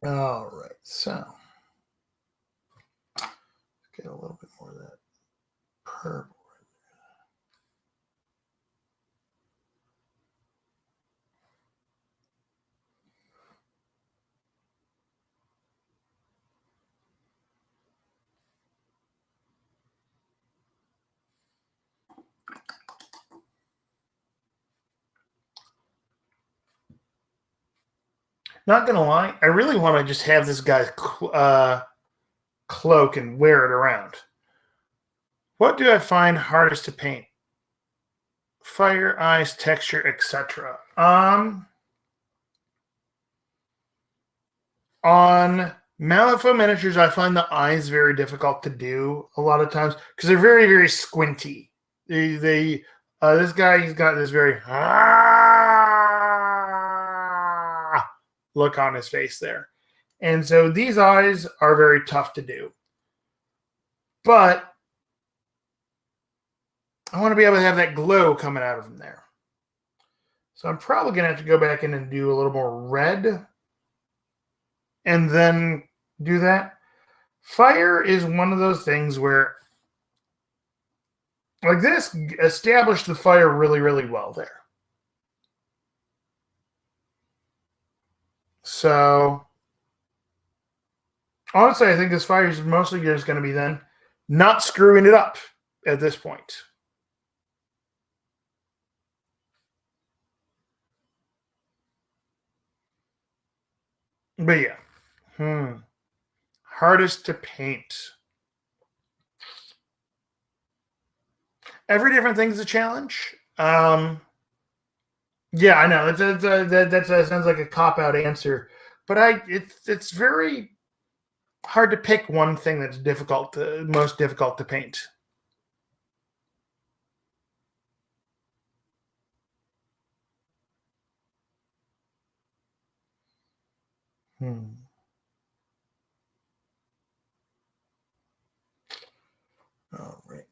All right, so get a little bit more of that purple. Not gonna lie, I really want to just have this guy's cloak and wear it around. What do I find hardest to paint? Fire, eyes, texture, etc. On Malifaux miniatures, I find the eyes very difficult to do a lot of times because they're very, very squinty. This guy, he's got this very look on his face there. And so these eyes are very tough to do. But I want to be able to have that glow coming out of them there. So I'm probably going to have to go back in and do a little more red and then do that. Fire is one of those things where, like this, established the fire really, really well there. So, honestly, I think this fire is mostly just going to be then not screwing it up at this point. But yeah. Hardest to paint. Every different thing is a challenge. Yeah, I know. That sounds like a cop-out answer. But it's very hard to pick one thing that's most difficult to paint. All right.